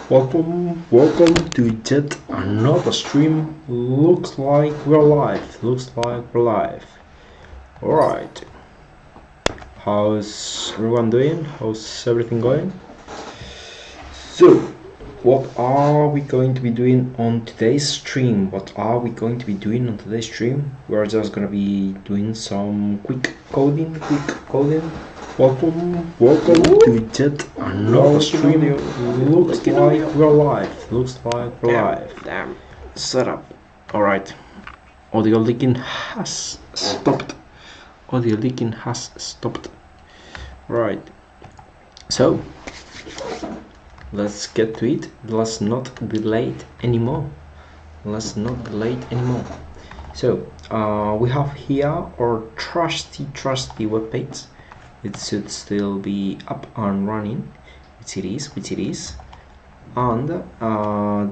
Welcome to yet another stream. Looks like we're live. Alright. How's everyone doing? How's everything going? So, what are we going to be doing on today's stream? We're just gonna be doing some quick coding. Welcome to yet another stream. Looks like we're live. Damn. Setup. Alright. Audio leaking has stopped. Right. So, let's get to it. Let's not be late anymore. So, we have here our trusty webpage. It should still be up and running, which it is. And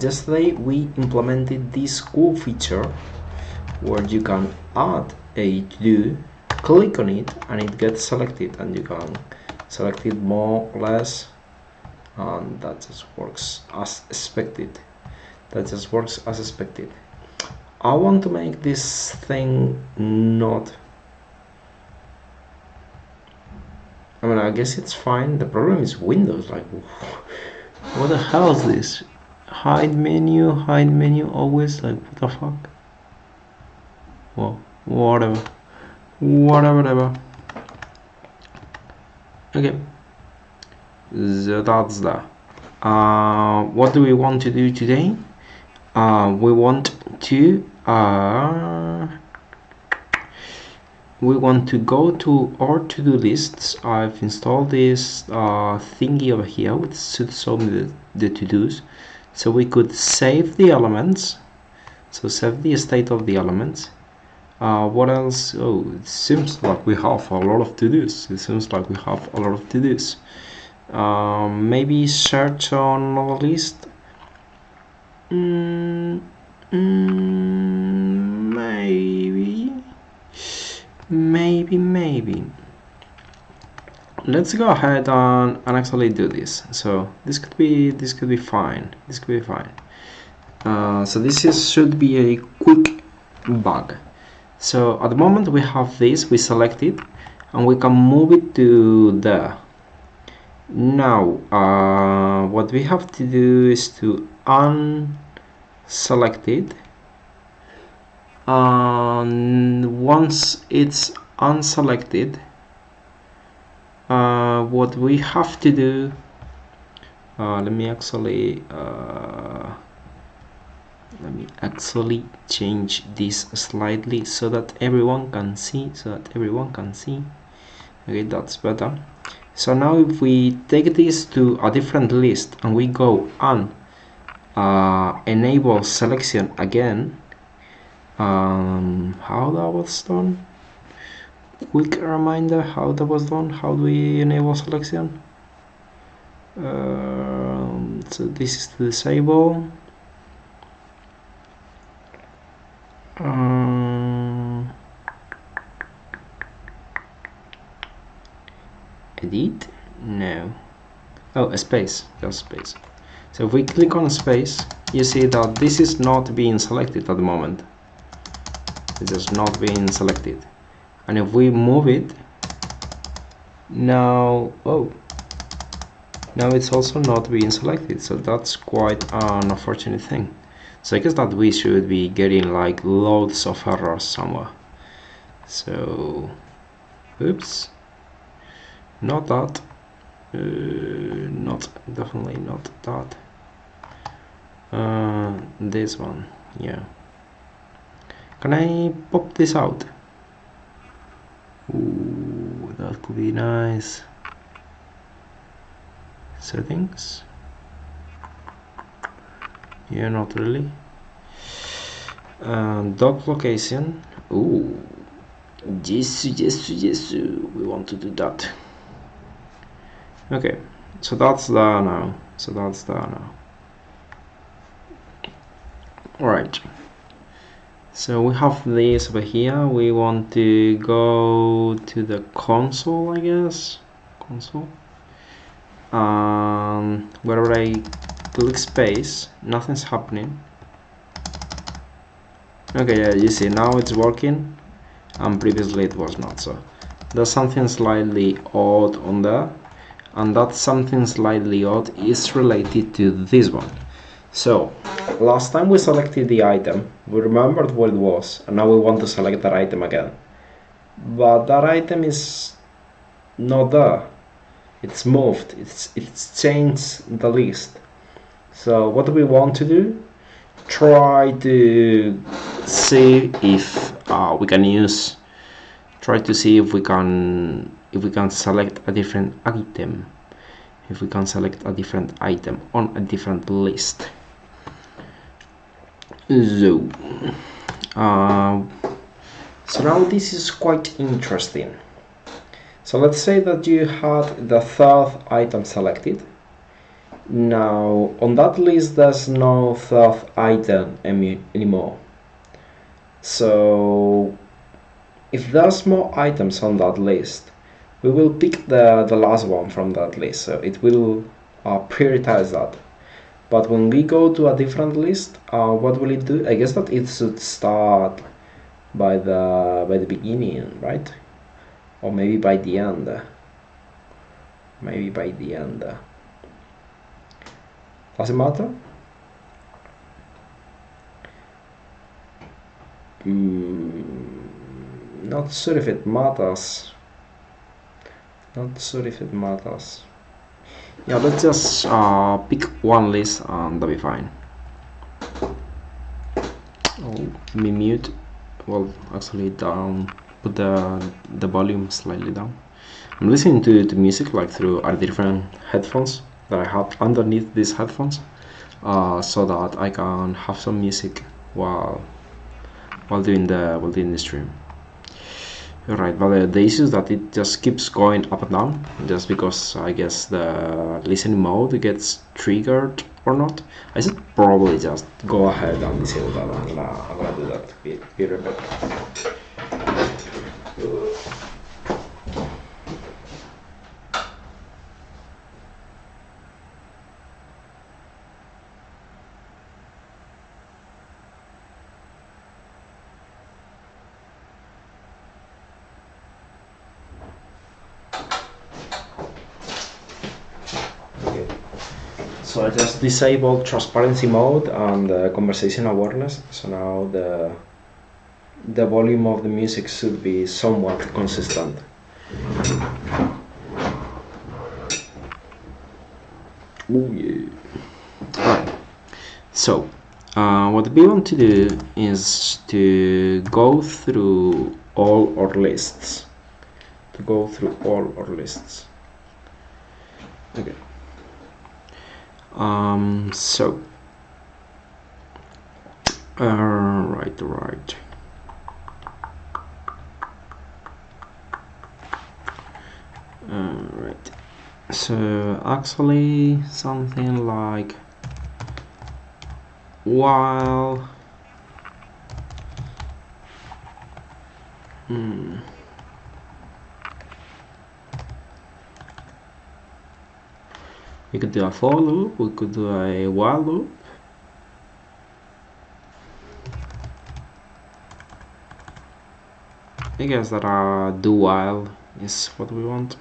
yesterday we implemented this cool feature where you can add a to-do, click on it, and it gets selected, and you can select it more or less, and that just works as expected. I want to make this thing not, I guess it's fine. The problem is Windows. Like, what the hell is this? Hide menu always. Like, what the fuck? Well, whatever. Okay, so that's that. What do we want to do today? We want to go to our to-do lists. I've installed this thingy over here which should show me the to-dos, so we could save the elements. So save the state of the elements. What else? Oh, it seems like we have a lot of to-dos. Maybe search on another list. Maybe. Let's go ahead and actually do this. So this could be fine. So this should be a quick bug. So at the moment we have this, we select it, and we can move it to there. Now what we have to do is to unselect it, and once it's unselected, what we have to do, let me actually change this slightly so that everyone can see. Okay, that's better. So now if we take this to a different list and we go and enable selection again, how that was done, quick reminder how that was done. How do we enable selection? So this is to disable. Edit? No. Oh, a space. Just space. So if we click on space, you see that this is not being selected at the moment. It's just not being selected. And if we move it, now it's also not being selected. So that's quite an unfortunate thing. So I guess that we should be getting like loads of errors somewhere. So, oops, not that, definitely not that. This one, yeah. Can I pop this out? Ooh, that could be nice. Settings. Yeah, not really. Dock location. Ooh, yes, we want to do that. Okay, so that's there now. Alright, so we have this over here. We want to go to the console, I guess. Wherever I click space, nothing's happening. Okay, yeah, you see now it's working, and previously it was not. So there's something slightly odd on there, and that something slightly odd is related to this one. So last time we selected the item, we remembered what it was, and now we want to select that item again, but that item is not there. It's moved, it's changed the list. So what do we want to do? Try to see if we can use, try to see if we can select a different item, if we can select a different item on a different list. So so now this is quite interesting. So let's say that you had the third item selected. Now on that list there's no third item anymore. So if there's more items on that list, we will pick the last one from that list, so it will prioritize that. But when we go to a different list, what will it do? I guess that it should start by the beginning, right? Or maybe by the end. Maybe by the end. Does it matter? Not sure if it matters. Not sure if it matters. Yeah, let's just pick one list and that'll be fine. Oh, let me mute. Well, actually down. Put the volume slightly down. I'm listening to music like through a different headphones that I have underneath these headphones, so that I can have some music while doing the stream. Alright, but the issue is that it just keeps going up and down, just because I guess the listening mode gets triggered or not. I should probably just go ahead and disable that. I'm gonna do that. Be right back. So I just disabled transparency mode and conversation awareness. So now the volume of the music should be somewhat consistent. Oh yeah. Alright. So what we want to do is to go through all our lists. Okay. So right. Right. So actually something like while we could do a for loop, we could do a while loop. I guess that a do while is what we want.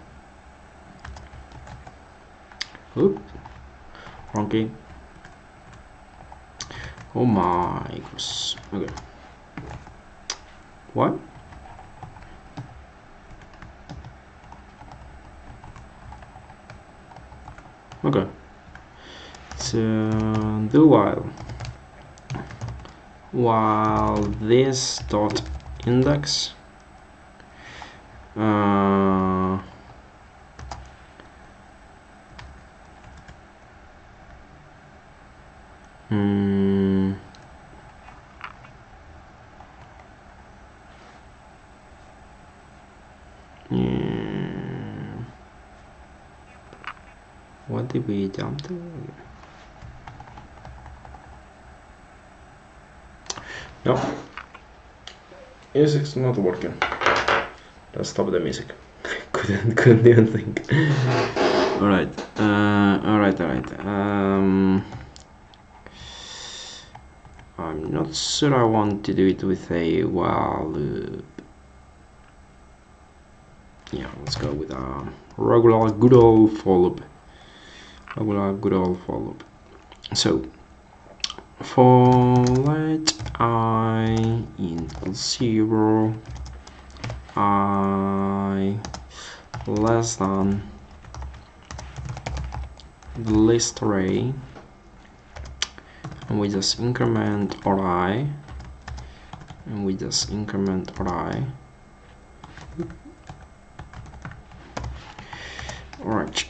Oop, wrong key. Oh my gosh. Okay. What? Okay. So do while this dot index what did we jump to? No, music's not working. Let's stop the music. couldn't even think. All right. I'm not sure I want to do it with a while loop. Yeah, let's go with a regular good old for loop. Regular good old for loop. So for let I equals 0, I less than the list array, and we just increment ri, and we just increment ri. Alright,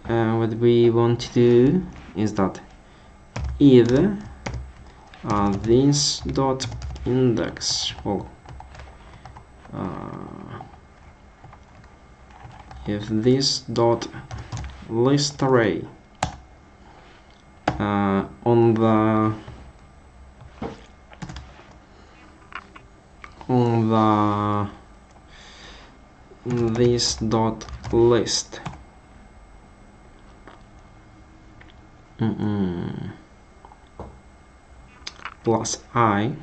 what we want to do is that if this dot index, well, if this dot list array on this dot list plus I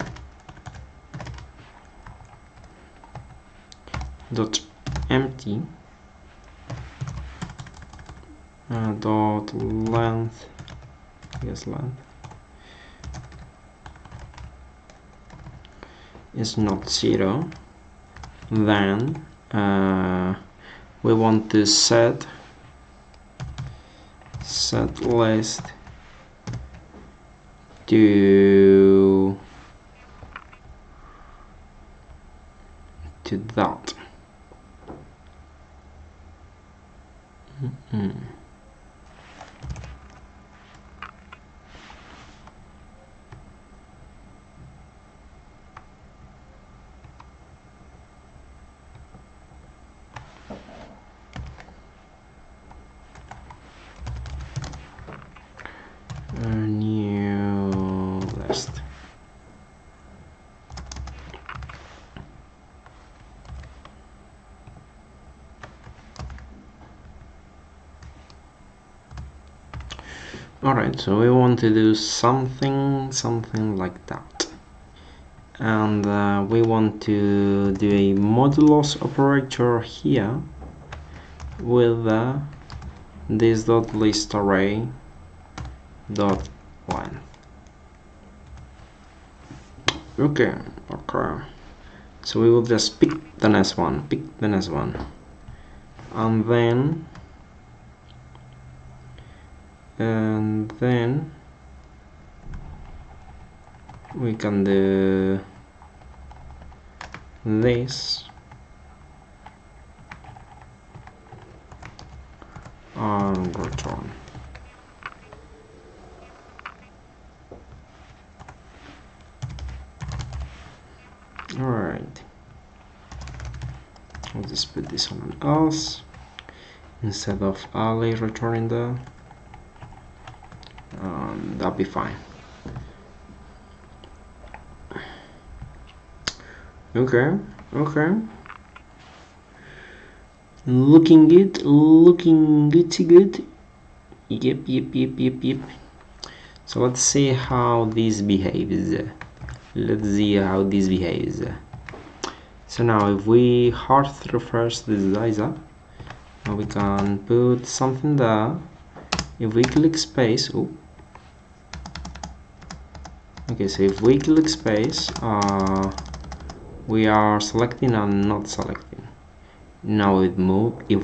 dot empty dot length, length is not 0, then we want to set list to that. New list. Alright, so we want to do something like that, and we want to do a modulus operator here with this dot list array dot length. Okay, so we will just pick the next one, and then we can do this and return. Alright, I'll just put this on an else instead of alley returning there. That'll be fine. Okay. Looking good to good. Yep. So let's see how this behaves. So now if we hard refresh this dice up, now we can put something there. If we click space, okay, so if we click space, we are selecting and not selecting. Now if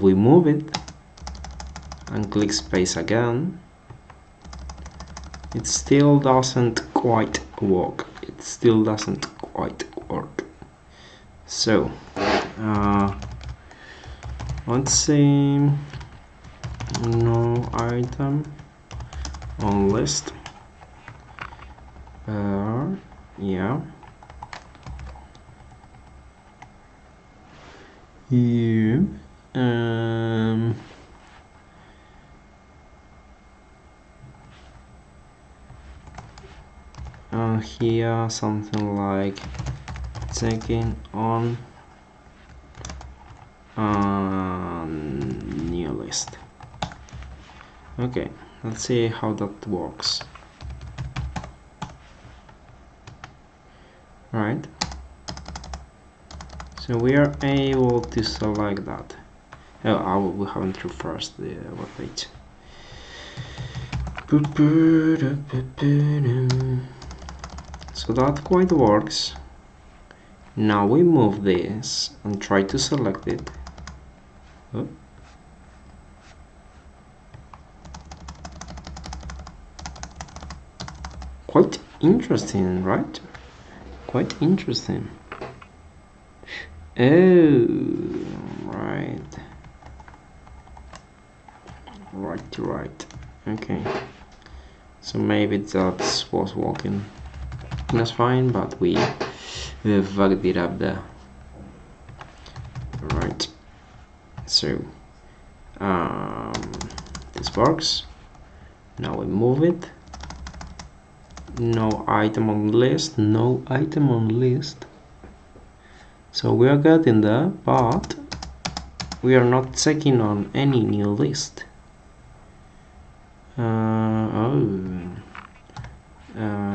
we move it and click space again, it still doesn't quite work. So let's see, no item on list. Yeah. Here something like checking on new list. Okay, let's see how that works. right? So we are able to select that. Oh, we haven't refreshed the web page. So that quite works. Now we move this and try to select it. Oh. Quite interesting, right? Quite interesting. Oh, right. Right. Okay. So maybe that was working. That's fine, but we fucked it up there. Right. So this works. Now we move it. No item on list. No item on list. So we are getting there, but we are not checking on any new list.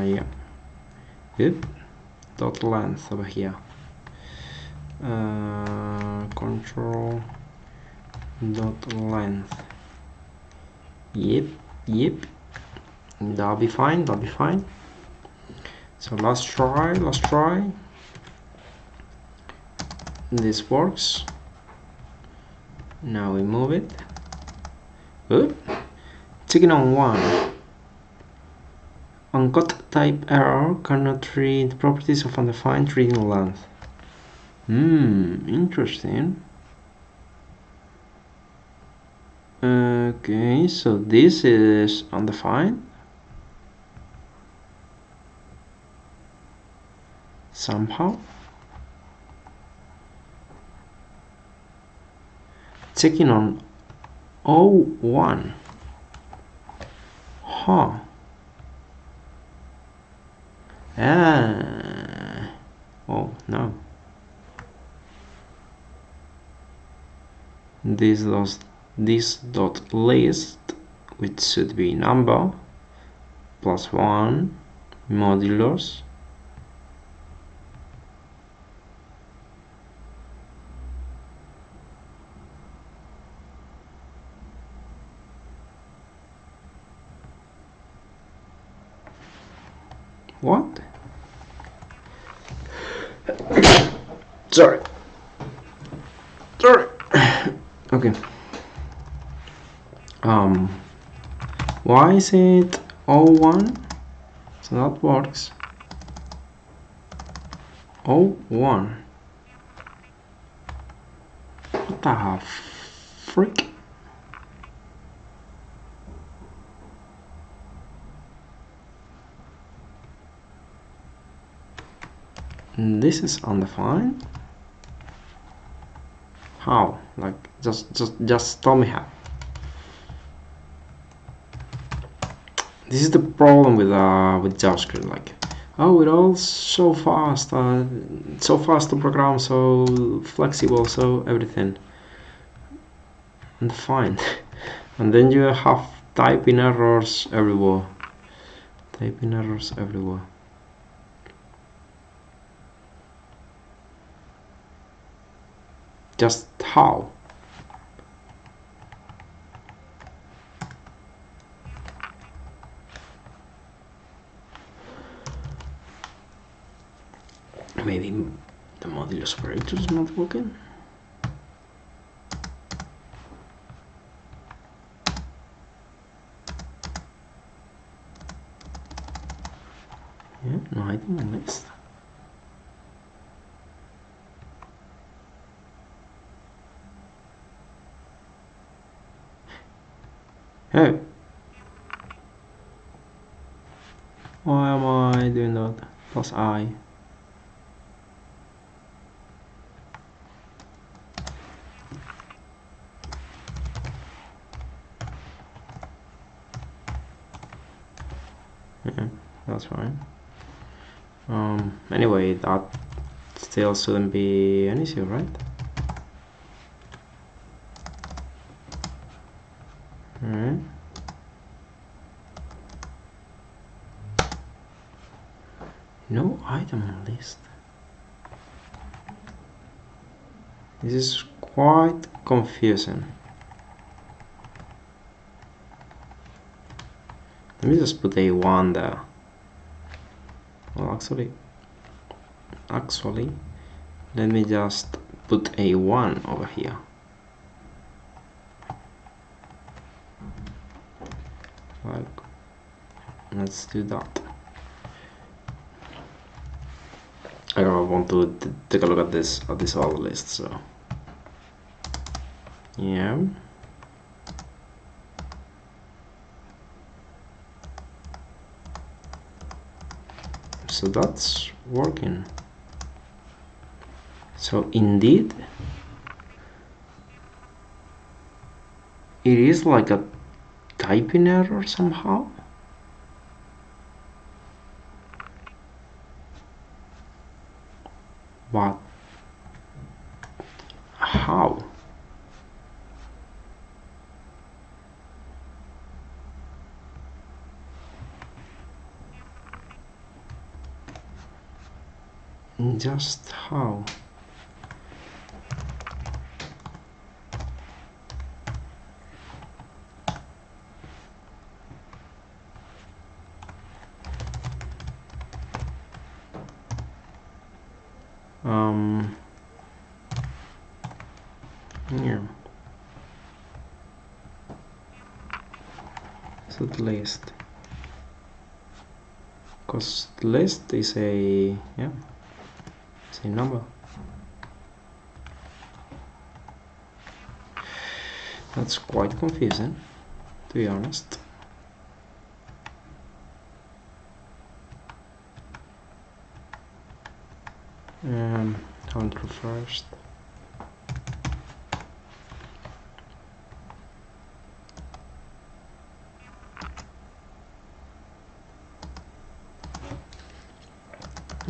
Yeah. Yep. Dot length over here. Control dot length. Yep. That'll be fine. So let's try. This works. Now we move it. Good. Checking on one. Uncaught type error cannot read properties of undefined reading length. Interesting. Okay, so this is undefined. Somehow. Checking on 01. Huh. Oh no. This dot list, which should be number +1 modulus what? Sorry. Okay. Why is it 01? So that works. 01. What the freak? This is undefined. How? Like just tell me how. This is the problem with JavaScript. Like, oh, it's all so fast, so fast to program, so flexible, so everything, and fine. And then you have typing errors everywhere. Just how? Maybe the modulus operator is not working. Yeah, no item on list. Hey, why am I doing that? +I. Yeah, that's fine. Anyway, that still shouldn't be an issue, right? Alright. No item on list. This is quite confusing. Let me just put A1 there. Well, actually, let me just put A1 over here. Like, let's do that. I want to take a look at this other list, so yeah. So that's working. So indeed, it is like a typing error somehow. But how? Just how? Yeah. So the list, because list is a it's a number. That's quite confusing, to be honest. Counter first.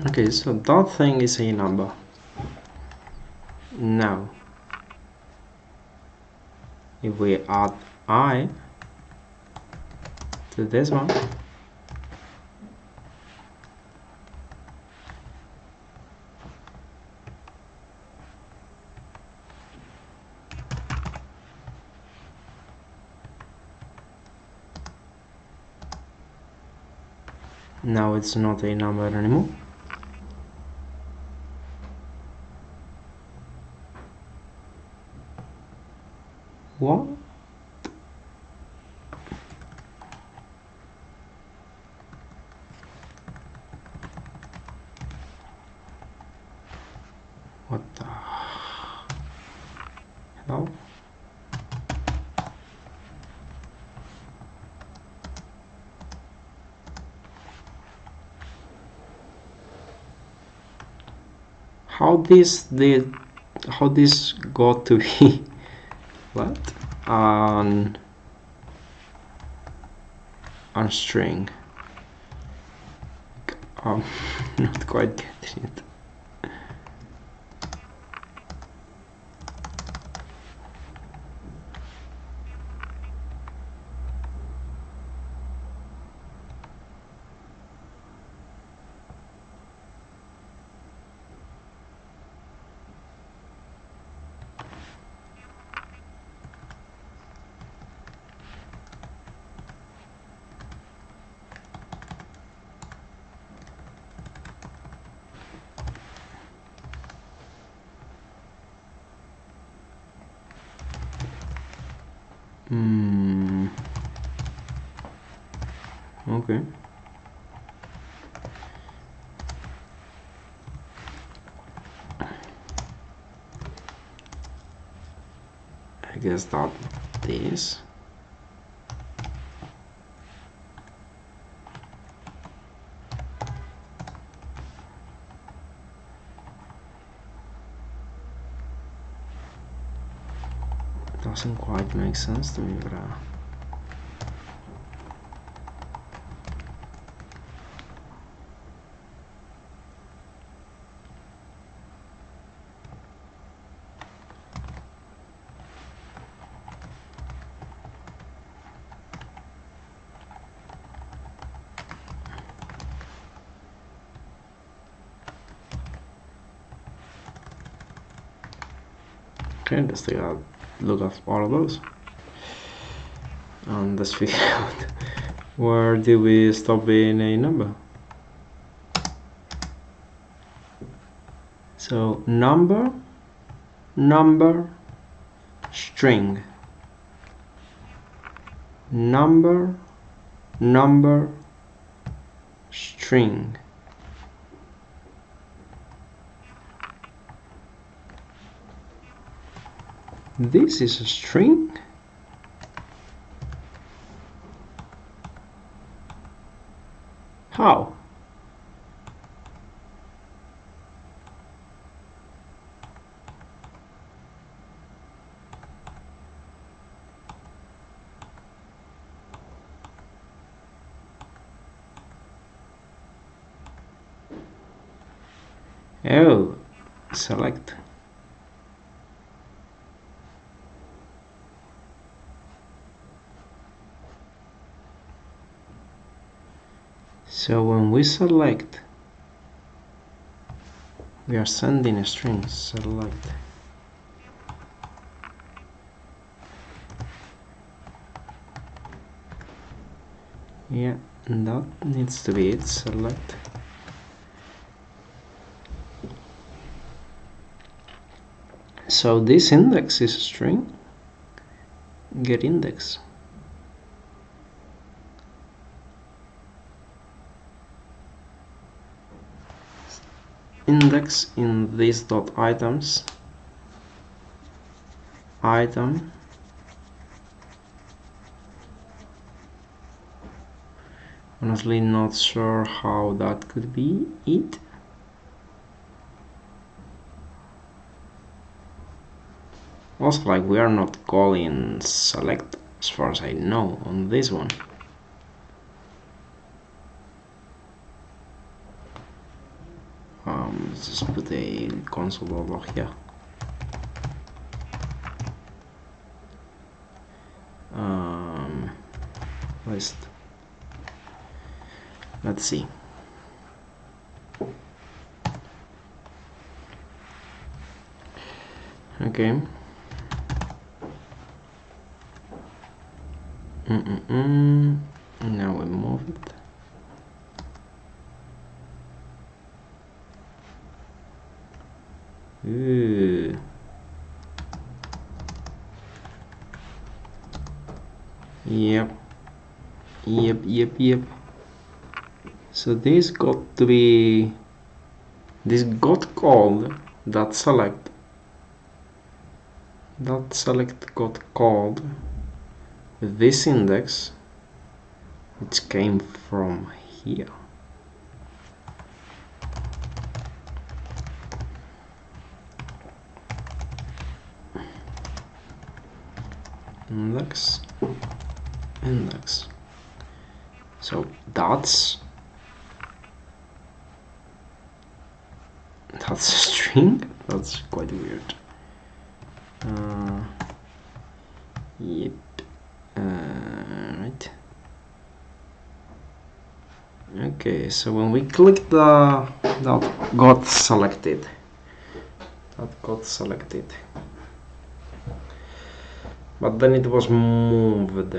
Okay, so that thing is a number. Now, if we add I to this one, now it's not a number anymore. What? What the hell? How this got to be what? On string. Not quite getting it. Okay. I guess that this. Doesn't quite make sense to me, but Okay, let's take a look at all of those. And let's figure out where do we stop being a number. So number, string, number, string. This is a string. How? Oh, select. So when we select, we are sending a string. Select. Yeah, and that needs to be it. Select. So this index is a string. Get index. Index in this dot items. Item. Honestly, not sure how that could be it. Also, like, we are not calling select as far as I know on this one. Let's just put a console log here. List. Let's see. Okay. Now we move it. Ooh. Yep. So this got to be, this got called, that select got called with this index, which came from here. Index. So that's a string. That's quite weird. Yep. Right. Okay, so when we click that got selected. But then it was moved.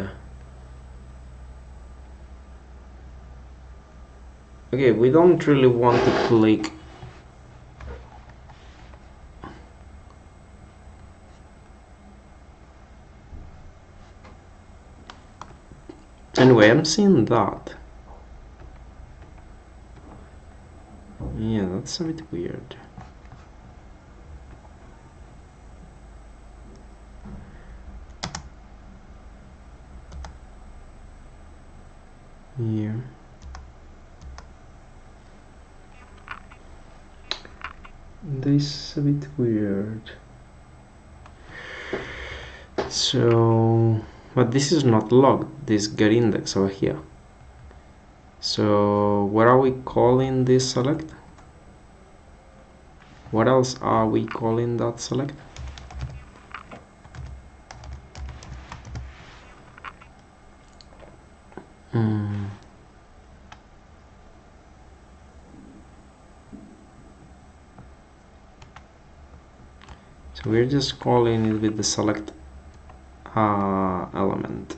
Okay, we don't really want to click. Anyway, I'm seeing that. Yeah, that's a bit weird. Yeah. This is a bit weird. So, but this is not logged, this get index over here. So what are we calling this select? What else are we calling that select? So we're just calling it with the select element.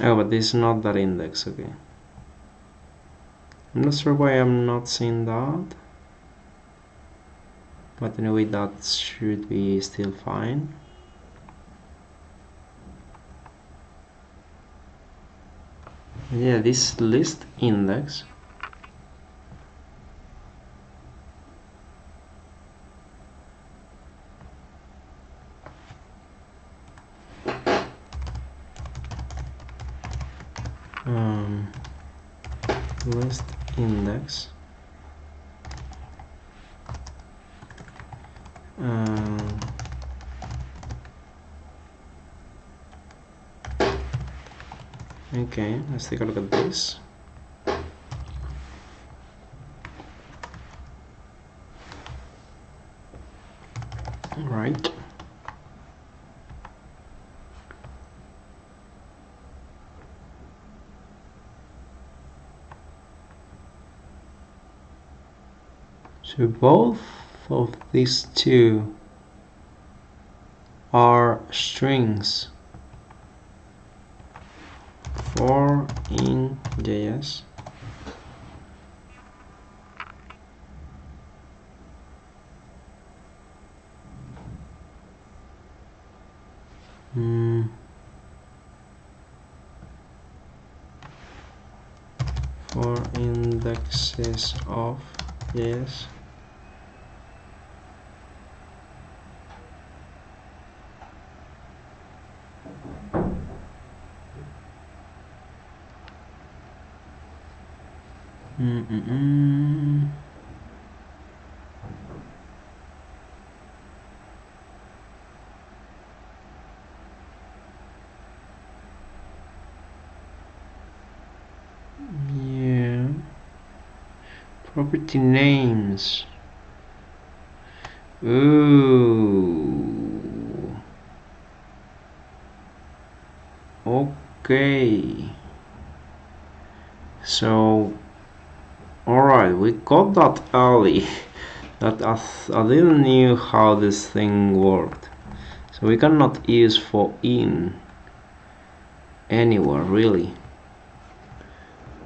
Oh, but this is not that index. Okay, I'm not sure why I'm not seeing that, but anyway, that should be still fine. Yeah, this list index list index okay, let's take a look at this. Right. So both of these two are strings for in JS. For indexes of JS. Yeah. Property names. Ooh. Okay. So, alright, we got that early. That I didn't knew how this thing worked. So we cannot use for in anywhere really.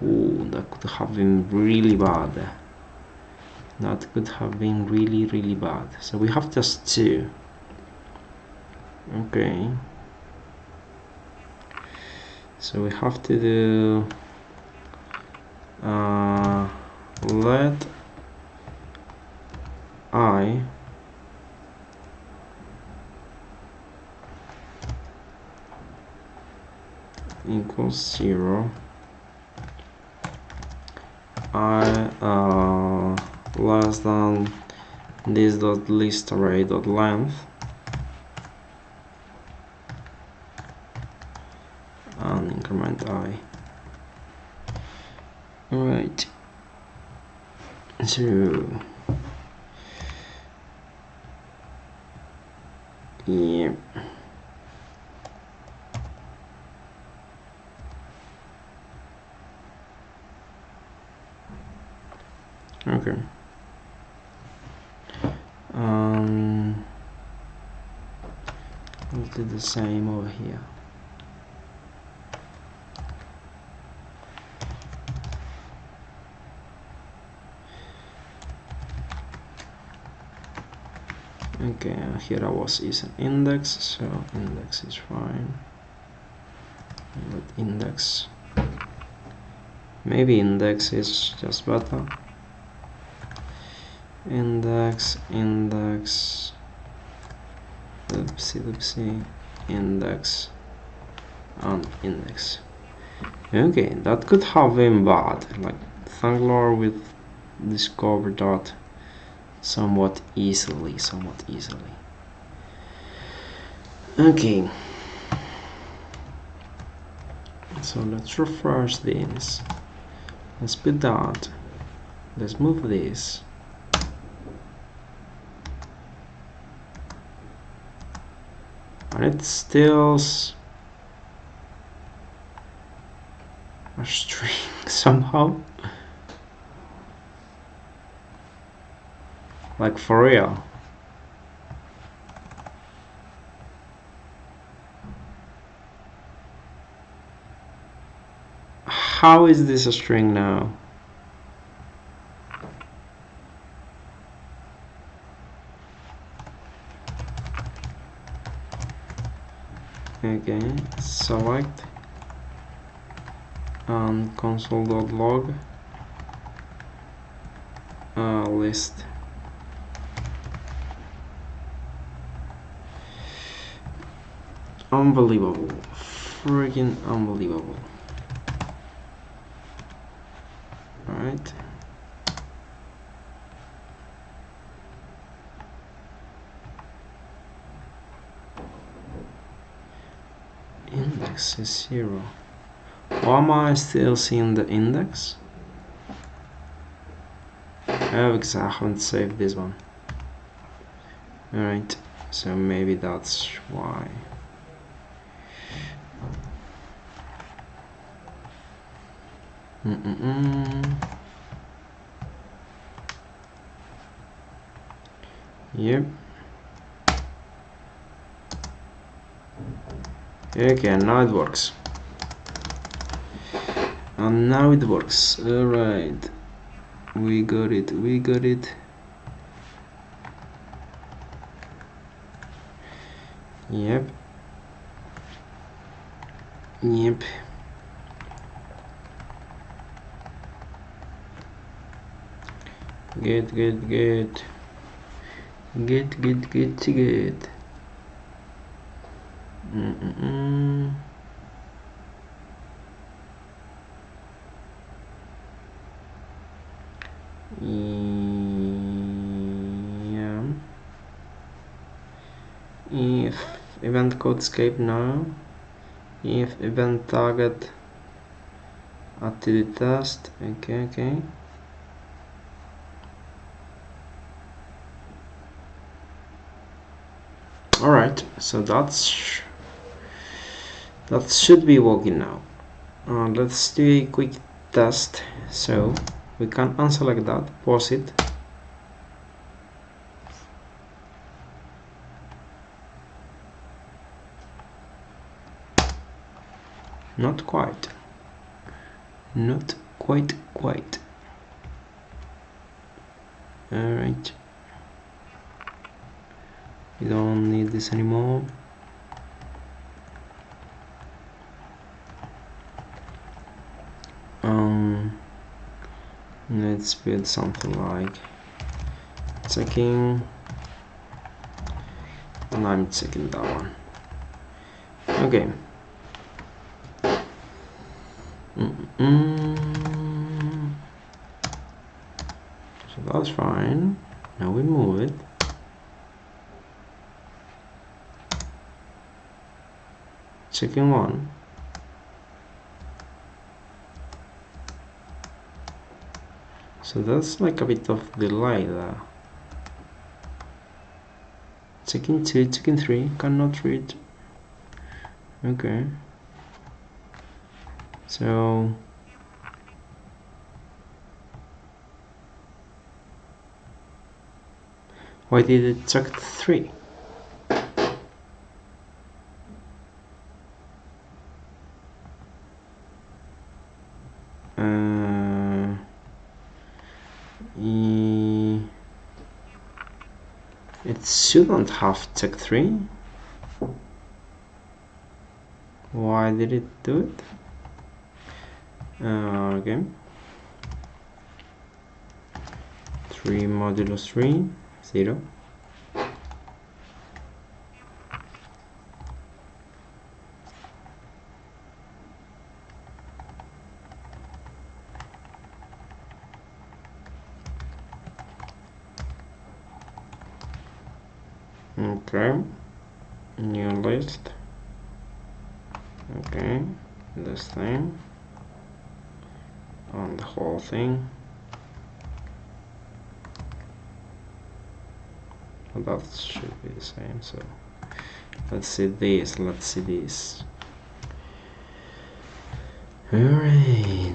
Ooh, that could have been really bad. That could have been really bad. So we have just two. Okay. So we have to do let I equals 0. I less than this dot list array dot length and increment I. Alright, so yeah, okay. Let's do the same over here. Okay, here I was is an index, so index is fine. But index, maybe index is just better. Index, oopsie, index, and index. Okay, that could have been bad. Like, thank Lord we discovered that somewhat easily. Okay, so let's refresh this. Let's put that. Let's move this. And it still string somehow. Like for real. How is this a string now? Okay, select and console.log list. Unbelievable, freaking unbelievable. All right. Index is 0. Why am I still seeing the index? Oh, because I haven't saved this one. Alright, so maybe that's why. Yep. Okay, now it works. And now it works. Alright. We got it. We got it. Yep. Yep. Good, good, good. Good, good, good, good. Yeah. If event code escape now. If event target activity test. Okay, okay. Alright, so that should be working now. Let's do a quick test. So we can unselect that, pause it. Not quite. Not quite. Alright. We don't need this anymore. Let's build something like checking, and I'm checking that one. Okay. So that's fine. Now we move it. Checking one. So that's like a bit of delay there. Checking 2, checking 3, cannot read. Okay. So why did it check 3? It shouldn't have check 3. Why did it do it? Okay. 3 modulo 3, 0. Okay, new list. Okay, this thing on the whole thing. Well, that should be the same. So let's see this. Alright.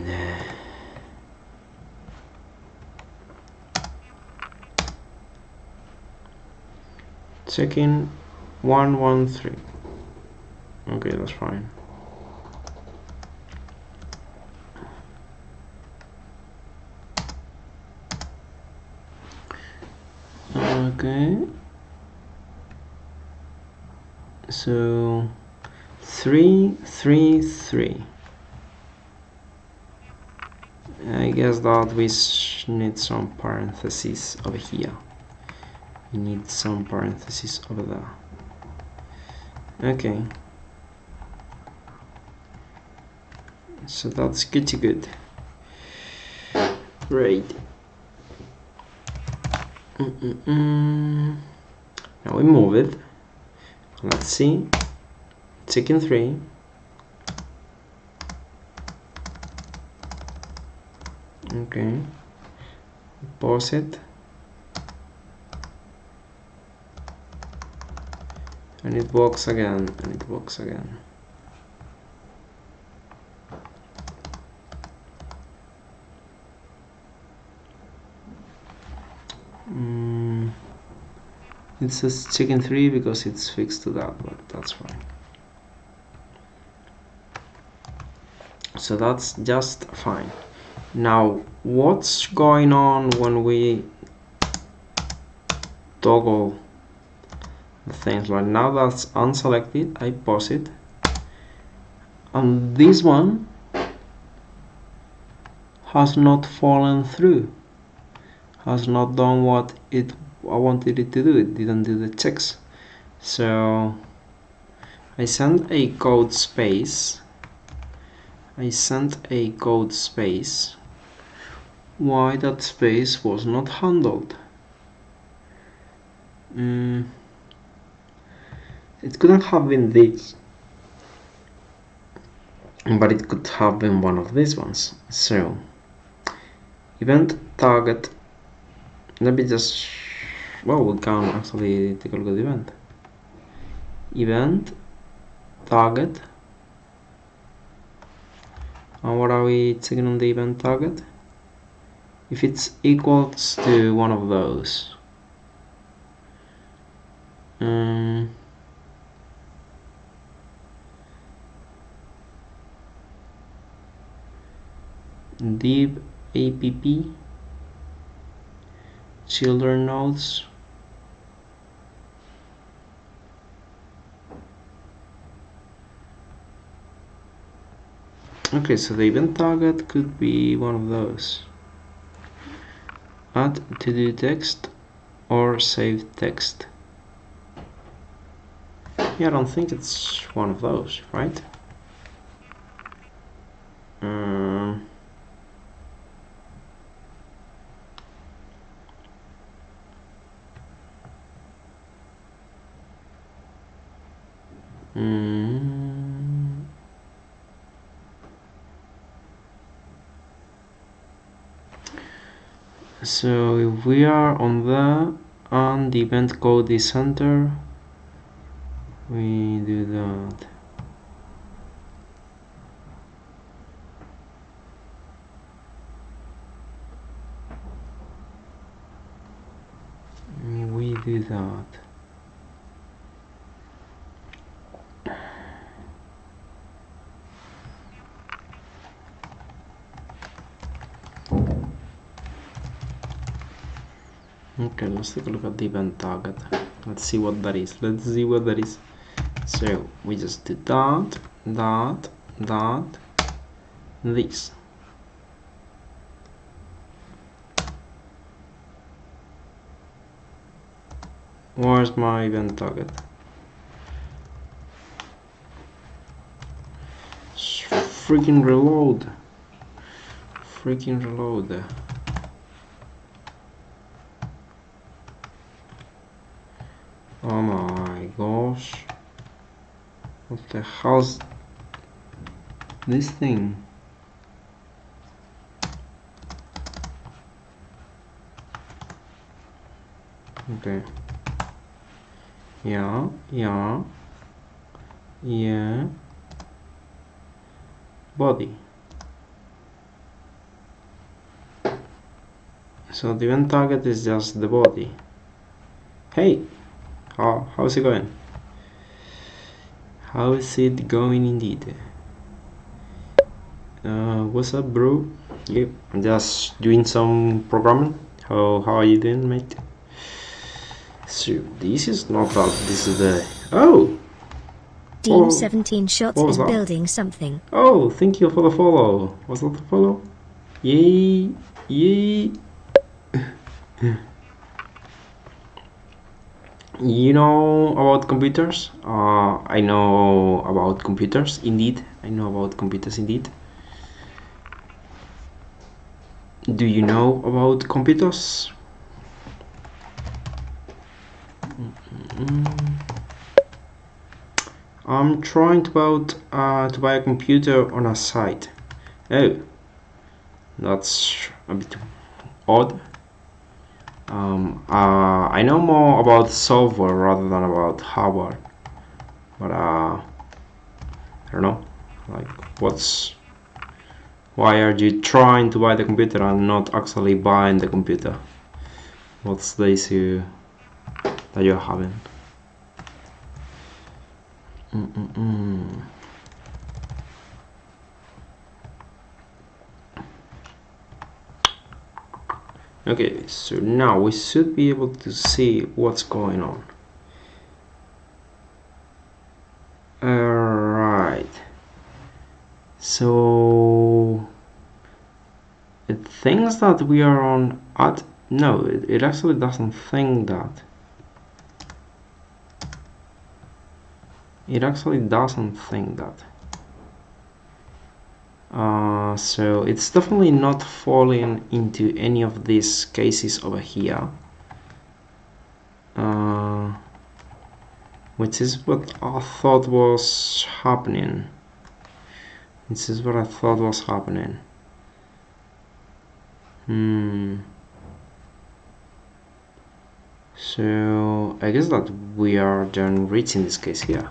Checking 113. Okay, that's fine. Okay. So 333. I guess that we need some parentheses over here. We need some parentheses over there. Okay. So that's good. Great. Now we move it. Let's see. Chicken 3. Okay. Pause it. And it works again, and it works again. It says chicken 3 because it's fixed to that, but that's fine. So that's just fine. Now, what's going on when we toggle the things? Like now that's unselected, I pause it, and this one has not fallen through, has not done what I wanted it to do. It didn't do the checks. So I sent a code space. Why that space was not handled? It couldn't have been this, but it could have been one of these ones. So event target, let me just, well, we can actually take a look at the event target. And what are we checking on the event target? If it's equals to one of those, div app children nodes, okay, so the event target could be one of those. Add to do text or save text. Yeah, I don't think it's one of those, right? So if we are on there and the event code is enter, we do that. We do that. Okay, let's take a look at the event target. Let's see what that is. So we just do that, this. Where's my event target? Freaking reload. Oh my gosh. What the hell's this thing? Okay. Yeah. Body. So the event target is just the body. Hey, how's it going? How is it going indeed? What's up, bro? Yep, I'm just doing some programming. How are you doing, mate? So this is not that. This is the Dean 17 shots is building something. Oh, thank you for the follow. Was that the follow? Yay! Yay! You know about computers? I know about computers, indeed. I know about computers, indeed. Do you know about computers? I'm trying to buy a computer on a site. Oh, that's a bit odd. I know more about software rather than about hardware, but I don't know. Like, why are you trying to buy the computer and not actually buying the computer? What's the issue that you're having? Okay, so now we should be able to see what's going on. Alright, so it thinks that we are on no, it actually doesn't think that. It actually doesn't think that. So it's definitely not falling into any of these cases over here, which is what I thought was happening. So I guess that we are done reaching this case here.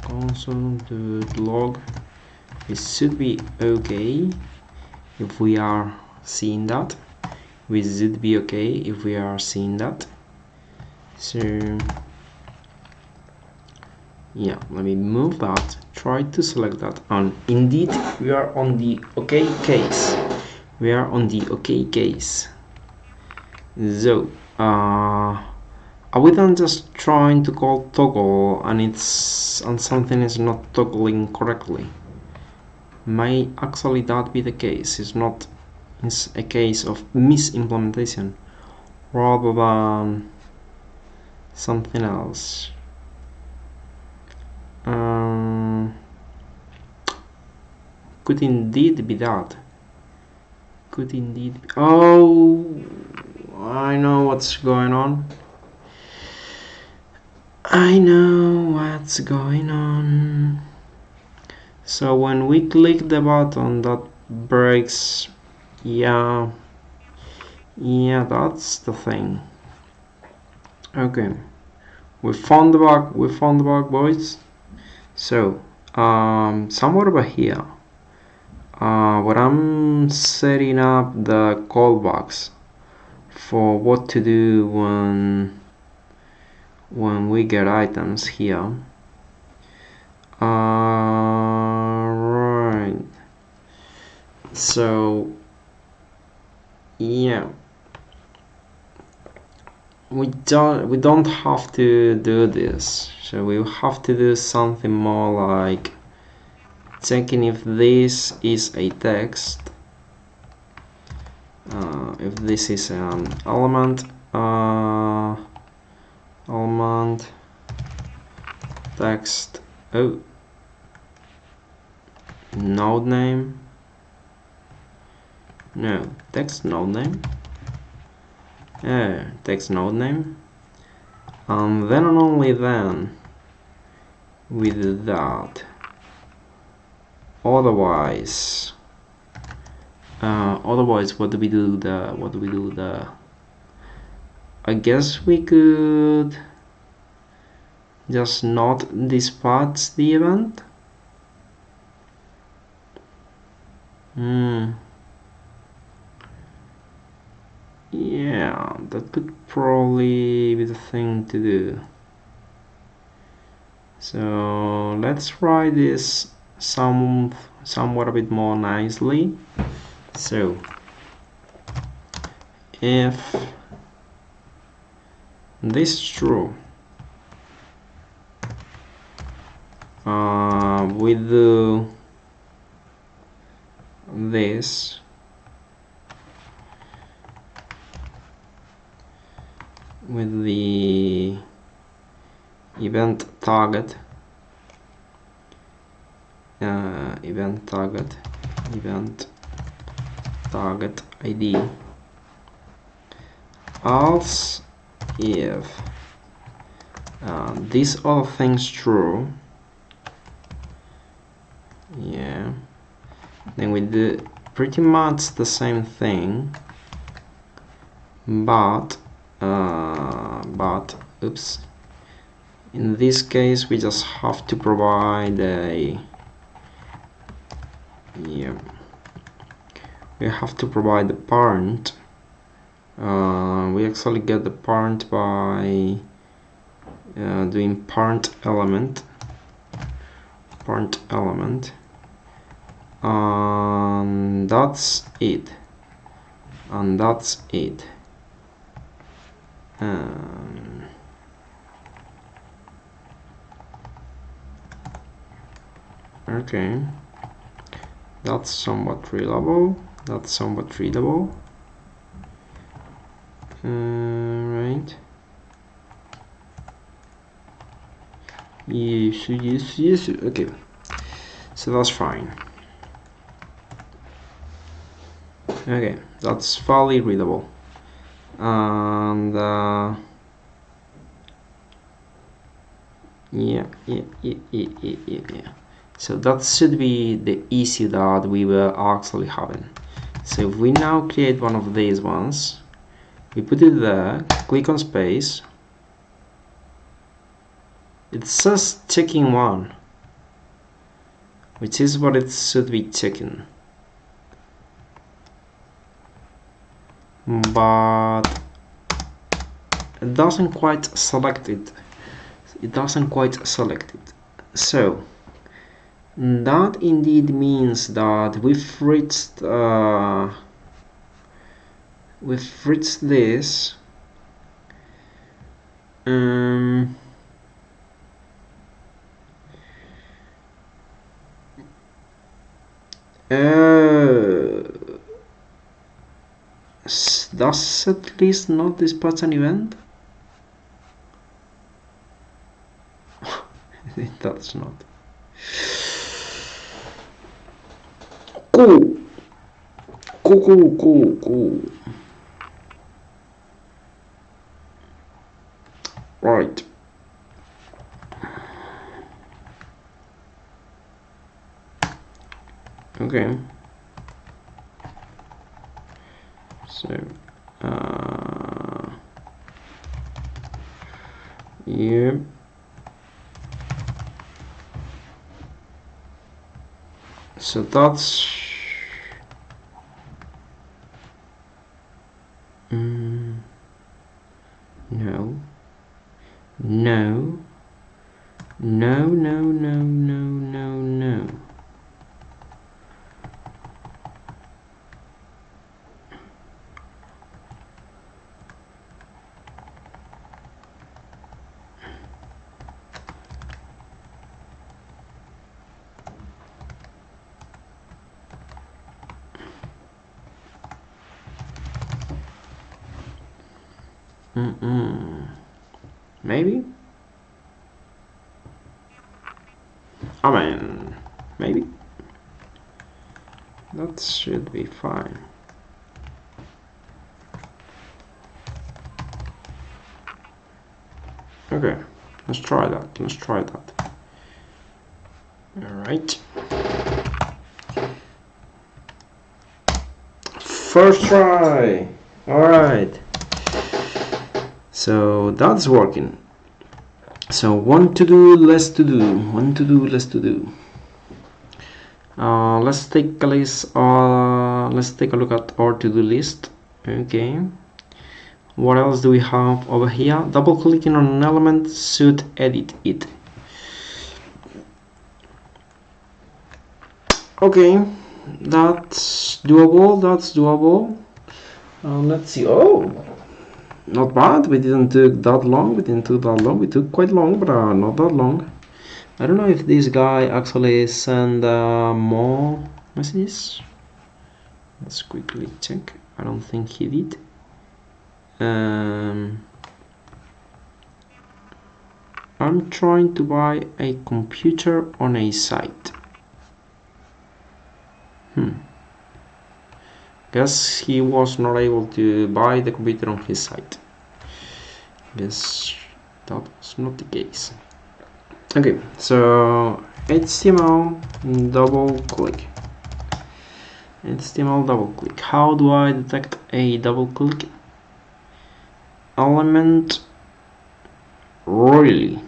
Console.log. It should be okay if we are seeing that. We should be okay if we are seeing that. So yeah, let me move that, try to select that, and indeed we are on the okay case. So are we then just trying to call toggle and something is not toggling correctly? May actually that be the case? It's a case of misimplementation rather than something else. Could indeed be that. Oh, I know what's going on. So when we click the button, that breaks. Yeah, that's the thing. Okay, we found the bug, boys. So somewhere over here, where I'm setting up the callbacks for what to do when we get items here. Right. So yeah, we don't have to do this. So we have to do something more like checking if this is a text, if this is an element, text, node name, no, text node name, text node name, and then and only then we do that. Otherwise, what do we do I guess we could just not dispatch the event. Yeah, that could probably be the thing to do. So let's write this somewhat a bit more nicely. So if this is true, we do this with the event target event target ID, else if these other things true, yeah, then we do pretty much the same thing, but oops, in this case we just have to provide a we have to provide the parent. We actually get the parent by doing parent element, and that's it, okay, that's somewhat readable, right? Yes, okay, so that's fine. Okay, that's fairly readable, and yeah. So that should be the issue that we were actually having. So if we now create one of these ones, we put it there, click on space, it says checking one, which is what it should be checking, but it doesn't quite select it. So that indeed means that we've reached this does at least not dispatch an event? It does not. Cool. Right. Okay. So, yeah. So that's no. Maybe? I mean, maybe. That should be fine. Okay, let's try that. Alright. First try! Alright. So that's working. So one to do, less to do. Let's take a look at our to-do list. Okay. What else do we have over here? Double clicking on an element should edit it. Okay, that's doable. Let's see. Oh, not bad. We didn't take that long. We took quite long, but not that long. I don't know if this guy actually sent more messages. Let's quickly check. I don't think he did. I'm trying to buy a computer on a site. Guess he was not able to buy the computer on his site. Guess that was not the case. Okay, so HTML double click. HTML double click. How do I detect a double click element? Really?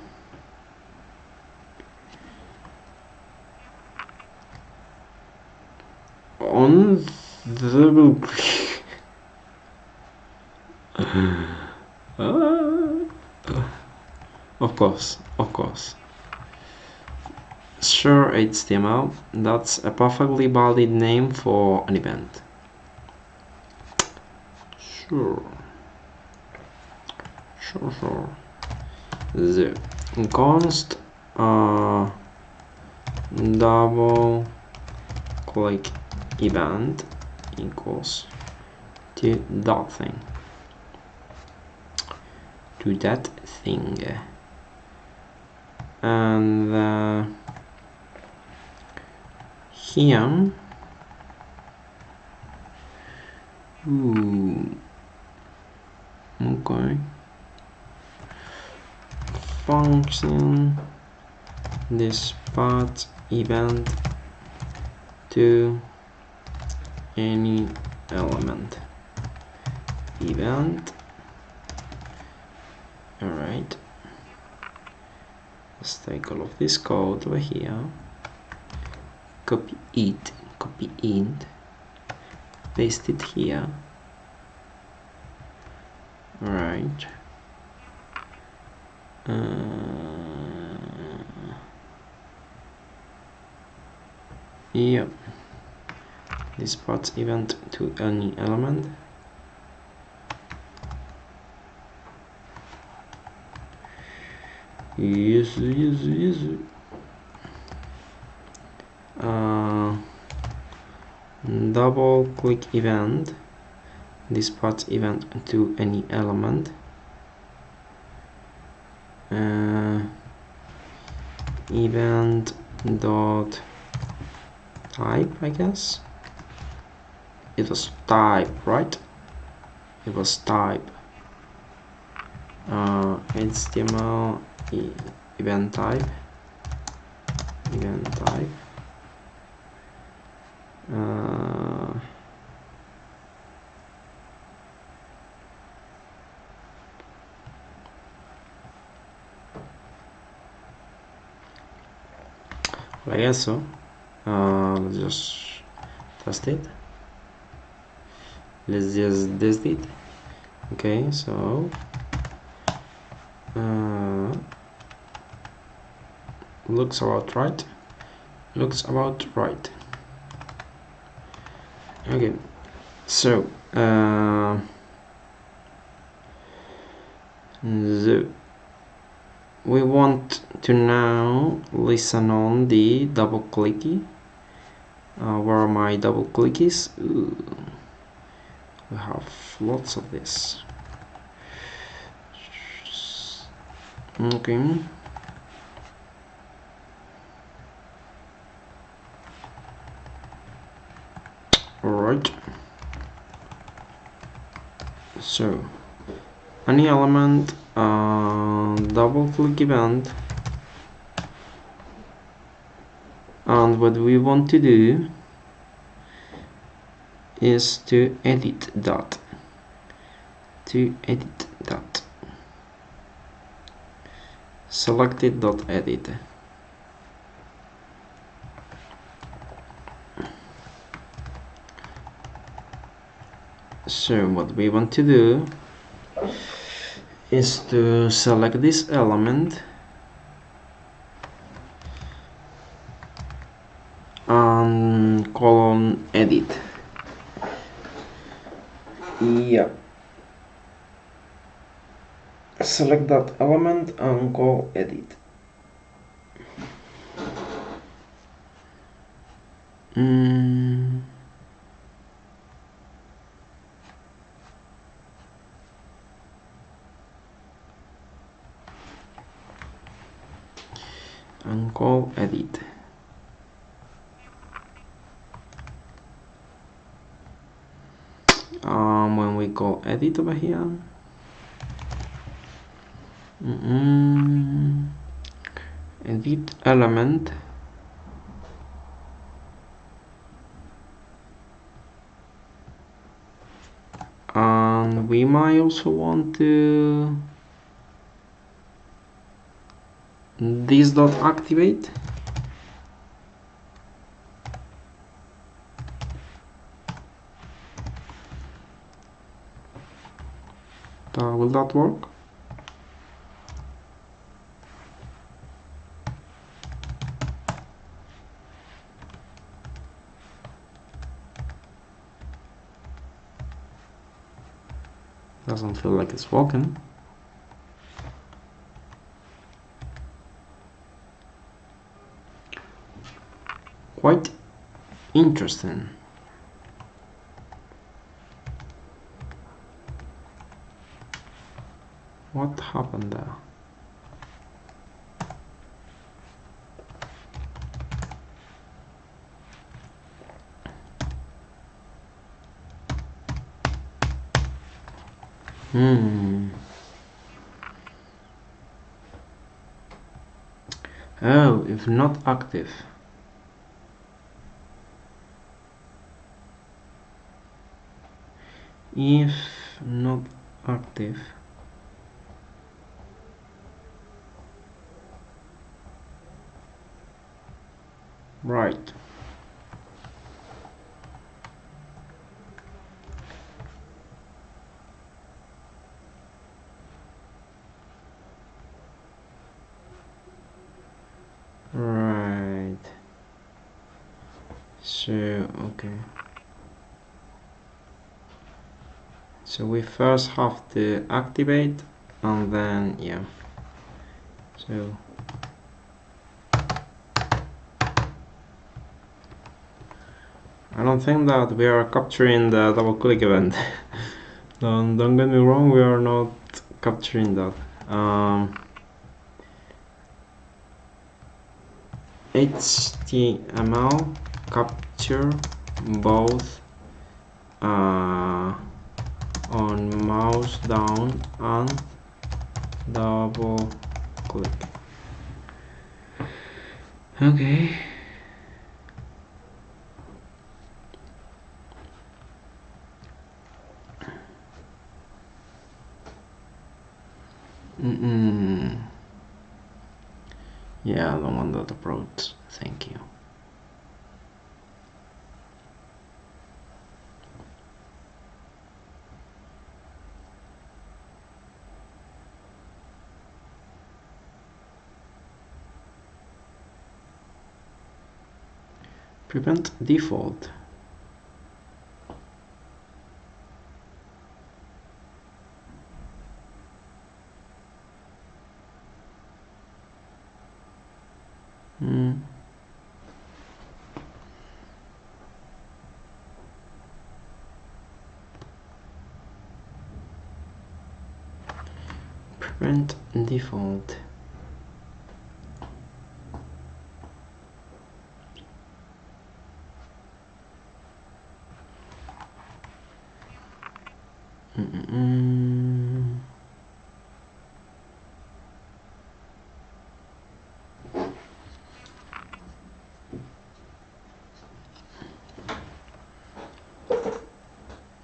On double click. Of course. Sure, HTML, that's a perfectly valid name for an event. Sure. The const double click event equals to that thing. And here, okay, function dispatch event to any element event. All right, let's take all of this code over here, copy it, paste it here. All right. Yep. Dispatch event to any element. Yes. Double click event, dispatch event to any element. Event dot type, I guess. It was type, right? It was type. HTML event type. I guess so. Let's just test it. Let's just test it. Okay, so looks about right. Okay, so we want to now listen on the double clicky. Where are my double clickies? Ooh, we have lots of this. Okay. Alright. So any element, double click event, and what we want to do is to edit that. Selected dot edit. So what we want to do is to select this element and colon edit. Yeah, select that element and call edit. And call edit. When we call edit over here, edit element, and we might also want to this dot activate. Will that work? Doesn't feel like it's working. Quite interesting. What happened there? Oh, if not active. If not active. Right. Right. So, okay. So we first have to activate and then, yeah. So I don't think that we are capturing the double click event. Don't get me wrong, we are not capturing that. HTML capture both on mouse down and double click. Okay. Yeah, I don't want that approach. Thank you. Prevent default. Prevent default.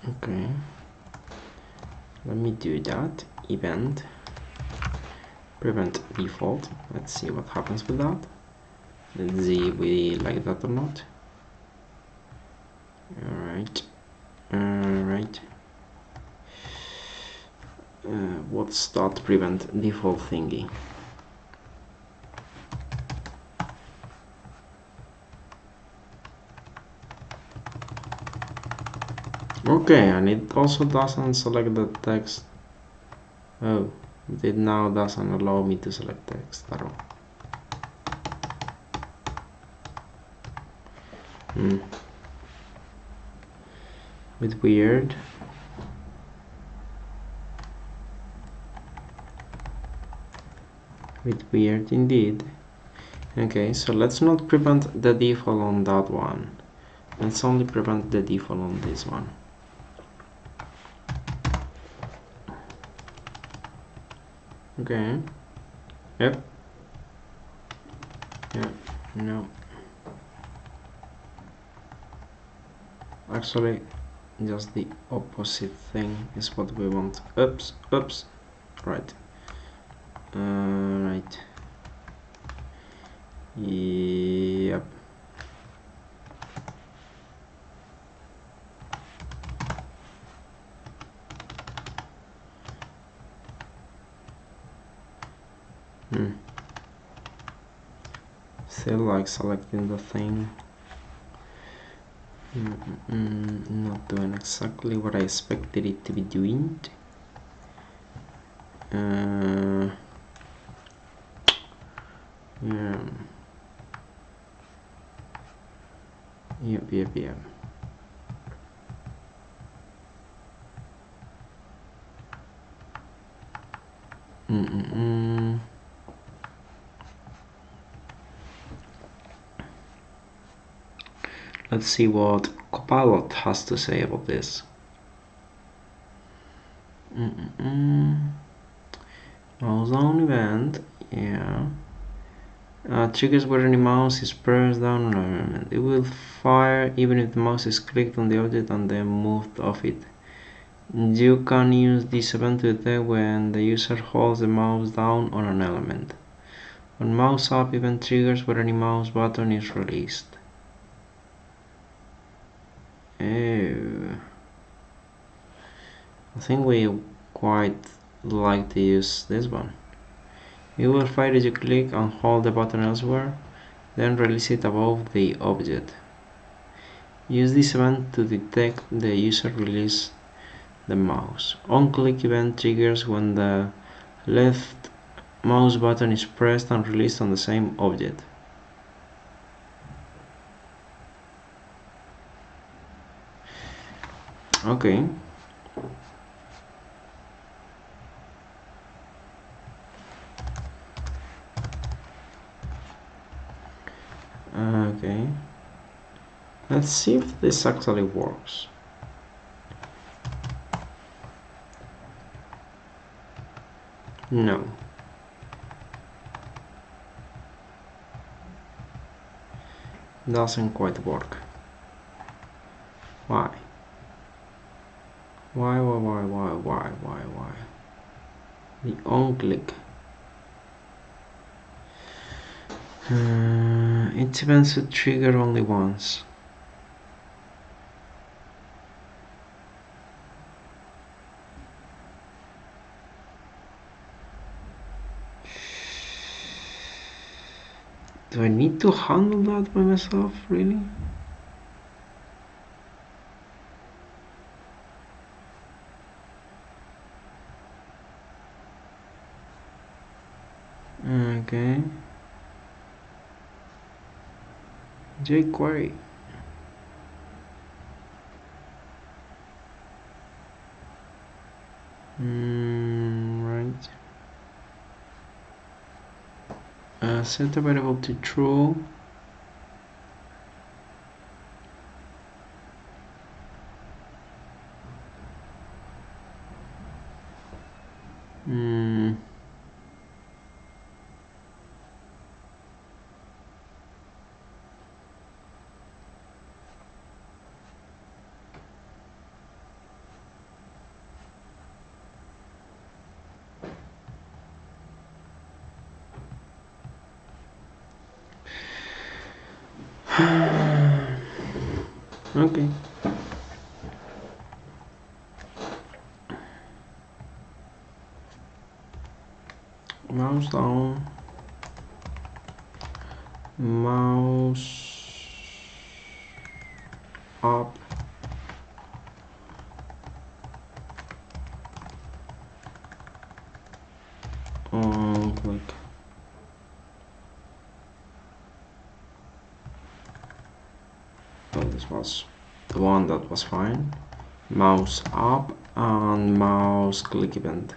Okay, let me do that. Event prevent default. Let's see what happens with that. Let's see if we like that or not. Alright. what's that prevent default thingy? Okay, and it also doesn't select the text. Oh, it now doesn't allow me to select text at all. Bit weird. Bit weird indeed. Okay, so let's not prevent the default on that one. Let's only prevent the default on this one. Okay. Yep. Yeah. No. Actually, just the opposite thing is what we want. Oops. Oops. Right. Right. Yep. Still like selecting the thing. Not doing exactly what I expected it to be doing. Yeah. Yep. Let's see what Copilot has to say about this. Mouse down event, yeah. Triggers where any mouse is pressed down on an element. It will fire even if the mouse is clicked on the object and then moved off it. You can use this event to detect when the user holds the mouse down on an element. When mouse up event triggers where any mouse button is released. Oh. I think we quite like to use this one. It will fire if you click and hold the button elsewhere, then release it above the object. Use this event to detect the user release the mouse. On-click event triggers when the left mouse button is pressed and released on the same object. Okay. Okay. Let's see if this actually works. No. Doesn't quite work. Why? Why? The on-click. It events to trigger only once. Do I need to handle that by myself, really? Okay. jQuery. Right. Set the variable to true. Okay. mouse down, mouse up, click. Oh, this was the one that was fine. Mouse up and mouse click event.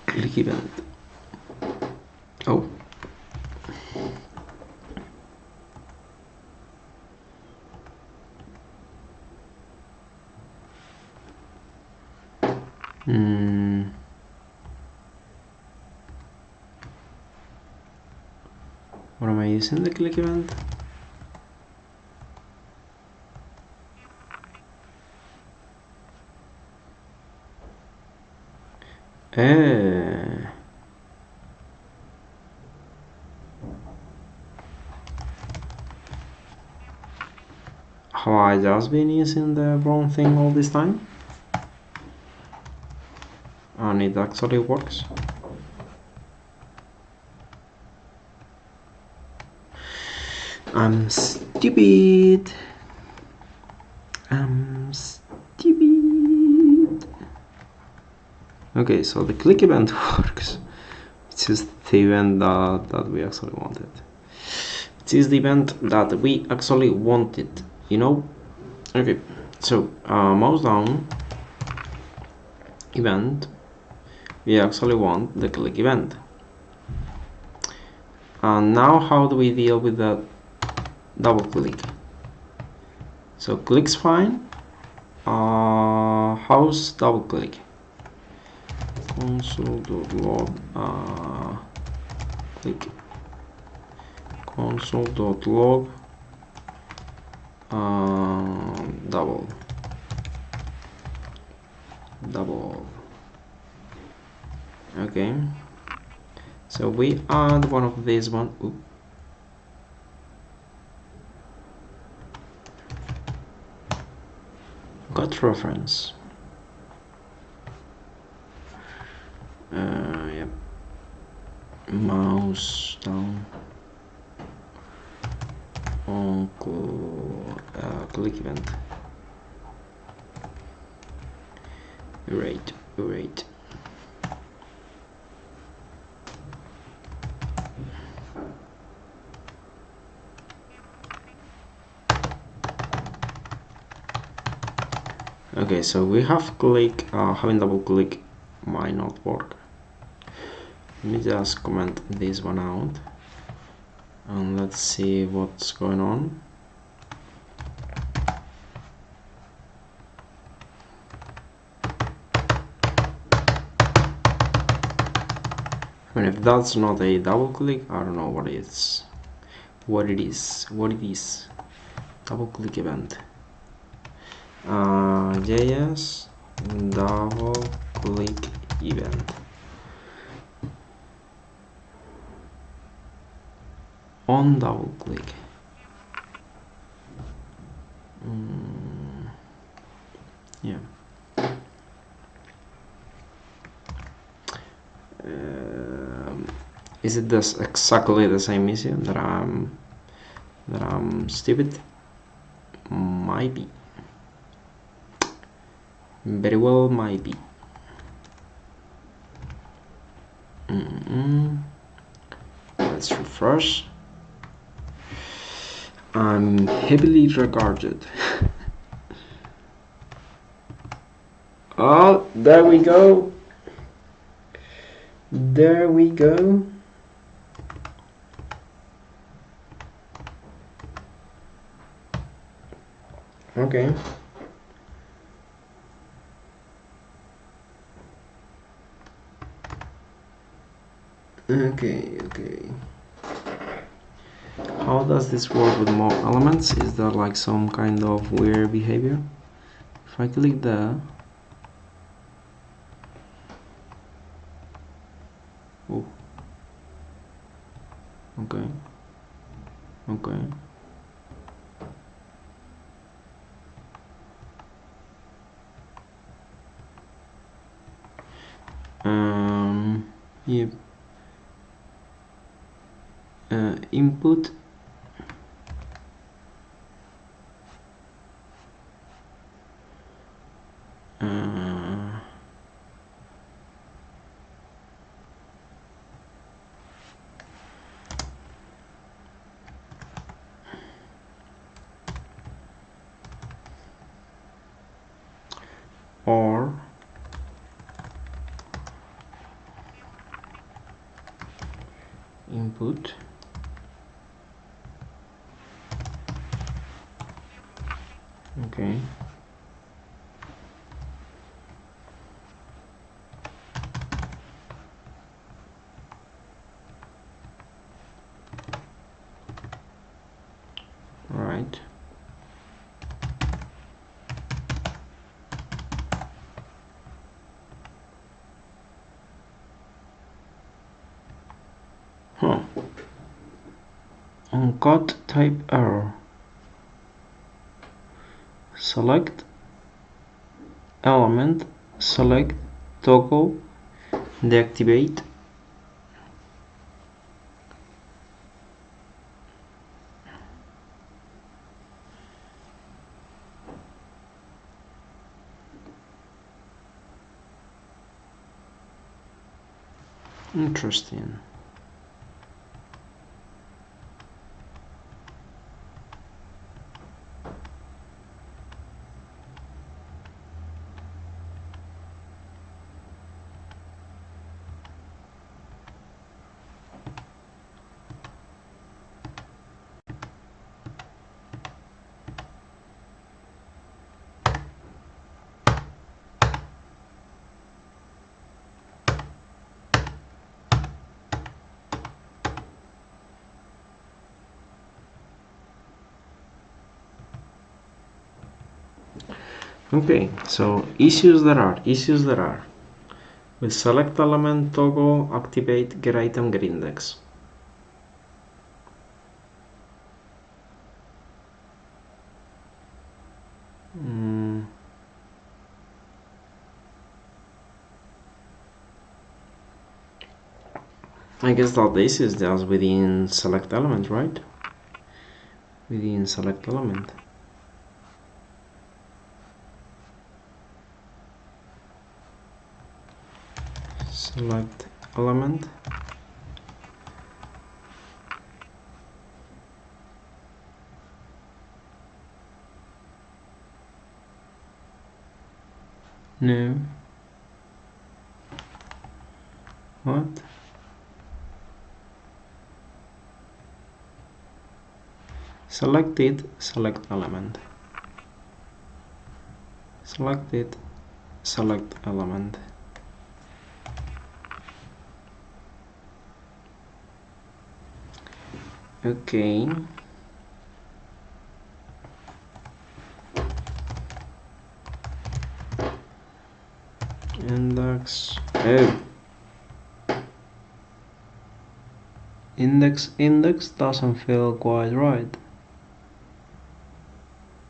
Click event. Oh. What am I using the click event? Have I just been using the wrong thing all this time? And it actually works. I'm stupid. I'm stupid. Okay, so the click event works. It's just the event that we actually wanted. It is the event that we actually wanted, you know? Okay, so mouse down, event. We actually want the click event. And now how do we deal with the double click? So click's fine. How's double click? Console.log click console.log double. Okay, so we add one of these one. Oops. Got reference. Yep. Mouse down on click event. Great. Okay, so we have click, having double click might not work. Let me just comment this one out and let's see what's going on. I mean, if that's not a double click, I don't know what it is. What it is. Double click event. JS double click event. On double click. Yeah. Is it this exactly the same issue that I'm stupid? Might be. Very well might be. Let's refresh. I'm heavily regarded. Oh, there we go. There we go. Okay. Okay. How does this work with more elements? Is there like some kind of weird behavior? If I click there. Oh. Okay. yep. Input or input okay. Right. Huh. Uncaught type error. Select element, select toggle, deactivate. Interesting. Okay, so issues there are with select element, toggle, activate, get item, get index. I guess that this is just within select element, right? Within select element. Select element. No. What? Selected, select element. Selected, select element. Okay. Index. Oh. Index doesn't feel quite right.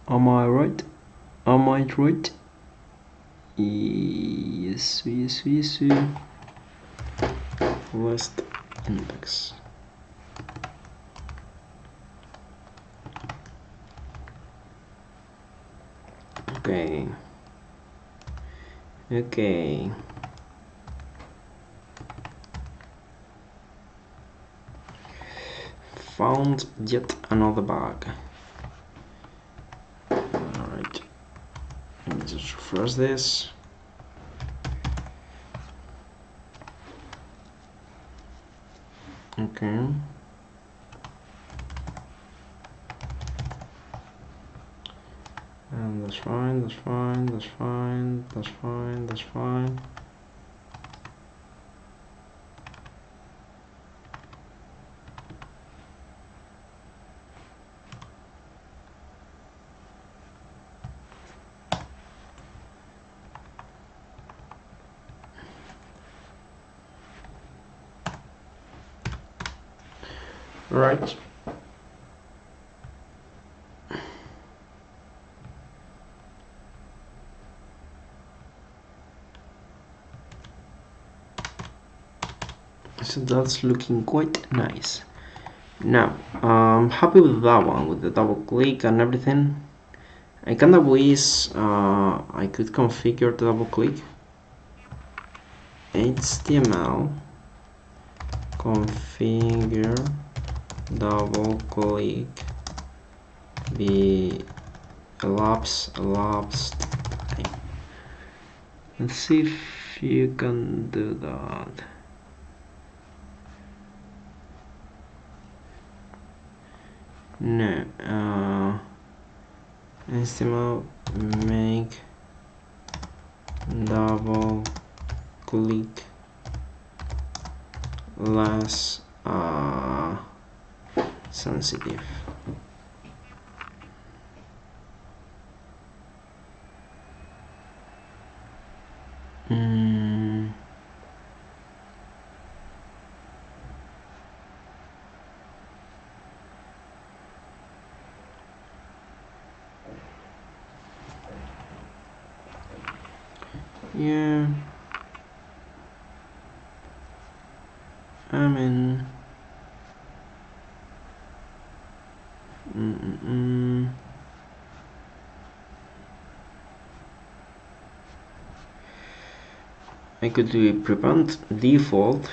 Am I right? Am I right? Yes. List index. Okay. Found yet another bug. Alright. Let me just refresh this. Okay. And that's fine. Right. so that's looking quite nice. Now I'm happy with that one, with the double click and everything. I kinda wish I could configure the double click. HTML configure double click the elapsed time. Let's see if you can do that. No, HTML make double click less sensitive. Yeah, I mean, I could do a prevent default,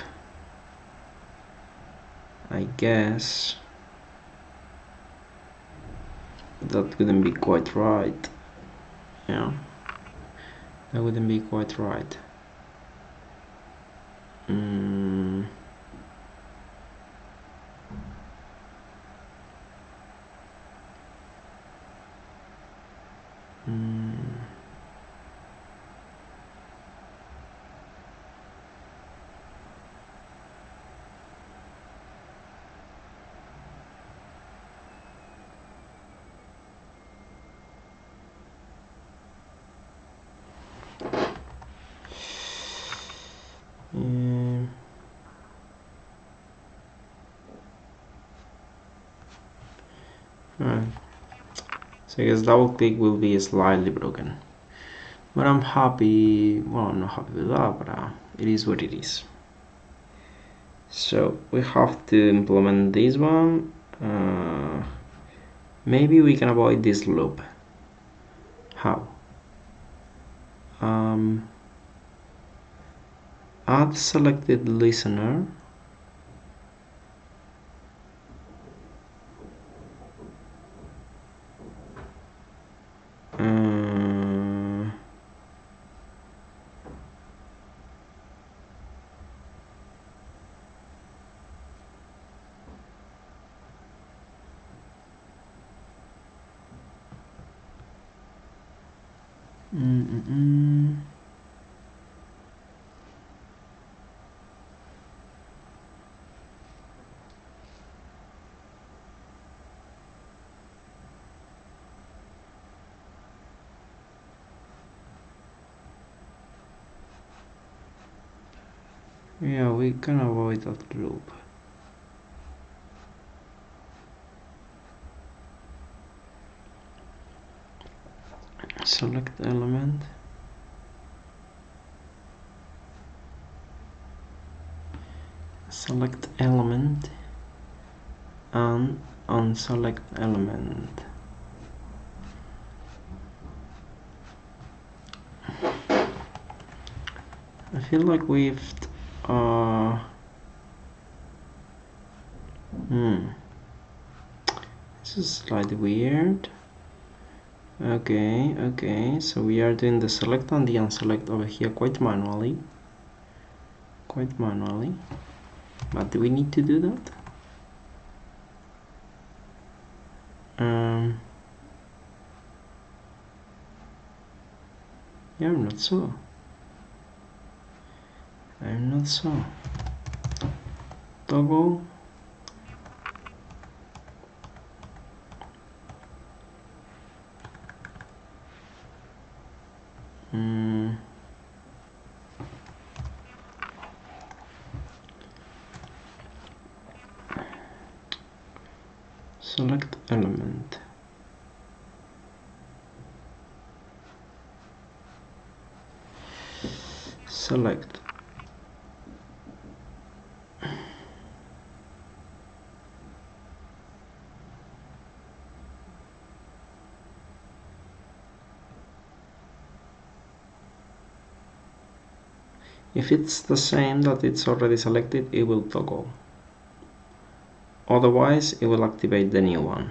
I guess. That wouldn't be quite right. Yeah, that wouldn't be quite right. Right. So I guess double click will be slightly broken, but I'm happy. Well, I'm not happy with that, but it is what it is. So we have to implement this one. Maybe we can avoid this loop. How? Add selected listener. Yeah, we can avoid that loop. Select element. Select element and unselect element. I feel like we've this is slightly weird. Okay, so we are doing the select and the unselect over here quite manually. But do we need to do that? Yeah, I'm not sure. Toggle. Select element. Select. If it's the same that it's already selected, it will toggle. Otherwise, it will activate the new one.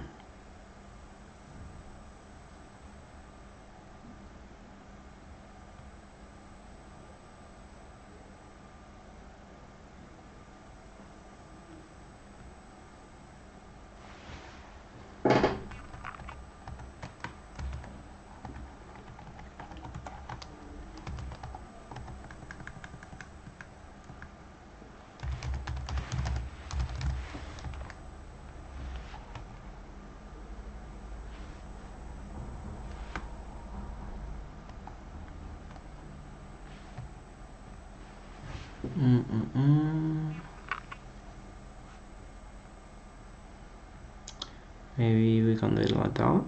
Maybe we can do it like that.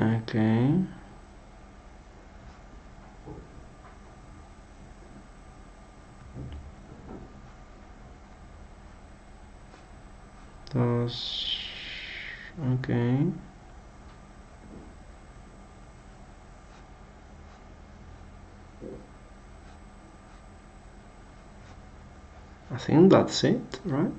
Okay. Okay. I think that's it, right?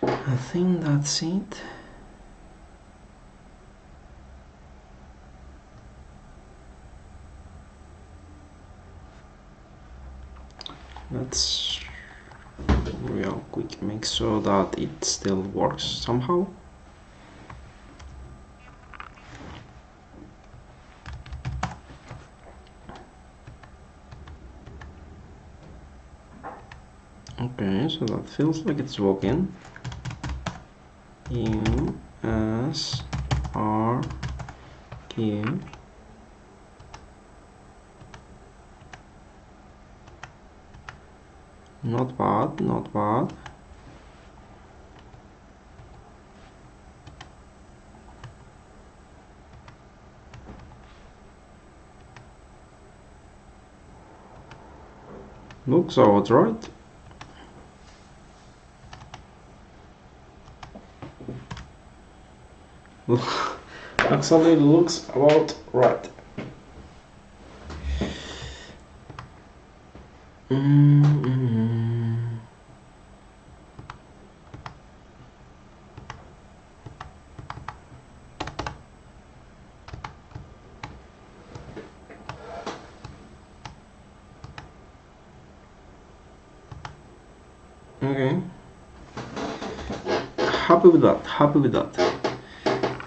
I think that's it. Let's real quick make sure that it still works somehow. Okay, so that feels like it's working. U S R Q. Not bad, not bad. Looks about right. Actually, it looks about right. Okay. Happy with that. Happy with that.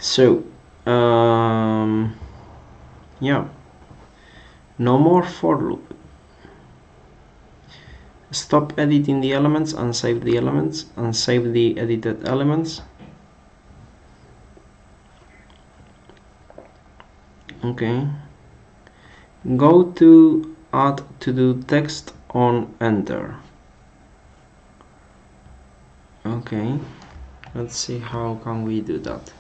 So, yeah. No more for loop. Stop editing the elements and save the elements and save the edited elements. Okay. Go to add to do text on enter. Okay. Let's see how can we do that.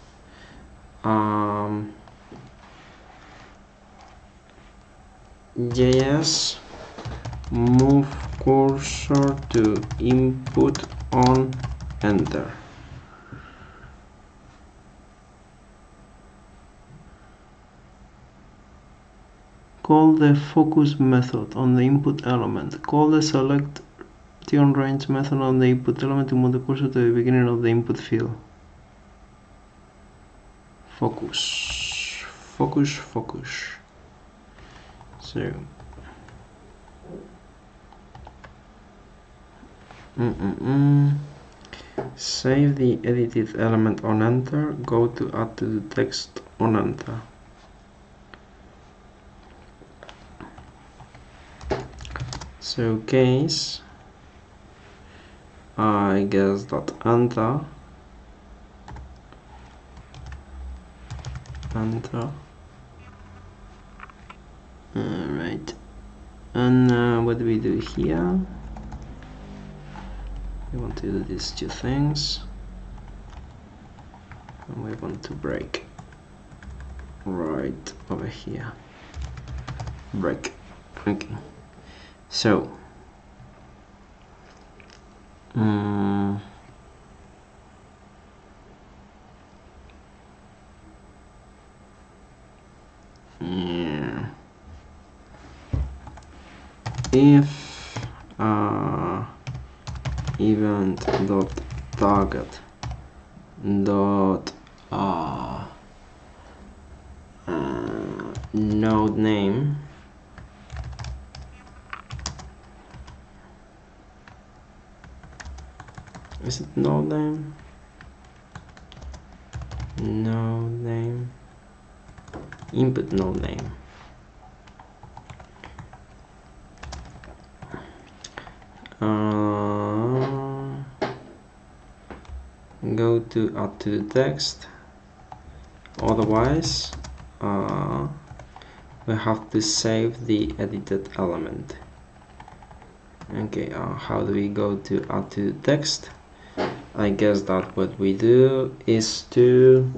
JS move cursor to input on enter. Call the focus method on the input element. Call the selection range method on the input element to move the cursor to the beginning of the input field. Focus, focus, focus. So save the edited element on enter. Go to add to the text on enter. So case, I guess that enter. Alright, and what do we do here? We want to do these two things. and we want to break right over here. Break. Okay. So yeah. If event dot target dot node name is it node name? Node name, input node name. Go to add to the text. Otherwise, we have to save the edited element. Okay, how do we go to add to the text? I guess that what we do is to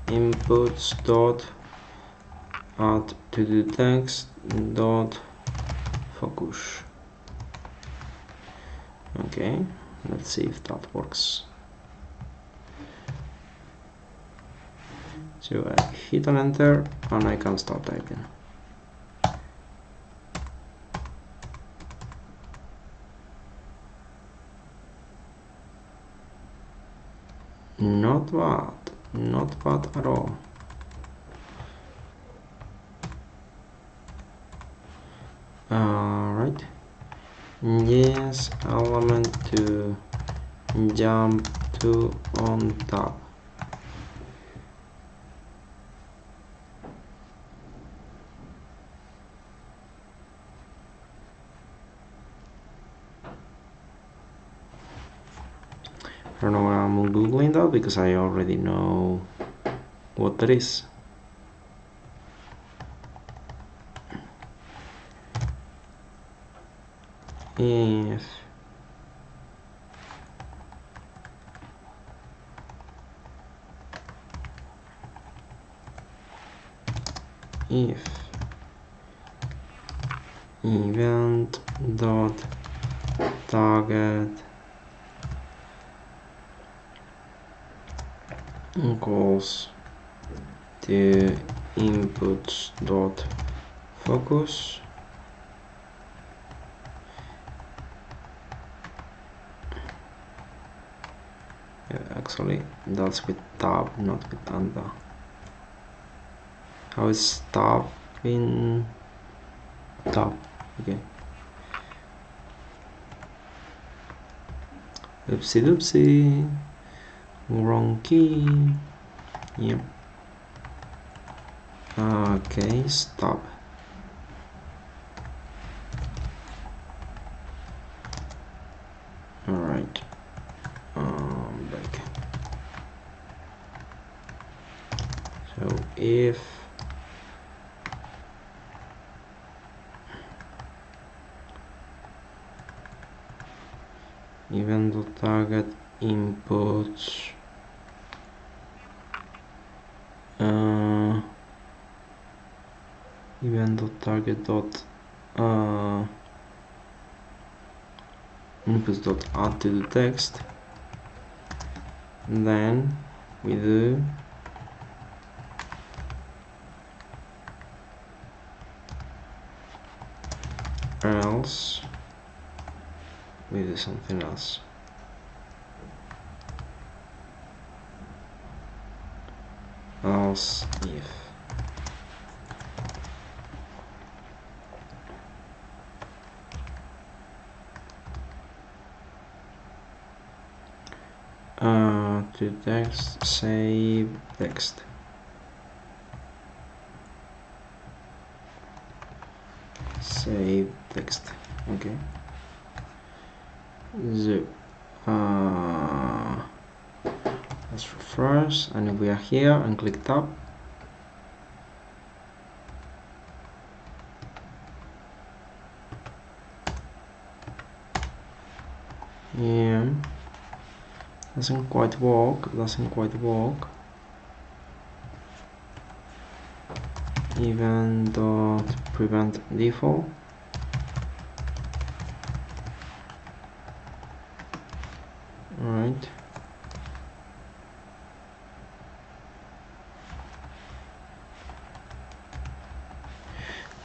inputs dot add to the text dot focus. Okay, let's see if that works. So I hit on enter and I can start typing. Not bad at all. Alright. Yes, element to jump to on top. I don't know why I'm googling that because I already know what that is. If event dot target equals to inputs dot focus, actually that's with tab, not with under. How is tab in tab? Okay. Oopsie doopsie, wrong key. Yep. Okay, stop. All right. Back. So if event dot target inputs event dot target dot inputs dot add to the text, then we do else we do something else. Else if to text, save text. Save text. Okay. So let's refresh, and we are here and click tab. Yeah, Doesn't quite work, Even dot prevent default. Right.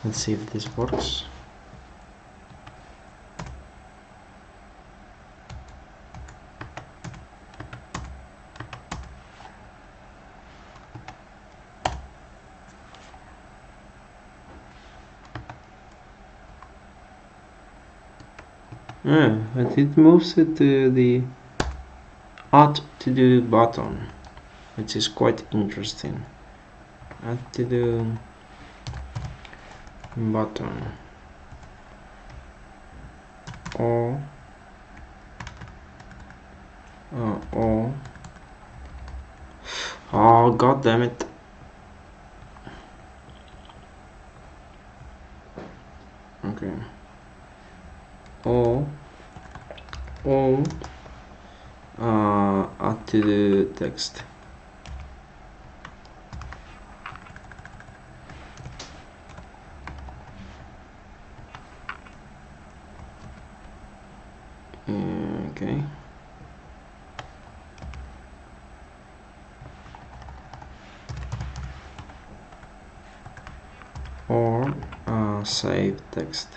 Let's see if this works. Yeah, but it moves it to the add to do button, which is quite interesting. Add to do button or oh god damn it. Okay. Or add to the text. Okay. Or save text.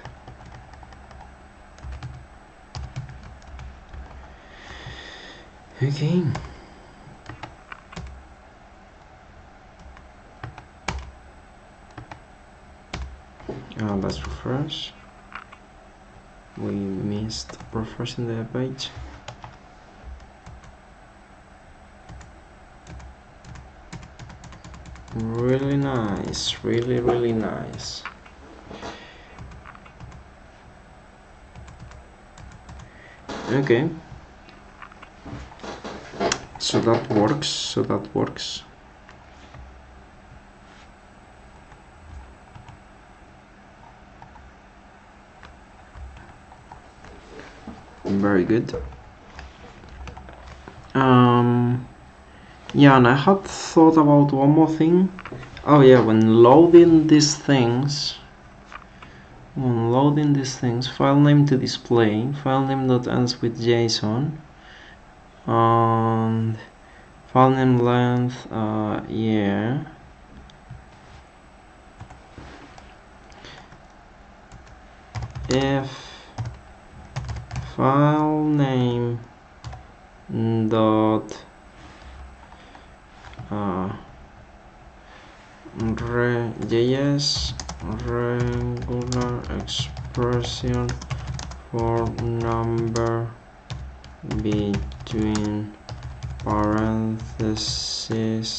Okay. Let's refresh. We missed refreshing the page. Really nice, really nice. Okay. So that works. Very good. Yeah, and I had thought about one more thing. Oh yeah, when loading these things, file name to display, file name that ends with JSON, and file name length, yeah. If file name dot JS regular expression for number between parentheses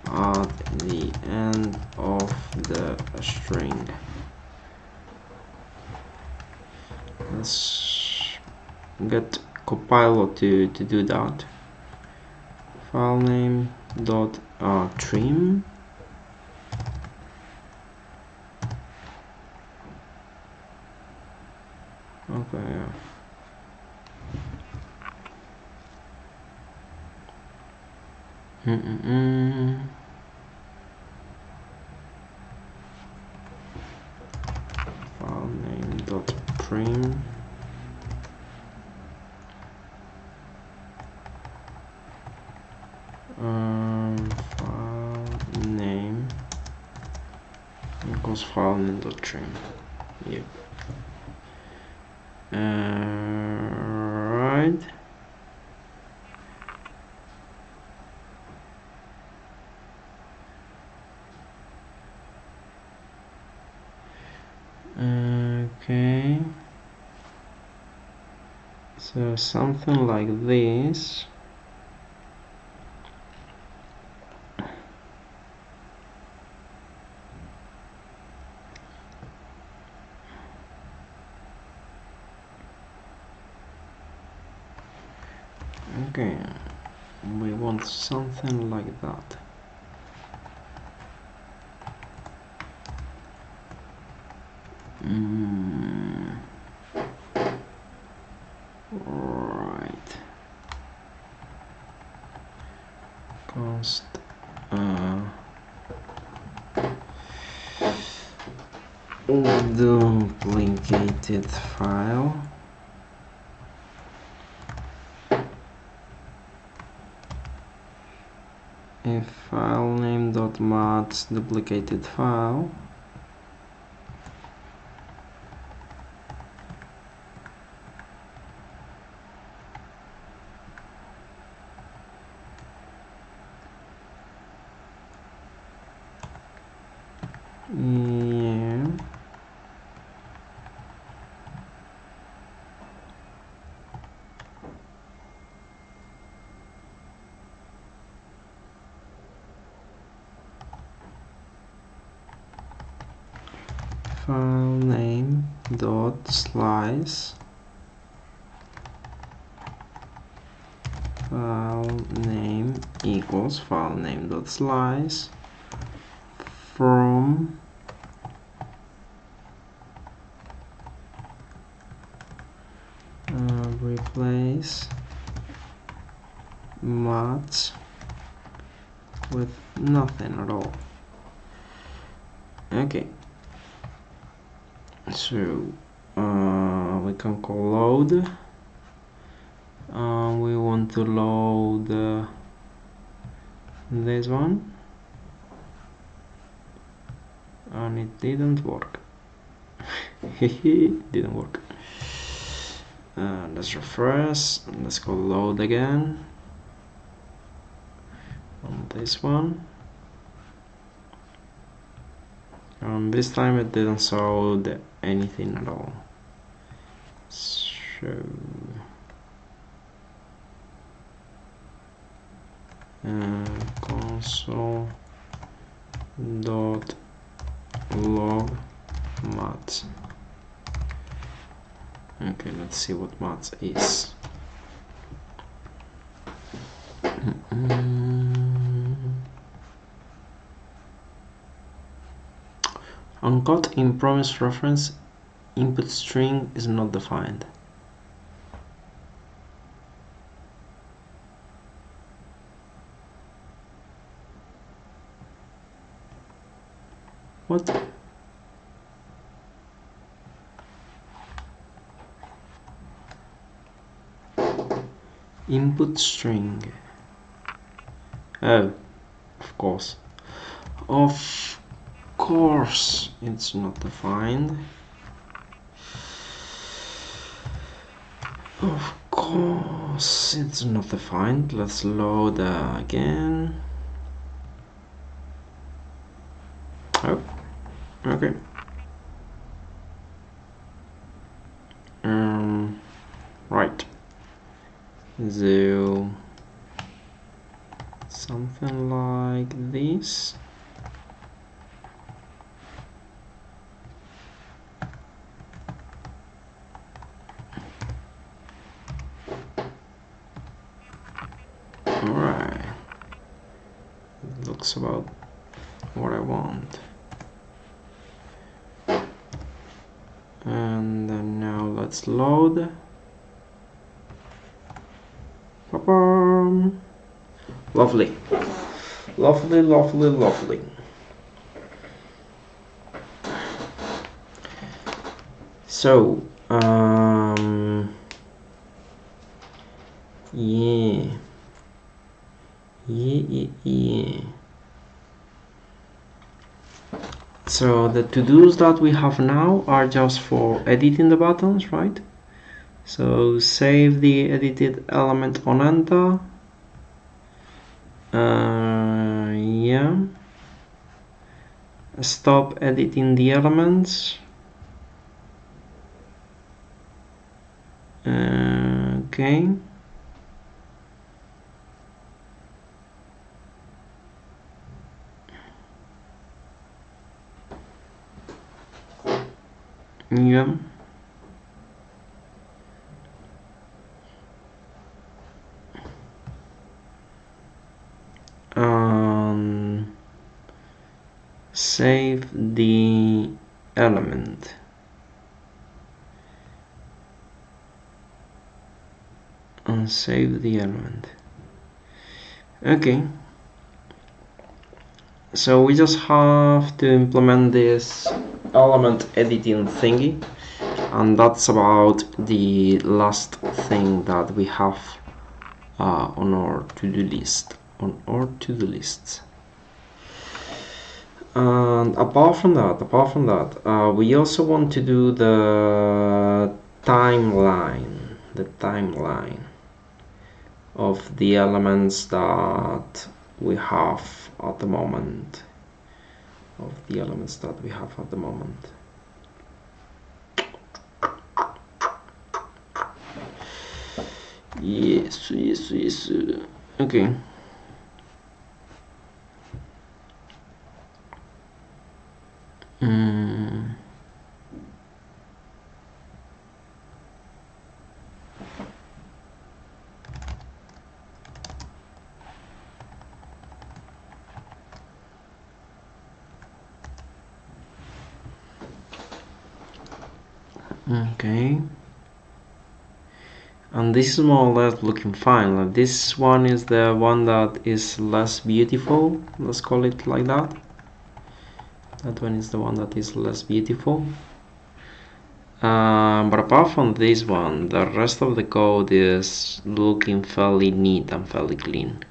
at the end of the string. Let's get Copilot to do that. File name dot trim. Okay, yeah. File name dot trim. File name equals file name dot trim. Yep. Right. Okay. So something like this. Okay, we want something like that. Right. const duplicated file. If file name dot match duplicated file, yeah, file name dot slice, file name equals file name dot slice from replace match with nothing at all. Okay, so we can call load. We want to load this one, and it didn't work. Didn't work. Let's refresh. Let's go load again on this one, and this time it didn't show anything at all. So console dot log mat. Okay, let's see what mat is. Uncaught in promise reference input string is not defined. What? Input string. Oh, of course. Of course, it's not defined. Of course, it's not defined. Let's load again. Oh, okay. Right. So something like this. Alright, it looks about what I want. And then now let's load. Ba-bam. Lovely, lovely, lovely, lovely. So yeah. So the to-dos that we have now are just for editing the buttons, right? So save the edited element on enter. Yeah. Stop editing the elements. Okay. Yeah. Save the element. And save the element. Okay. So we just have to implement this element editing thingy, and that's about the last thing that we have on our to-do list. And apart from that, we also want to do the timeline of the elements that we have at the moment. Yes. Okay. Okay. And this is more or less looking fine. Like this one is the one that is less beautiful, let's call it like that. That one is the one that is less beautiful. But apart from this one, the rest of the code is looking fairly neat and fairly clean.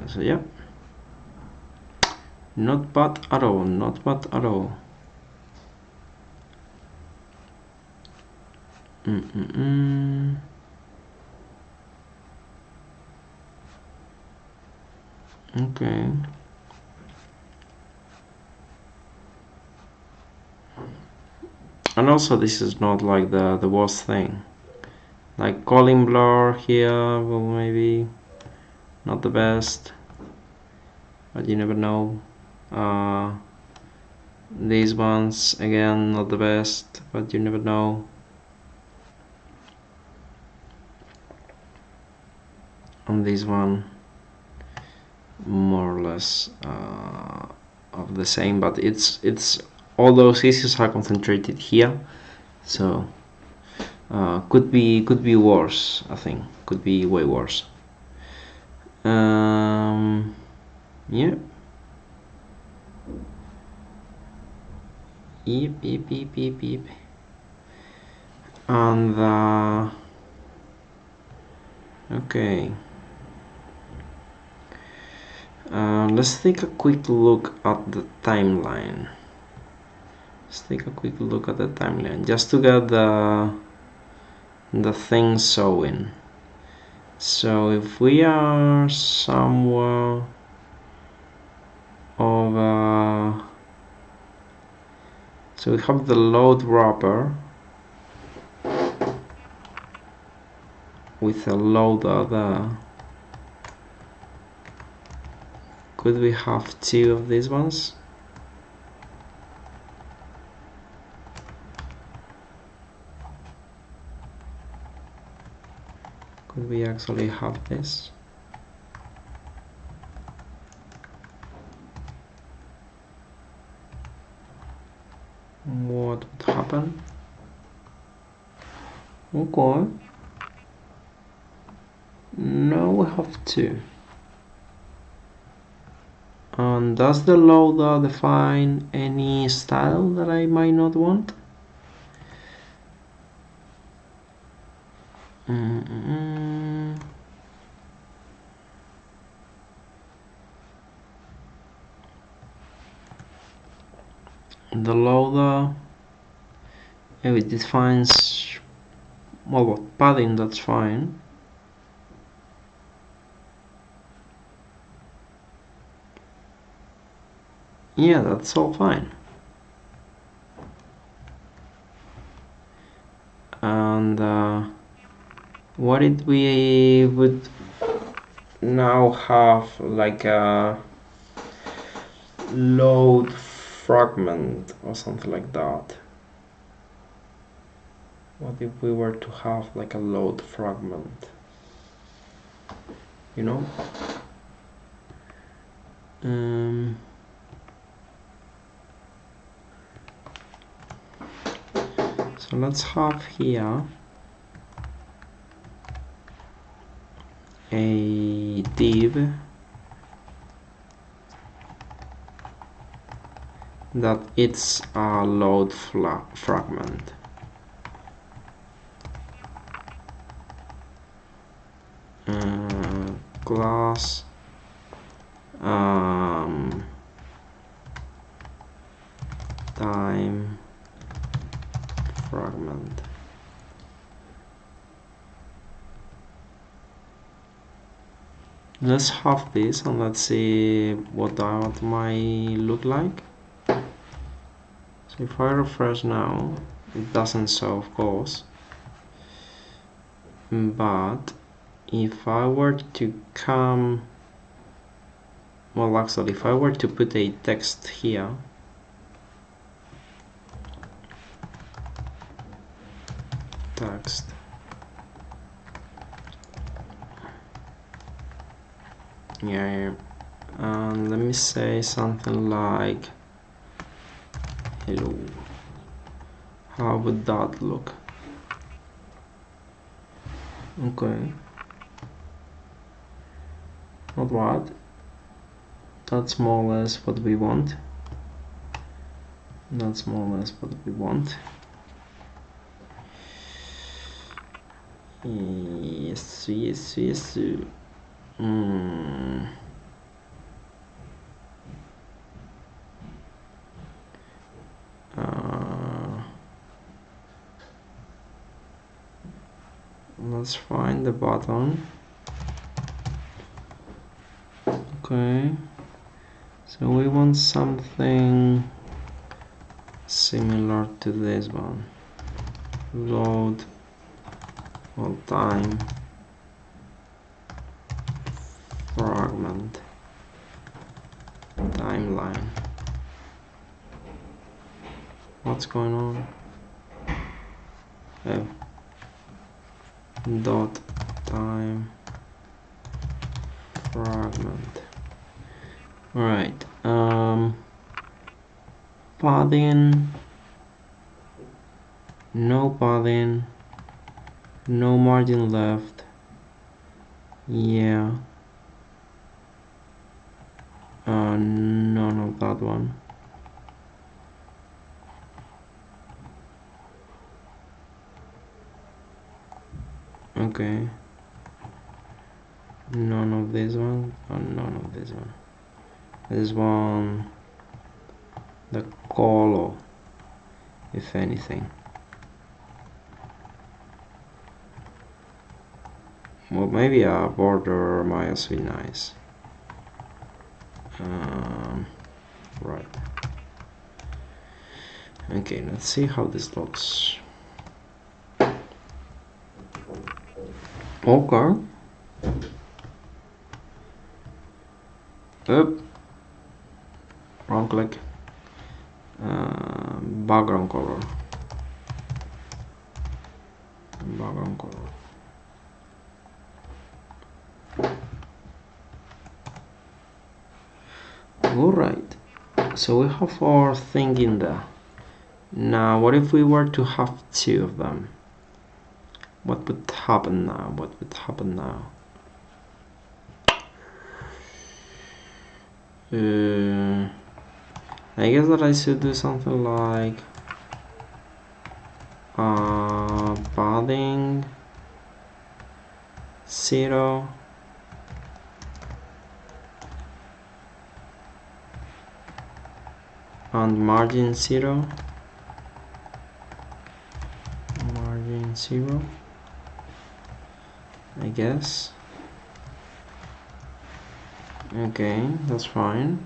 So yeah, not bad at all. Okay. And also this is not like the worst thing. Like calling blur here, well, maybe not the best, but you never know. These ones again, not the best, but you never know. And this one more or less of the same, but it's all those issues are concentrated here, so could be worse. I think could be way worse. Yeah. Yep. And okay. Let's take a quick look at the timeline. Just to get the things showing. So if we are somewhere over, so we have the load wrapper with a loader there. Could we have two of these ones? Could we actually have this? What would happen? Okay. Now we have two. And does the loader define any style that I might not want? The loader, if it defines, well, what padding, that's fine. Yeah, that's all fine. And what if we would now have like a load fragment or something like that? What if we were to have like a load fragment? You know? So let's have here a div that it's a load fragment. Class time fragment. Let's have this and let's see what that might look like. So if I refresh now, it doesn't show, of course, but if I were to come, well, actually if I were to put a text here, text, yeah, and let me say something like hello, how would that look? Okay, not bad. That's more or less what we want. That's more or less what we want. Yes, yes, yes. Let's find the button. Okay, so we want something similar to this one. Load all time fragment timeline. What's going on? Oh. Dot time fragment. All right. Padding. No padding. No margin left. Yeah. None of that one. Okay. None of this one, and none of this one. This one, the color, if anything. Well, maybe a border might also be nice. Right. Okay, let's see how this looks. Okay. Up. Wrong click. Background color. Background color. Alright, so we have our thing in there. Now, what if we were to have two of them? What would happen now? What would happen now? I guess that I should do something like padding 0, and margin 0, margin 0, I guess. Okay, that's fine.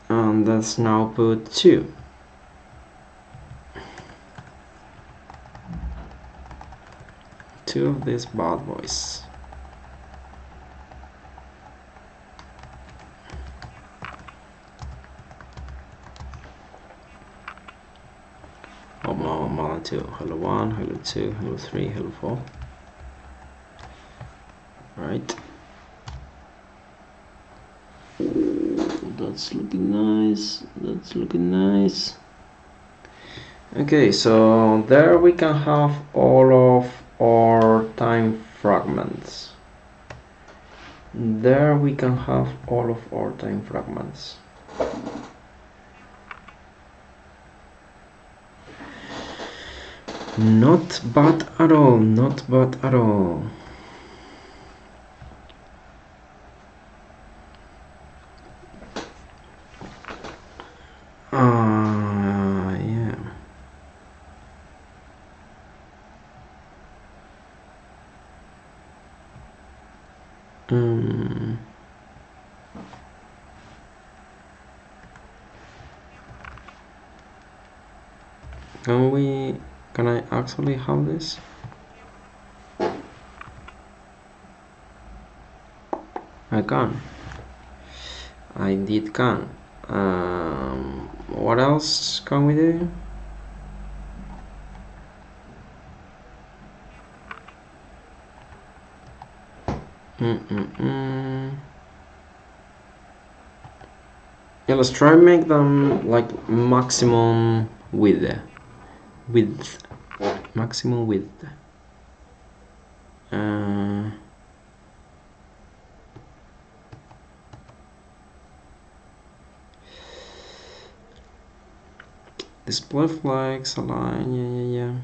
And let's now put 2. Two of these bad boys. Hello 2, hello 1, hello 2, hello 3, hello 4. Right. That's looking nice. That's looking nice. Okay, so there we can have all of our time fragments. There we can have all of our time fragments. Not bad at all, not bad at all. Yeah. Can I actually have this? I can. I indeed can. What else can we do? Yeah, let's try and make them like maximum width. Maximum width. Display flags, align, yeah.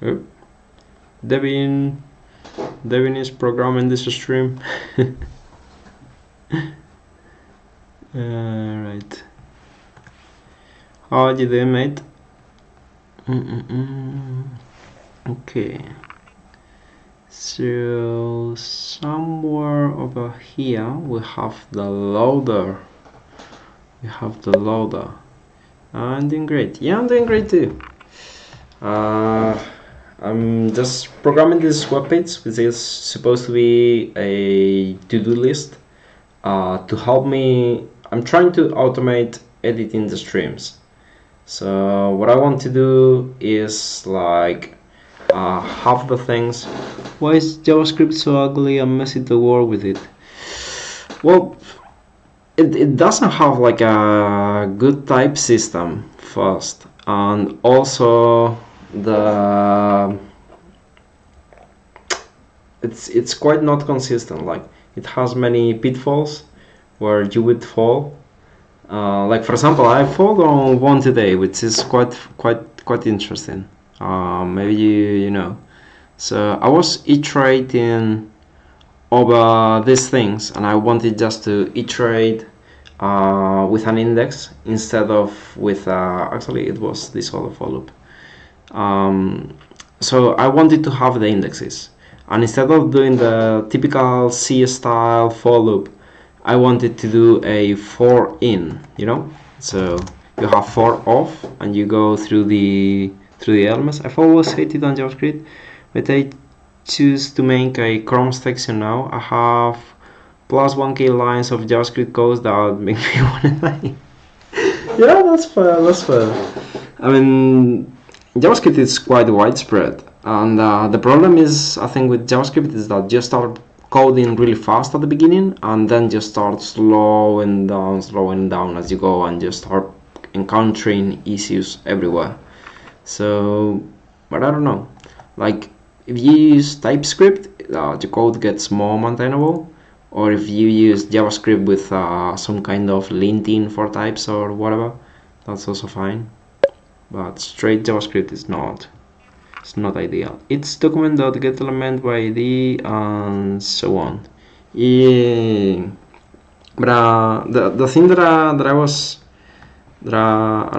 Oh. Devin is programming this stream. Right. How are you doing, mate? Okay. So somewhere over here we have the loader. I'm doing great. Yeah, I'm doing great too. I'm just programming this webpage, which is supposed to be a to-do list to help me. I'm trying to automate editing the streams. So what I want to do is like have the things. Why is JavaScript so ugly and messy to work with it? Well, it doesn't have like a good type system first, and also it's quite not consistent. Like it has many pitfalls where you would fall. Like for example, I fall on one today, which is quite interesting. Maybe you know. So I was iterating over these things, and I wanted just to iterate with an index instead of with actually it was this other for loop. So I wanted to have the indexes, and instead of doing the typical C style for loop, I wanted to do a for in, you know. So you have for off, and you go through the elements. I've always hated on JavaScript, but I choose to make a Chrome section now. I have plus 1k lines of JavaScript code that make me want to die. Yeah, that's fair. I mean, JavaScript is quite widespread, and the problem is, I think, with JavaScript is that you start coding really fast at the beginning, and then you start slowing down as you go, and you start encountering issues everywhere. So, but I don't know. Like, if you use TypeScript, the code gets more maintainable, or if you use JavaScript with some kind of linting for types or whatever, that's also fine. But straight JavaScript is not. It's not ideal. It's document.getElement by ID and so on. Yeah. But the thing that I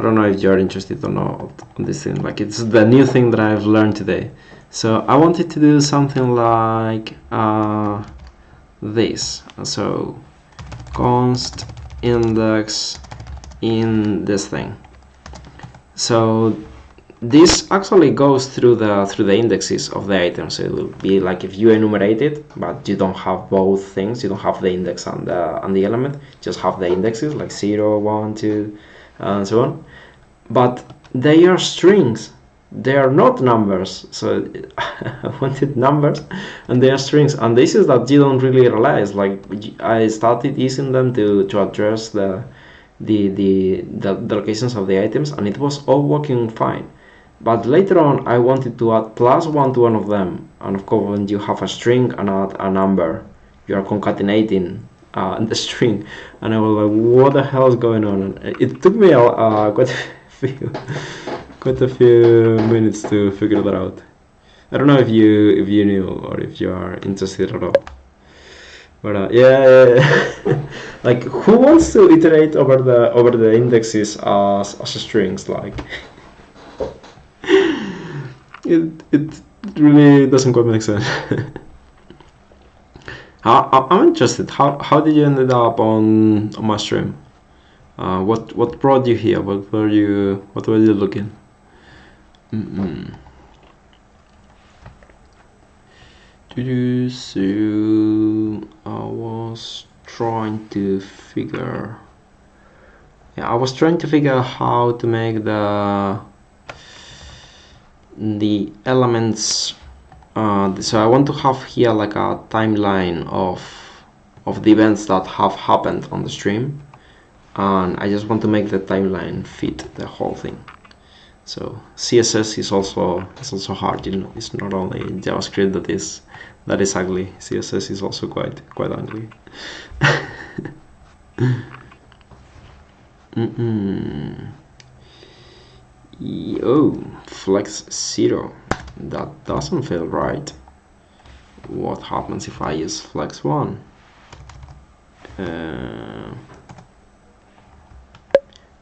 don't know if you're interested or not on this thing. Like it's the new thing that I've learned today. So I wanted to do something like this. So const index in this thing. So this actually goes through the indexes of the item. So it will be like if you enumerate it, but you don't have both things. You don't have the index and the element. Just have the indexes like 0, 1, 2, and so on. But they are strings. they are not numbers. So I wanted numbers, and they are strings. And this is that you don't really realize. Like I started using them to address the locations of the items, and it was all working fine. But later on, I wanted to add +1 to one of them, and of course, when you have a string and add a number, you are concatenating the string, and I was like, "What the hell is going on?" And it took me quite a few minutes to figure that out. I don't know if you knew or if you are interested at all. But yeah. Like, who wants to iterate over the indexes as strings? Like, it really doesn't quite make sense. I'm interested. How did you ended up on my stream? What brought you here? What were you looking? So I was trying to figure. Yeah, I was trying to figure out how to make the elements. So I want to have here like a timeline of the events that have happened on the stream, and I just want to make the timeline fit the whole thing. So CSS is also hard, you know. It's not only JavaScript that is ugly. CSS is also quite ugly. Oh, flex 0. That doesn't feel right. What happens if I use flex 1?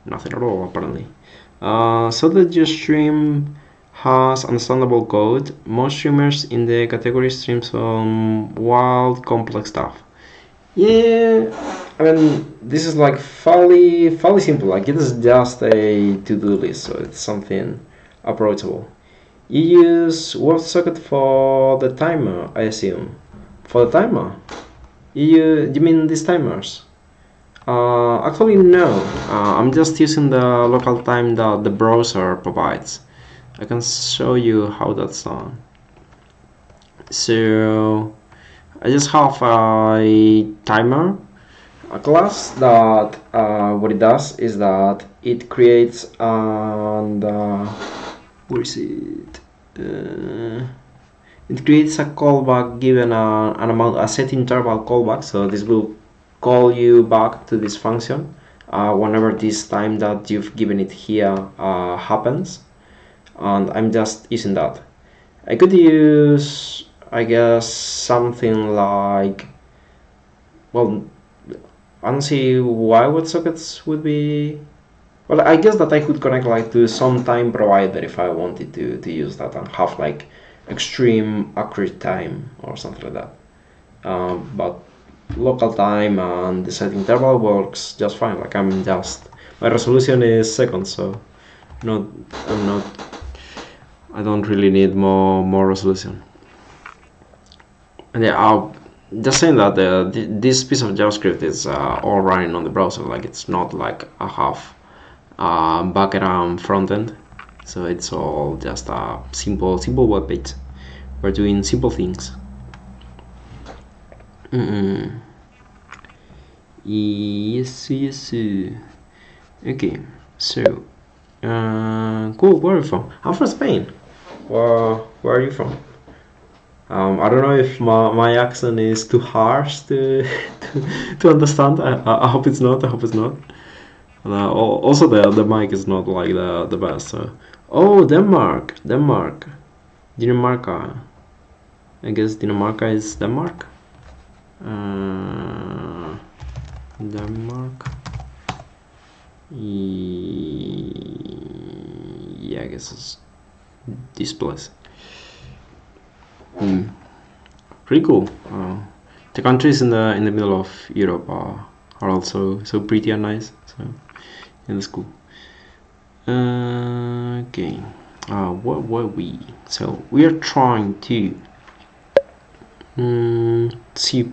Nothing at all, apparently. So that your stream has understandable code. Most streamers in the category stream some wild, complex stuff. Yeah, I mean, this is like fairly simple. Like, it is just a to-do list, so it's something approachable. You use WebSocket for the timer, I assume. For the timer? You mean these timers? Actually, no. I'm just using the local time that the browser provides. I can show you how that's done. So I just have a timer, a class that what it does is that it creates and where is it? It creates a callback given an amount, a set interval callback. So this will call you back to this function whenever this time that you've given it here happens, and I'm just using that. I could use, I guess, something like, well, I don't see why WebSockets would be. Well, I guess that I could connect like to some time provider if I wanted to use that and have like extreme accurate time or something like that. But local time and the set interval works just fine. Like, my resolution is seconds, so I don't really need more resolution. And yeah, I'll just saying that this piece of JavaScript is all running on the browser. Like, it's not like I have backend and front end, so it's all just a simple web page. We're doing simple things. Yes. Okay, so cool. Where are you from? I'm from Spain. Where are you from? I don't know if my accent is too harsh to understand. I hope it's not. Also, the mic is not like the best. So. Oh, Denmark. Dinamarca. I guess Dinamarca is Denmark. Denmark. Yeah, I guess it's this place. Pretty cool. The countries in the middle of Europe are also so pretty and nice. So yeah, that's cool. Okay. What were we? So we are trying to see.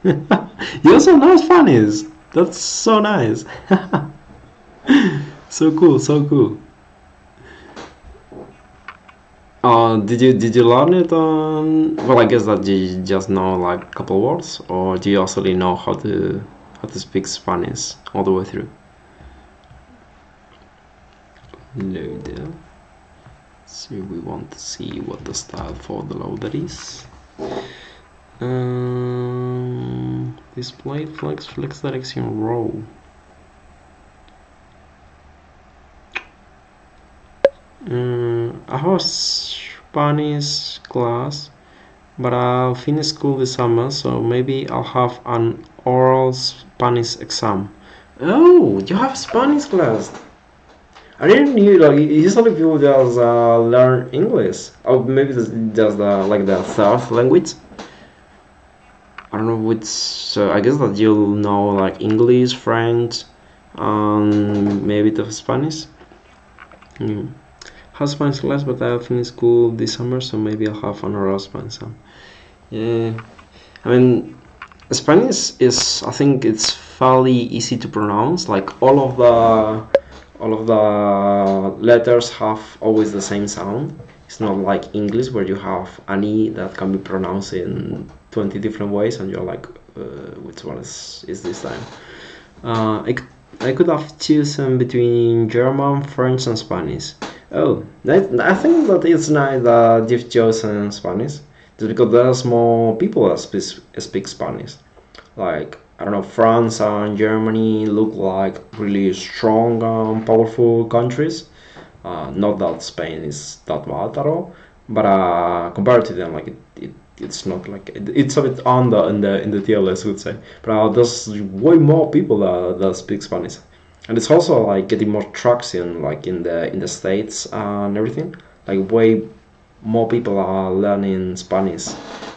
You also know Spanish. That's so nice. So cool. Did you learn it on? Well, I guess that you just know like a couple words, or do you also know how to speak Spanish all the way through? Loader. So we want to see what the style for the loader is. Display flex direction row. I have a Spanish class, but I'll finish school this summer, so maybe I'll have an oral Spanish exam. Oh, you have Spanish class. I didn't knew like usually people just learn English, or maybe just like the third language. I don't know which. So I guess that you'll know like English, French, and maybe the Spanish. Have Spanish class, but I'll finish school this summer, so maybe I'll have an oral Spanish. Yeah, I mean, Spanish is. I think it's fairly easy to pronounce. Like all of the letters have always the same sound. It's not like English where you have an E that can be pronounced in 20 different ways and you're like, which one is this time? I could have chosen between German, French and Spanish. Oh, I think that it's nice that you've chosen Spanish, just because there's more people that speak Spanish. Like, I don't know, France and Germany look like really strong and powerful countries. Not that Spain is that bad at all, but compared to them, like it's not like it's a bit under in the tier list, would say. But there's way more people that speak Spanish, and it's also like getting more traction, like in the States and everything. Like way more people are learning Spanish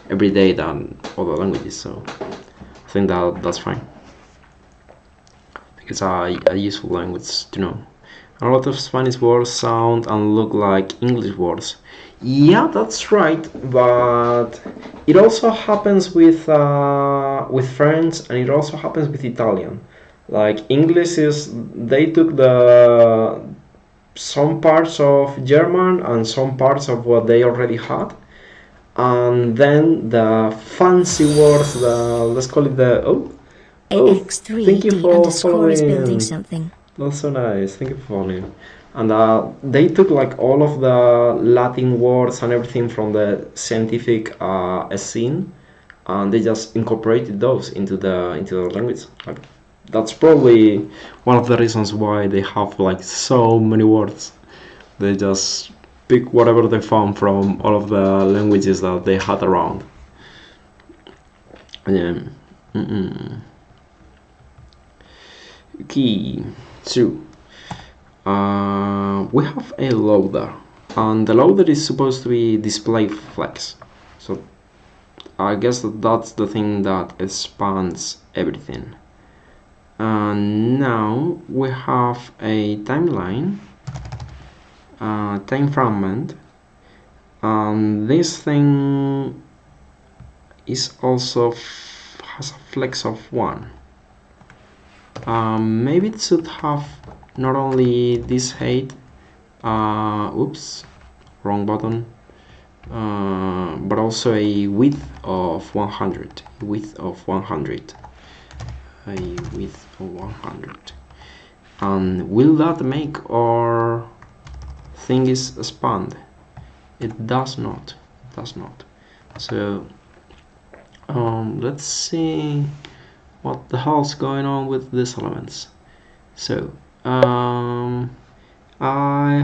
every day than other languages. So I think that's fine. I think it's a useful language to know. A lot of Spanish words sound and look like English words. Yeah, that's right, but it also happens with French, and it also happens with Italian. Like English is they took the some parts of German and some parts of what they already had, and then the fancy words, let's call it the thank you for AX3D_ is building following. something. That's so nice. Thank you for following. And they took like all of the Latin words and everything from the scientific scene, and they just incorporated those into the language. Like that's probably one of the reasons why they have like so many words. They just pick whatever they found from all of the languages that they had around. Yeah. Okay. So we have a loader, and the loader is supposed to be display flex. So I guess that's the thing that expands everything. And now we have a timeline, time fragment, and this thing is also has a flex of 1. Maybe it should have not only this height, oops, wrong button, but also a width of 100. A width of 100. And will that make our thing is expand? It does not. It does not. So let's see what the hell's going on with these elements. So I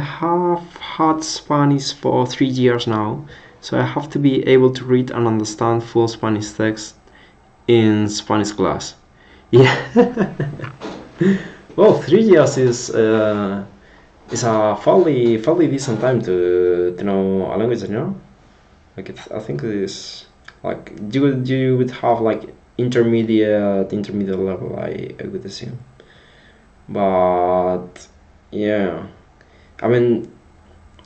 have had Spanish for 3 years now, so I have to be able to read and understand full Spanish text in Spanish class. Yeah. Well, 3 years is a fairly decent time to know a language, you know. Like I think it is like you would have like intermediate level, I would assume. But yeah, I mean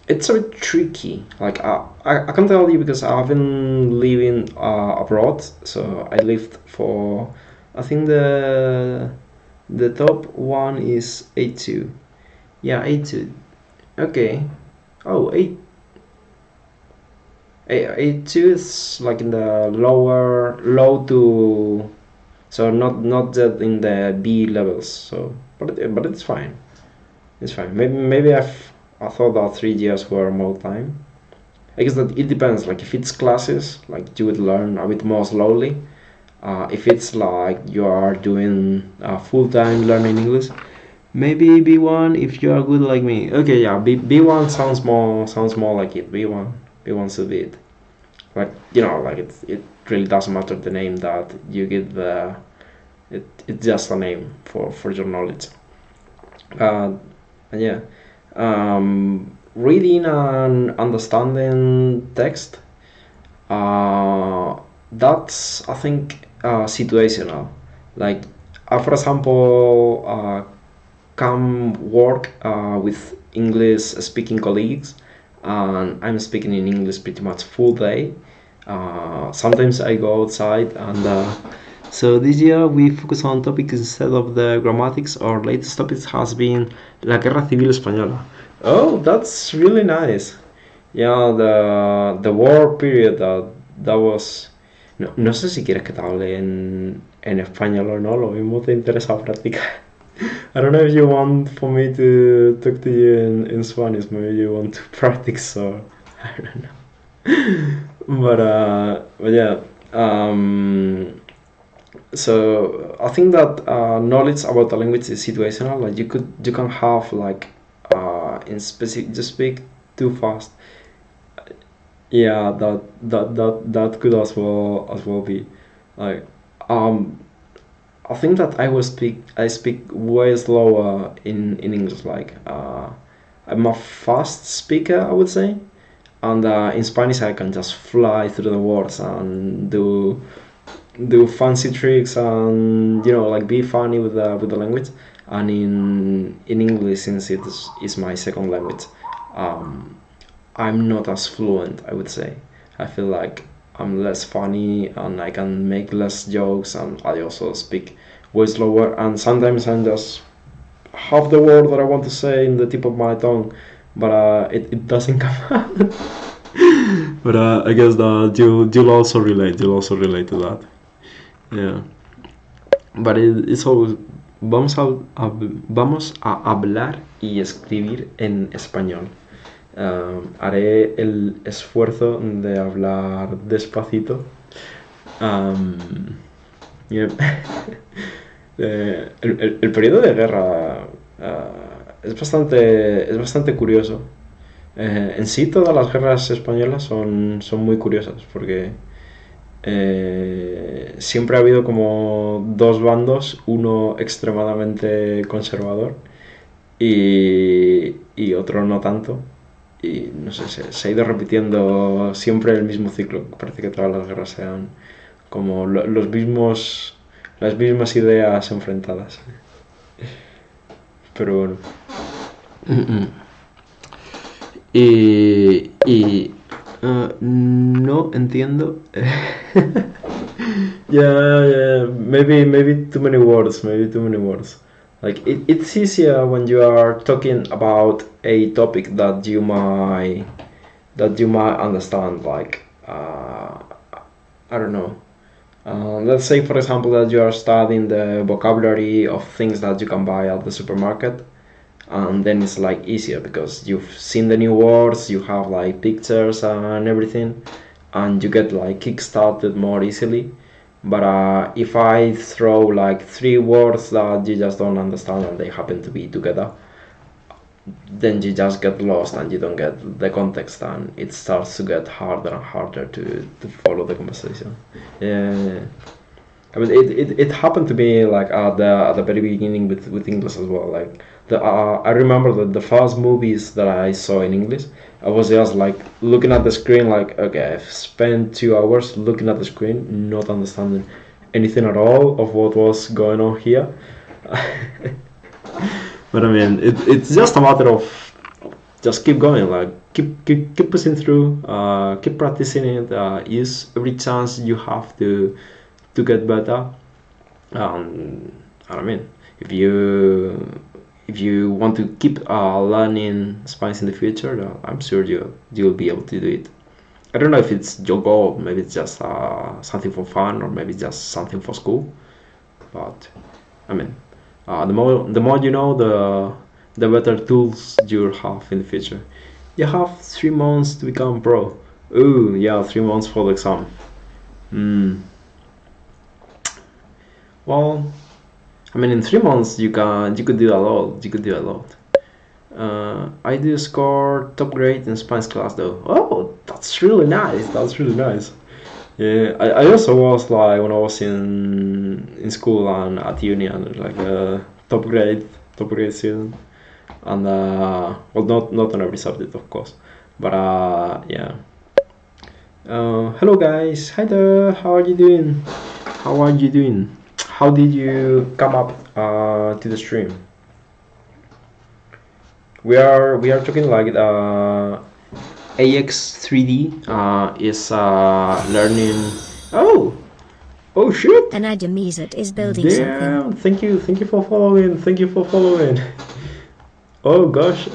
it's a bit tricky. Like I can tell you because I've been living abroad, so I lived for, I think the top one is A2. Yeah, A2. Okay. Oh, 8. A2 is like in the low to, so not that in the B levels. So, but it's fine. It's fine. Maybe I thought that 3 years were more time. I guess that it depends. Like if it's classes, like you would learn a bit more slowly. If it's like you are doing full time learning English, maybe B1 if you are good like me. Okay, yeah, B1 sounds more like it. B1 should be it. Like like it really doesn't matter the name that you give the it's just a name for your knowledge. And yeah, reading and understanding text. That's I think situational. Like for example, come work with English speaking colleagues, and I'm speaking in English pretty much full day. Sometimes I go outside, and so this year we focus on topics instead of the grammatics. Our latest topic has been La Guerra Civil Española. Oh, that's really nice. Yeah, the war period that was. No sé si quieres que te hable en español o no, lo mismo te interesa practicar. I don't know if you want for me to talk to you in Spanish, maybe you want to practice or I don't know. But yeah, so I think that knowledge about the language is situational. Like you can have like in specific just speak too fast. Yeah, that could as well be like I think that I speak way slower in English. Like I'm a fast speaker, I would say, and in Spanish I can just fly through the words and do fancy tricks and like be funny with the language. And in English, since it is my second language, I'm not as fluent, I would say. I feel like I'm less funny and I can make less jokes, and I also speak way slower, and sometimes I'm just half the word that I want to say in the tip of my tongue, but it doesn't come out. But I guess that you'll also relate to that. Yeah. But it's always vamos a hablar y escribir en español. Haré el esfuerzo de hablar despacito. Yeah. El periodo de guerra es bastante curioso. En sí todas las guerras españolas son muy curiosas porque siempre ha habido como dos bandos, uno extremadamente conservador y otro no tanto. Y no sé, se ha ido repitiendo siempre el mismo ciclo. Parece que todas las guerras sean como las mismas ideas enfrentadas. Pero bueno. No entiendo. Yeah, maybe too many words. Like it's easier when you are talking about a topic that you might understand. Like I don't know. Let's say, for example, that you are studying the vocabulary of things that you can buy at the supermarket, and then it's like easier because you've seen the new words, you have like pictures and everything, and you get like kick-started more easily. But if I throw like 3 words that you just don't understand and they happen to be together, then you just get lost and you don't get the context, and it starts to get harder and harder to follow the conversation. Yeah. I mean, it happened to me like at the very beginning with English as well. Like I remember that the first movies that I saw in English, I was just like looking at the screen, like, okay, I've spent 2 hours looking at the screen, not understanding anything at all of what was going on here. But I mean, it's just a matter of just keep going, like keep pushing through, keep practicing it, use every chance you have to get better. I mean, if you want to keep learning Spanish in the future, I'm sure you'll be able to do it. I don't know if it's your goal. Maybe it's just something for fun, or maybe just something for school. But I mean, the more you know, the better tools you'll have in the future. You have 3 months to become pro. Ooh, yeah, 3 months for the exam. Well, I mean, in 3 months you could do a lot. You could do a lot. I do score top grade in Spanish class though. Oh, that's really nice. That's really nice. Yeah, I also was like when I was in school and at uni and like top grade student, and well, not on every subject of course, but yeah. Hello guys, hi there. How are you doing? How are you doing? How did you come up to the stream? We are talking like AX3D is learning. Oh shit! An Adamizet is building Damn! something. Thank you for following. Thank you for following. Oh gosh,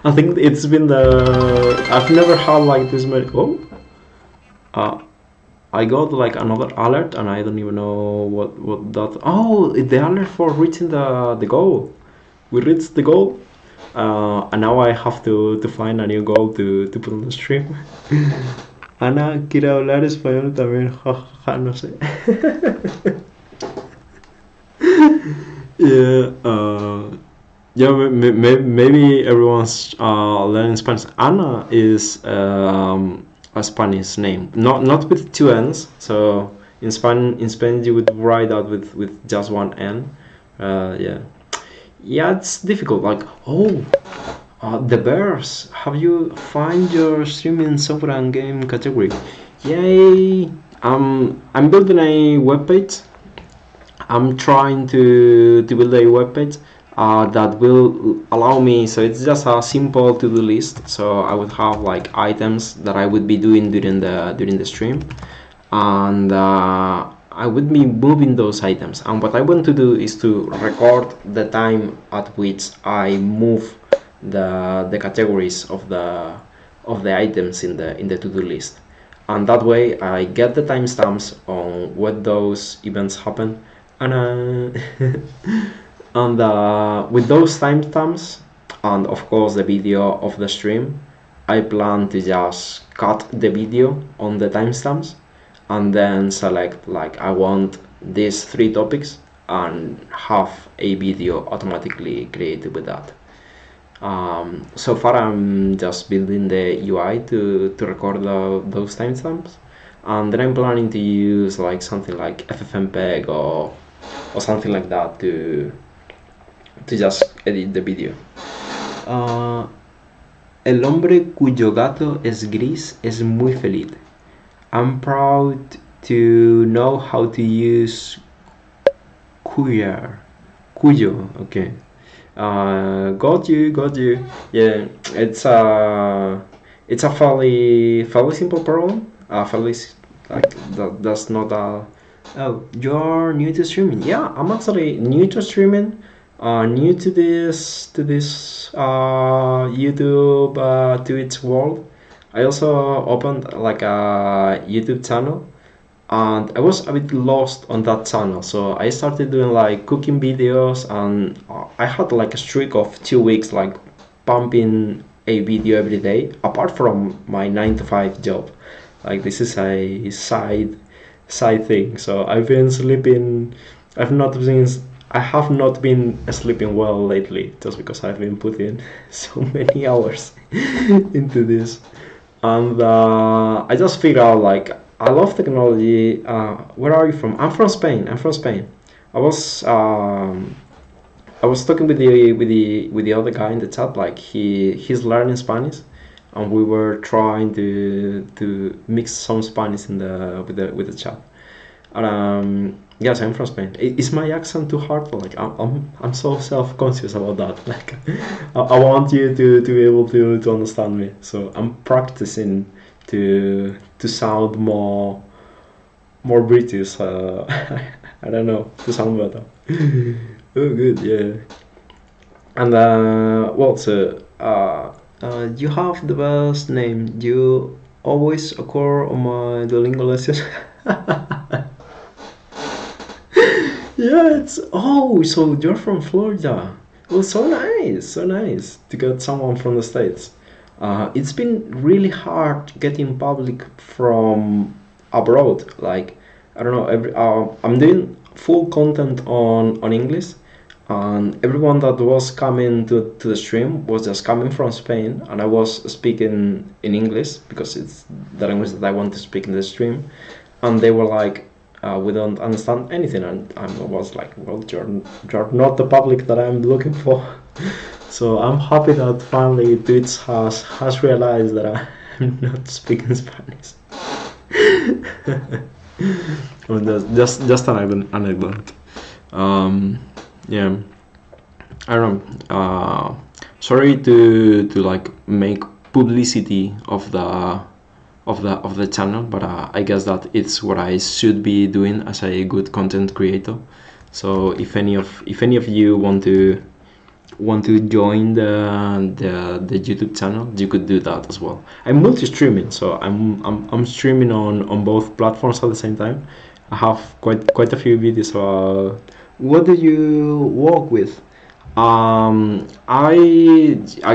I think it's been I've never had like this many. Oh, I got like another alert and I don't even know what that. Oh, the alert for reaching the goal. We reached the goal. And now I have to find a new goal to put on the stream. Ana quiere hablar español también, jajaja, no sé. Yeah, maybe everyone's learning Spanish. Ana is a Spanish name, not with two N's. So in Spain you would write that with just one N. Yeah, it's difficult. Like, the Bears. Have you find your streaming software and game category? Yay! I'm building a webpage. I'm trying to build a webpage that will allow me. So it's just a simple to-do list. So I would have like items that I would be doing during the stream, and I would be moving those items, and what I want to do is to record the time at which I move the categories of the items in the to-do list, and that way I get the timestamps on when those events happen, and and with those timestamps and of course the video of the stream, I plan to just cut the video on the timestamps and then select like I want these 3 topics and have a video automatically created with that. So far I'm just building the UI to record those timestamps, and then I'm planning to use like something like FFmpeg or something like that to just edit the video. El hombre cuyo gato es gris es muy feliz. I'm proud to know how to use Cuyo. Okay. Got you. Yeah, it's a fairly simple problem. Fairly like that's not a. Oh, you're new to streaming? Yeah, I'm actually new to streaming. New to this YouTube Twitch world. I also opened like a YouTube channel, and I was a bit lost on that channel, so I started doing like cooking videos, and I had like a streak of 2 weeks like pumping a video every day apart from my 9 to 5 job. Like this is a side thing, so I've been sleeping. I have not been sleeping well lately just because I've been putting so many hours into this. And I just figured out like I love technology. Where are you from? I'm from Spain. I was talking with the other guy in the chat. Like he's learning Spanish, and we were trying to mix some Spanish in with the chat. And yes, I'm from Spain. Is my accent too hard? Like I'm so self-conscious about that. Like I want you to be able to understand me. So I'm practicing to sound more British. I don't know, to sound better. Oh, good, yeah. And well, so you have the best name. You always occur on my Duolingo lessons. Yeah, it's so you're from Florida. Well, so nice to get someone from the States. It's been really hard getting public from abroad. Like, I don't know, I'm doing full content on English, and everyone that was coming to the stream was just coming from Spain, and I was speaking in English because it's the language that I want to speak in the stream, and they were like, we don't understand anything, and I was like, well, you're not the public that I'm looking for. So I'm happy that finally Twitch has realized that I'm not speaking Spanish. Just an anecdote. Yeah, I don't know. Sorry to like make publicity of the channel, but I guess that it's what I should be doing as a good content creator. So if any of you want to join the YouTube channel, you could do that as well. I'm multi-streaming, so I'm streaming on both platforms at the same time. I have quite a few videos about what do you work with. I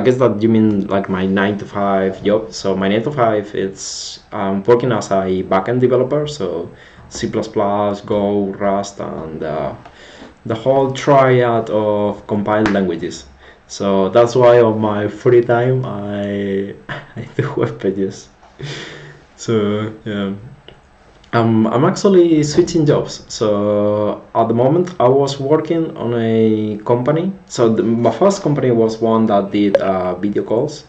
guess that you mean like my 9 to 5 job. So my 9 to 5, it's working as a backend developer, so C++, Go, Rust, and the whole triad of compiled languages. So that's why on my free time I do web pages. So yeah. I'm actually switching jobs. So at the moment I was working on a company. So my first company was one that did video calls.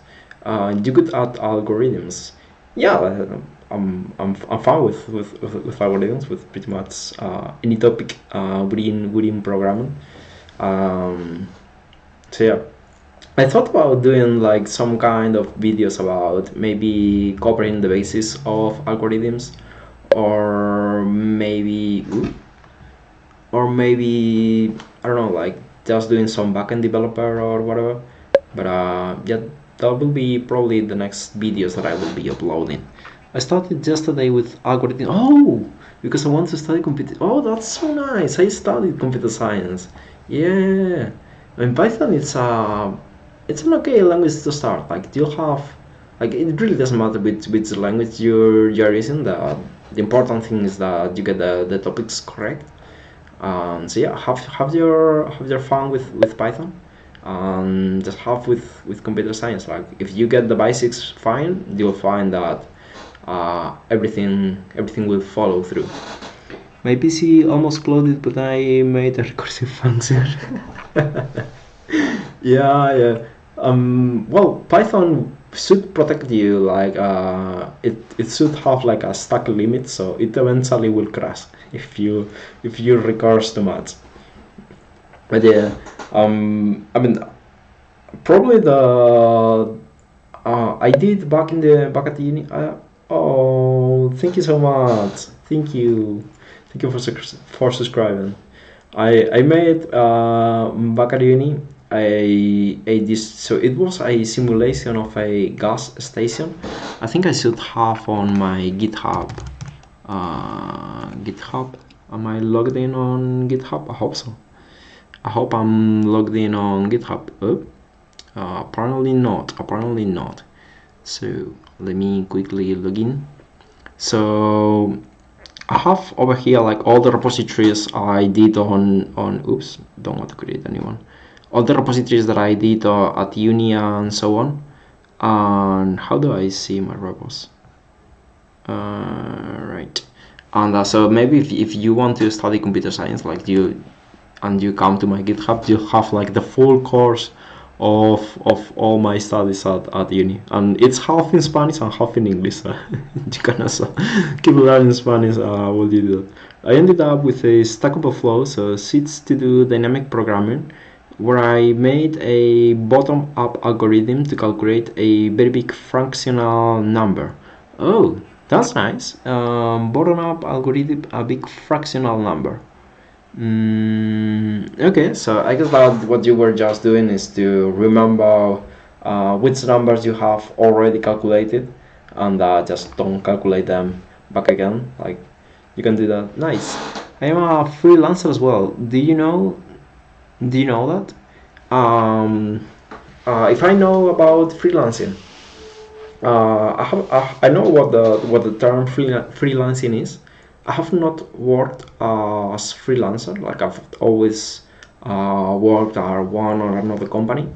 You could add algorithms. Yeah, I'm fine with algorithms, with pretty much any topic within programming. So yeah, I thought about doing like some kind of videos about maybe covering the basis of algorithms, or maybe I don't know, like just doing some backend developer or whatever. But yeah, that will be probably the next videos that I will be uploading. I started yesterday with algorithm. Oh, because I want to study computer. Oh, that's so nice. I studied computer science. Yeah, in Python it's an okay language to start. Like you'll have, like, it really doesn't matter which language you're using. The important thing is that you get the topics correct. So yeah, have your fun with Python, and just have with computer science. Like if you get the basics fine, you'll find that everything will follow through. My PC almost exploded, but I made a recursive function. Yeah. Well, Python should protect you. Like it should have like a stack limit, so it eventually will crash if you recurse too much. But yeah, I mean, probably the I did back at the uni. Oh, thank you so much. Thank you for subscribing. I made back at uni so it was a simulation of a gas station. I think I should have on my GitHub. Am I logged in on GitHub? I hope so. I hope I'm logged in on GitHub. Oh, apparently not. So let me quickly log in. So I have over here like all the repositories I did on oops, don't want to create a new one. All the repositories that I did at uni and so on. And how do I see my repos? Right. And so maybe if you want to study computer science, like you come to my GitHub, you have like the full course of all my studies at uni, and it's half in Spanish and half in English. So you can also keep learning Spanish while you do that. I ended up with a Stack Overflow, so sheets to do dynamic programming, where I made a bottom-up algorithm to calculate a very big fractional number. Oh, that's nice. Bottom-up algorithm, a big fractional number. Okay, so I guess that what you were just doing is to remember which numbers you have already calculated, and just don't calculate them back again. Like, you can do that. Nice. I am a freelancer as well. Do you know that? If I know about freelancing, I know what the term freelancing is. I have not worked as freelancer. Like, I've always worked at one or another company.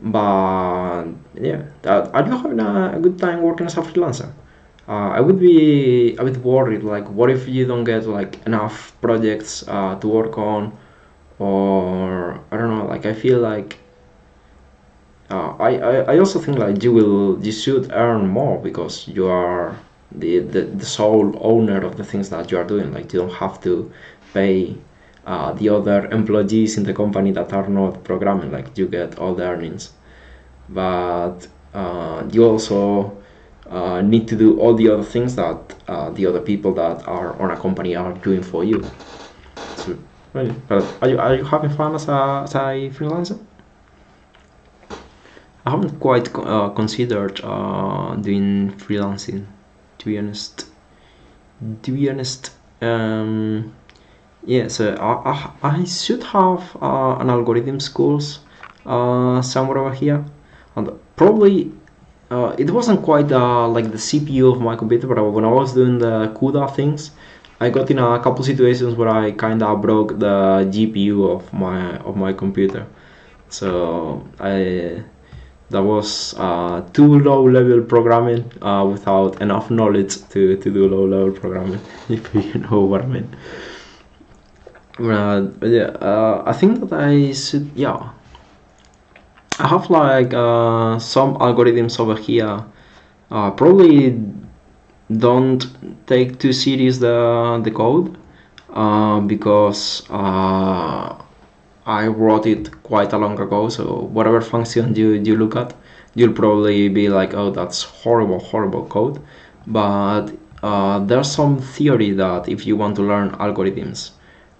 But yeah, are you having a good time working as a freelancer? I would be a bit worried. Like, what if you don't get like enough projects to work on, or I don't know. Like, I feel like I also think like you should earn more because you are the sole owner of the things that you are doing. Like, you don't have to pay the other employees in the company that are not programming. Like, you get all the earnings, but you also need to do all the other things that the other people that are on a company are doing for you. So, really, but are you having fun as a freelancer? I haven't quite considered doing freelancing, to be honest. To be honest, yeah. So I should have an algorithm schools somewhere over here, and probably it wasn't quite like the CPU of my computer, but when I was doing the CUDA things, I got in a couple situations where I kind of broke the GPU of my computer. So that was too low level programming without enough knowledge to do low level programming, if you know what I mean. But yeah, I think that I should, yeah. I have like some algorithms over here. Probably don't take too serious the code because I wrote it quite a long ago. So whatever function you look at, you'll probably be like, oh, that's horrible code. But there's some theory that if you want to learn algorithms,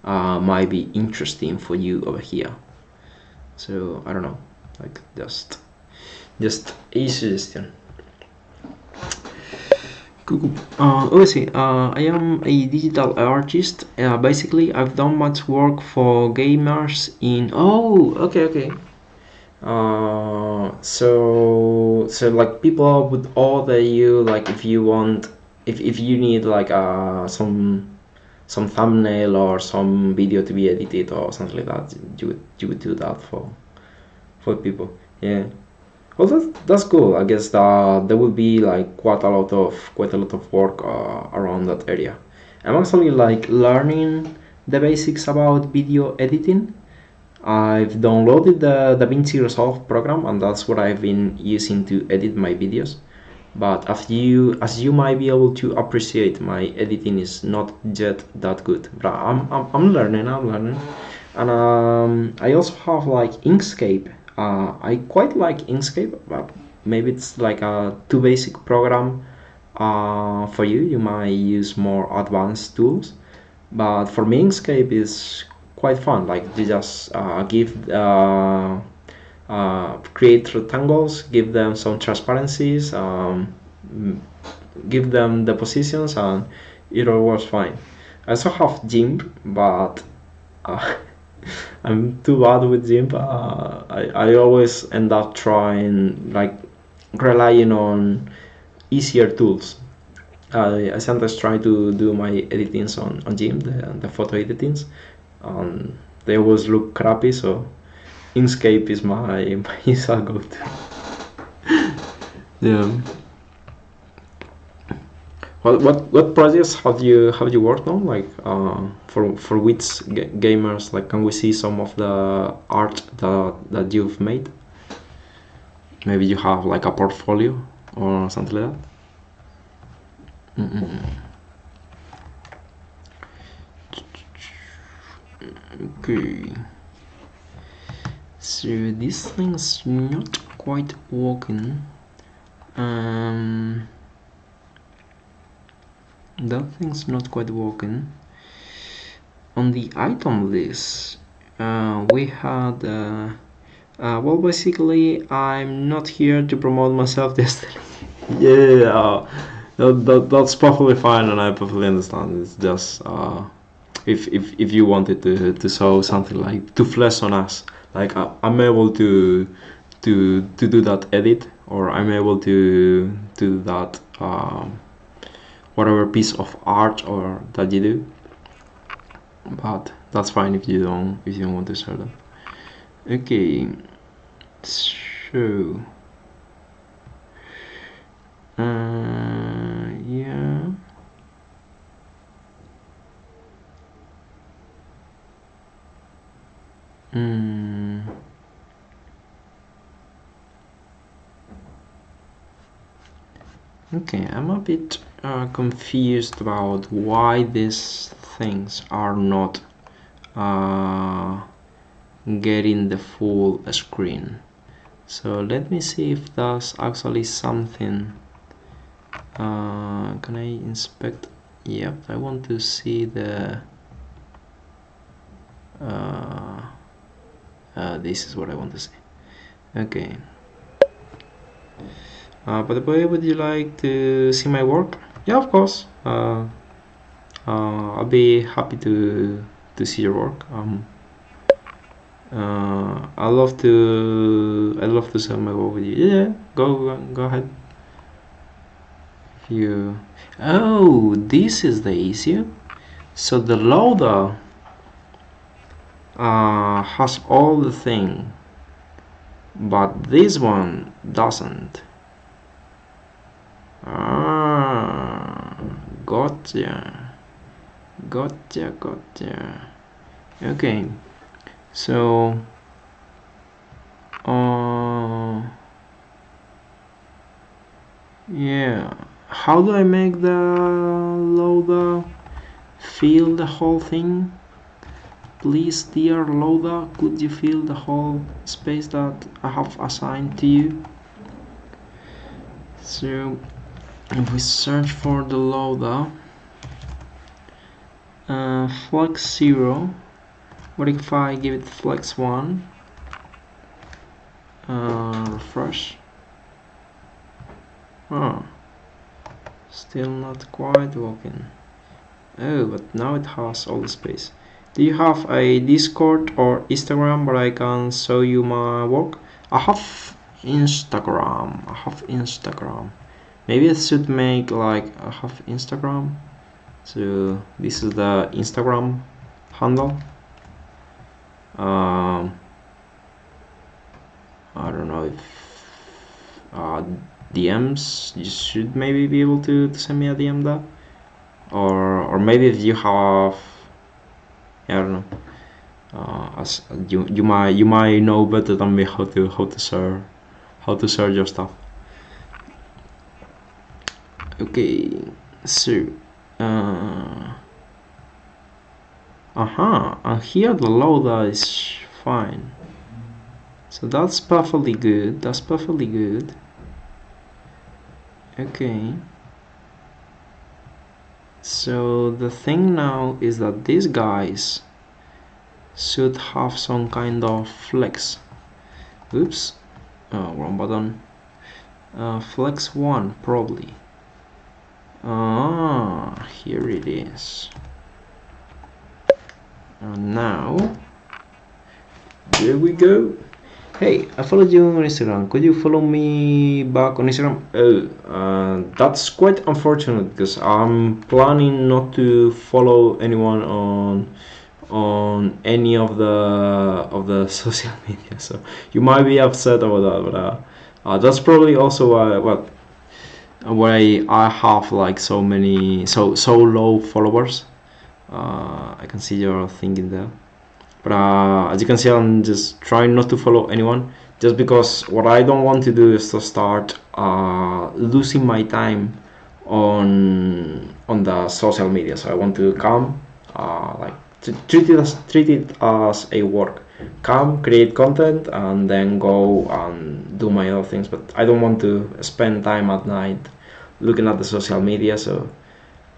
might be interesting for you over here. So I don't know, like just a suggestion. Cool. Obviously, I am a digital artist. Basically, I've done much work for gamers in. Oh, okay. So like people would order you like if you want if you need like some thumbnail or some video to be edited or something like that, you would do that for people. Yeah. Well, that's cool. I guess there will be like quite a lot of work around that area. I'm actually like learning the basics about video editing. I've downloaded the DaVinci Resolve program, and that's what I've been using to edit my videos. But as you might be able to appreciate, my editing is not yet that good. But I'm learning. And I also have like Inkscape. I quite like Inkscape, but maybe it's like a too basic program for you. You might use more advanced tools, but for me, Inkscape is quite fun. Like, you just create rectangles, give them some transparencies, give them the positions, and it all works fine. I also have GIMP, but I'm too bad with GIMP. I always end up trying, like, relying on easier tools. I sometimes try to do my editings on GIMP, the photo editings, and they always look crappy, so Inkscape is my usual go-to. Yeah. What projects have you worked on? Like for which gamers? Like, can we see some of the art that you've made? Maybe you have like a portfolio or something like that. Okay. So this thing's not quite working. That thing's not quite working. On the item list, we had well, basically I'm not here to promote myself yesterday. Yeah, that's perfectly fine, and I perfectly understand. It's just if you wanted to show something like to flesh on us, like I'm able to do that edit, or I'm able to do that whatever piece of art or that you do. But that's fine if you don't want to show them. Okay, so yeah. Okay, I'm a bit confused about why these things are not getting the full screen. So let me see if there's actually something. Can I inspect? Yep, I want to see the this is what I want to see. Okay. By the way, would you like to see my work? Yeah, of course. I'll be happy to see your work. I love to share my work with you. Yeah, go ahead. Oh, this is the issue. So the loader has all the thing, but this one doesn't. Gotcha. Okay, so yeah, how do I make the loader fill the whole thing? Please, dear loader, could you fill the whole space that I have assigned to you? So if we search for the loader, flex 0, what if I give it flex 1, refresh? Still not quite working. Oh, but now it has all the space. Do you have a Discord or Instagram where I can show you my work? I have Instagram. Maybe I should make like I have Instagram. So this is the Instagram handle. I don't know if DMs, you should maybe be able to send me a DM there, or maybe if you have, I don't know, as you might know better than me how to share your stuff. Okay, so and here the loader is fine, so that's perfectly good. Okay, so the thing now is that these guys should have some kind of flex. Oops, wrong button. Flex 1 probably. Here it is. And now there we go. Hey, I followed you on Instagram. Could you follow me back on Instagram? Oh, that's quite unfortunate because I'm planning not to follow anyone on any of the social media. So you might be upset about that, but that's probably also why I have like so low followers. I can see your thinking there. But as you can see, I'm just trying not to follow anyone, just because what I don't want to do is to start losing my time on the social media. So I want to come, like treat it as a work. Come, create content, and then go and do my other things. But I don't want to spend time at night looking at the social media. So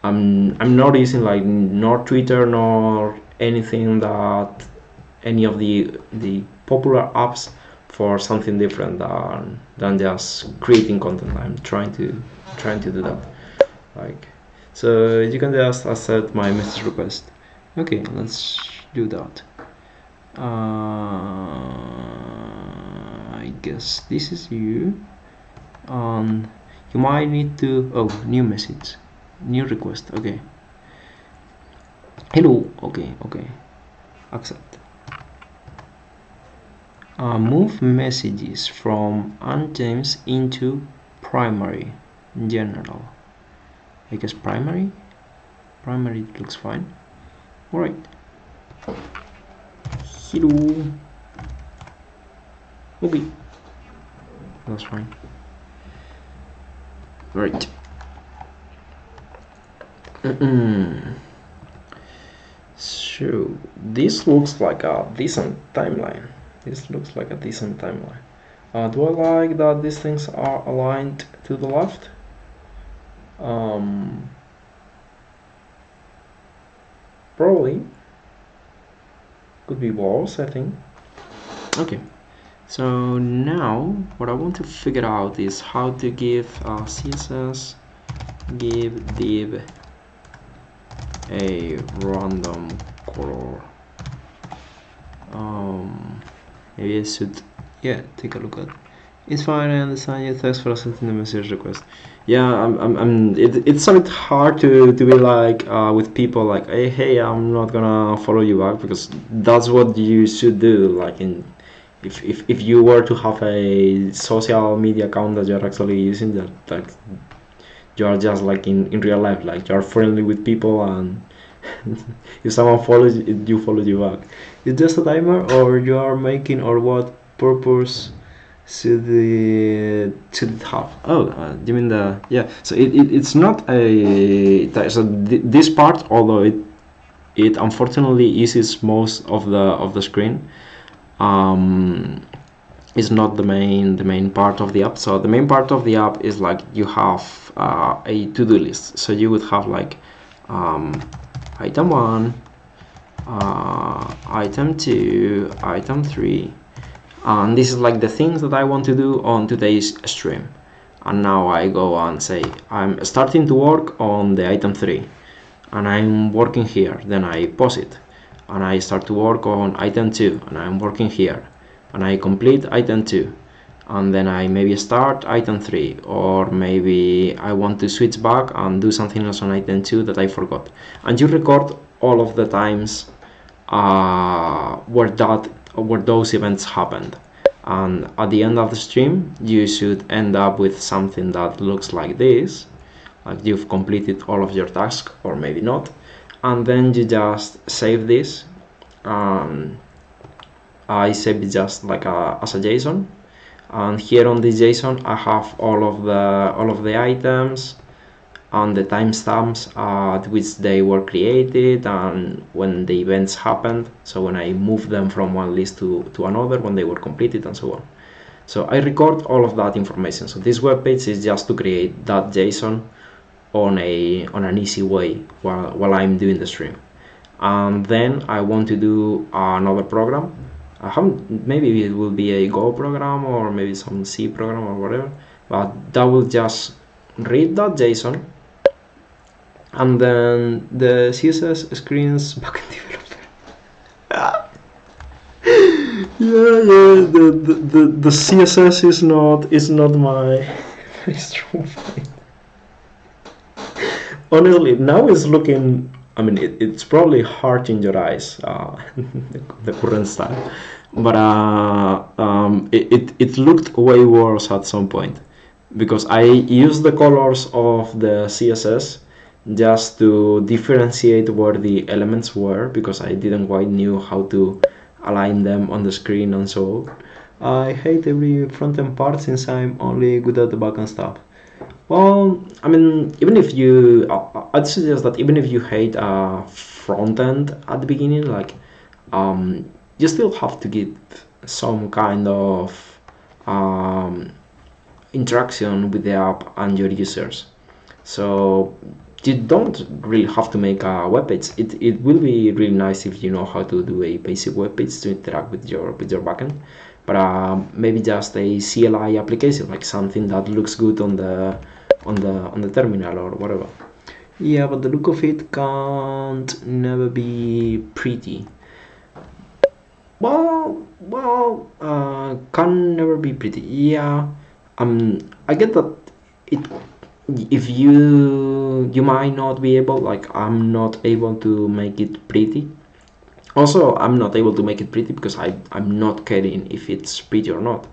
I'm not using like nor Twitter nor anything that any of the popular apps for something different than just creating content. I'm trying to do that. Like, so you can just accept my message request. Okay, let's do that. I guess this is you, and you might need to, oh, new message, new request. Okay, hello. Okay, accept. Move messages from items into primary general. I guess primary looks fine. All right, hello. Okay, that's fine. Right. So this looks like a decent timeline. Do I like that these things are aligned to the left? Probably. Could be worse, I think. Okay. So now what I want to figure out is how to give CSS give div a random color. Maybe I should, yeah, take a look at. It's fine, I understand you. Thanks for accepting the message request. Yeah, it's a bit hard to be like with people like, hey, I'm not gonna follow you back, because that's what you should do. Like if you were to have a social media account that you're actually using, that you are just like in real life, like you're friendly with people, and if someone follows you, follow you back. Is just a timer, or you are making, or what purpose should it have? Oh, you mean the, yeah. So it's not a, so this part, although it unfortunately uses most of the screen, is not the main part of the app. So the main part of the app is like you have a to-do list. So you would have like item 1, item 2, item 3, and this is like the things that I want to do on today's stream. And now I go and say I'm starting to work on the item 3, and I'm working here. Then I pause it, and I start to work on item 2, and I'm working here, and I complete item 2, and then I maybe start item 3, or maybe I want to switch back and do something else on item 2 that I forgot. And you record all of the times where those events happened, and at the end of the stream you should end up with something that looks like this, like you've completed all of your tasks, or maybe not. And then you just save this. I save it just like as a JSON, and here on this JSON I have all of the items and the timestamps at which they were created and when the events happened. So when I move them from one list to another, when they were completed, and so on. So I record all of that information. So this web page is just to create that JSON on an easy way while I'm doing the stream. And then I want to do another program. Maybe it will be a Go program, or maybe some C program, or whatever, but that will just read that JSON, and then the CSS screens backend developer. The CSS is not my strong point. Honestly, now it's looking, I mean, it's probably hard in your eyes, the current style, but it looked way worse at some point, because I used the colors of the CSS just to differentiate where the elements were, because I didn't quite knew how to align them on the screen and so on. I hate every front-end part since I'm only good at the backend stuff. Well, I mean, even if you, I'd suggest that even if you hate front-end at the beginning, like, you still have to get some kind of interaction with the app and your users. So you don't really have to make a web page. It will be really nice if you know how to do a basic web page to interact with your backend. but maybe just a CLI application, like something that looks good on the terminal or whatever. Yeah, but the look of it can't never be pretty. Well, can never be pretty. Yeah, I get that it. If you might not be able, like I'm not able to make it pretty. Also, I'm not able to make it pretty because I'm not caring if it's pretty or not.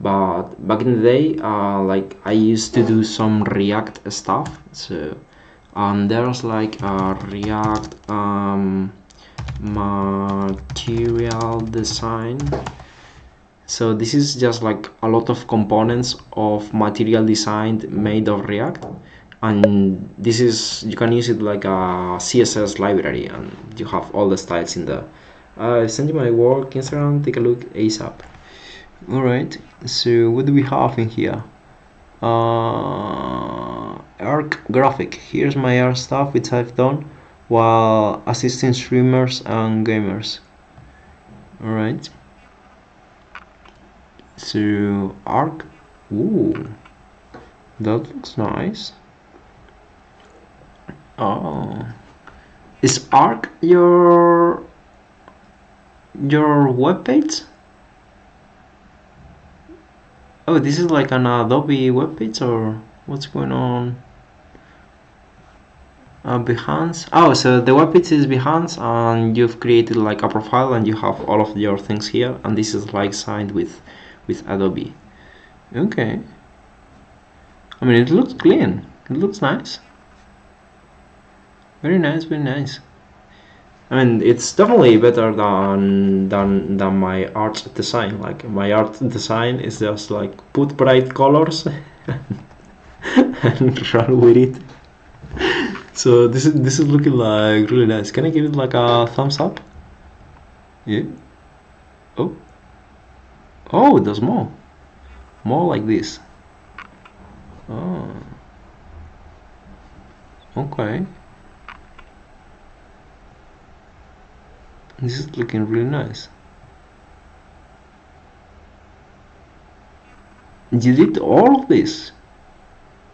But back in the day, like I used to do some React stuff. So there's like a React material design. So this is just like a lot of components of material design made of React, and this is, you can use it like a CSS library, and you have all the styles in there. I send you my work Instagram, take a look ASAP. Alright, so what do we have in here? Arc graphic. Here's my art stuff which I've done while assisting streamers and gamers. Alright, so arc. Ooh, that looks nice. Oh, is arc your web page? Oh, this is like an Adobe web page, or what's going on? Behance. Oh, so the web page is Behance, and you've created like a profile, and you have all of your things here, and this is like signed with Adobe. Okay. I mean, it looks clean. It looks nice. Very nice, very nice. I mean, it's definitely better than my art design. Like my art design is just like put bright colors and run with it. So this is looking like really nice. Can I give it like a thumbs up? Yeah. Oh, there's more like this. Oh, okay. This is looking really nice. You did all of this?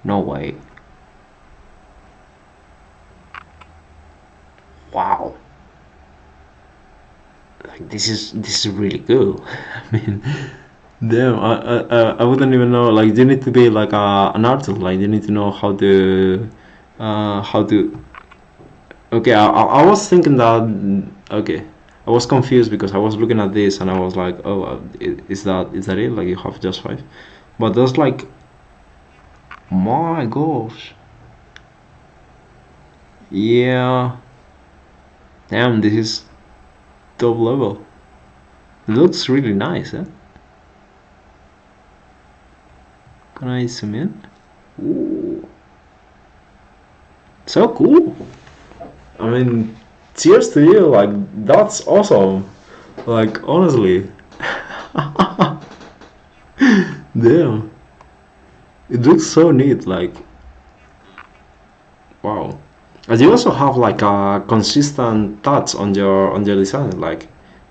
No way. Wow. Like this is really cool. I mean, damn, I wouldn't even know. Like, you need to be like an artist. Like, you need to know how to Okay, I was thinking that. Okay, I was confused because I was looking at this and I was like, oh, is that it? Like, you have just 5, but there's like, my gosh, yeah, damn, this is top level. It looks really nice, eh? Can I zoom in? Ooh, so cool. I mean, cheers to you. Like, that's awesome. Like, honestly. Damn. It looks so neat. Like, wow. And you also have like a consistent touch on your design. Like,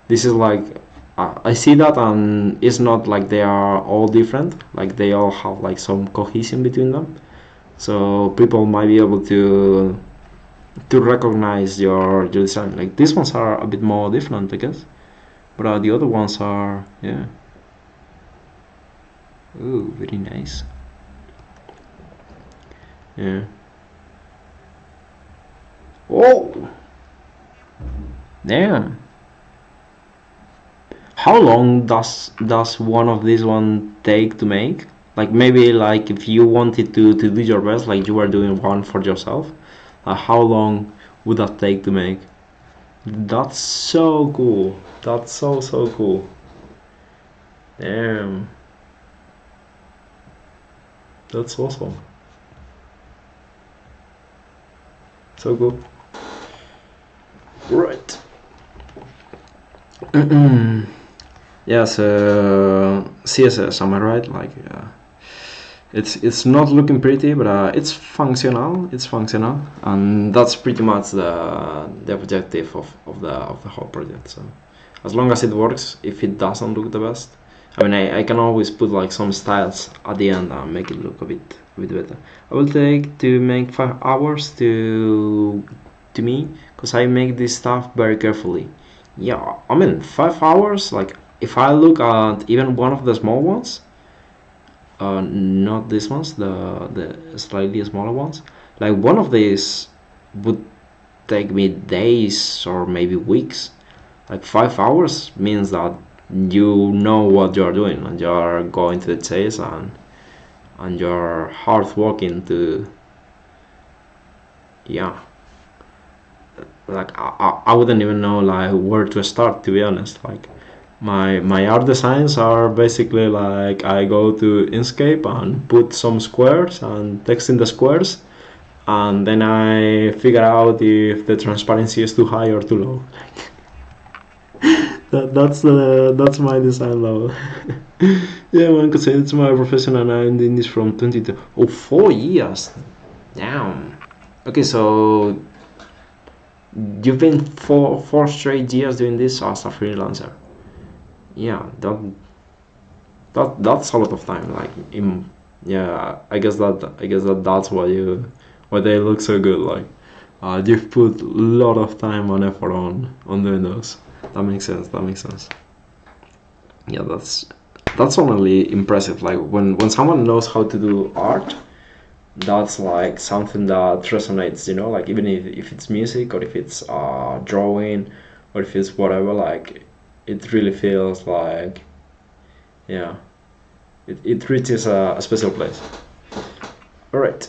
this is like, I see that, and it's not like they are all different. Like, they all have like some cohesion between them. So people might be able to recognize your design. Like, these ones are a bit more different, I guess, but the other ones are, yeah. Ooh, very nice. Yeah. Oh, damn. How long does one of these one take to make? Like, maybe like if you wanted to do your best, like you were doing one for yourself, how long would that take to make? That's so cool. That's so cool. Damn. That's awesome. So cool. Right. Yeah, so CSS, am I right? Like, it's not looking pretty, but it's functional. It's functional, and that's pretty much the objective of the whole project. So as long as it works, if it doesn't look the best, I mean, I can always put like some styles at the end and make it look a bit better. I will take to make 5 hours to me, because I make this stuff very carefully. Yeah, I mean 5 hours. Like if I look at even one of the small ones, not these ones, the slightly smaller ones. Like one of these would take me days or maybe weeks. Like 5 hours means that you know what you're doing and you're going to the chase and you're hard working to, yeah. Like I wouldn't even know like where to start, to be honest. Like my art designs are basically like I go to Inkscape and put some squares and text in the squares, and then I figure out if the transparency is too high or too low. That's my design level. Yeah, man, because it's my profession and I'm doing this from 4 years. Damn. Okay, so you've been four straight years doing this as a freelancer. Yeah, that's a lot of time. Like, yeah, I guess that's why they look so good. Like, you've put a lot of time and effort on doing those. That makes sense. Yeah, that's only impressive. Like when someone knows how to do art, that's like something that resonates, you know, like even if it's music or if it's drawing or if it's whatever, like it really feels like, yeah, it reaches a special place. All right,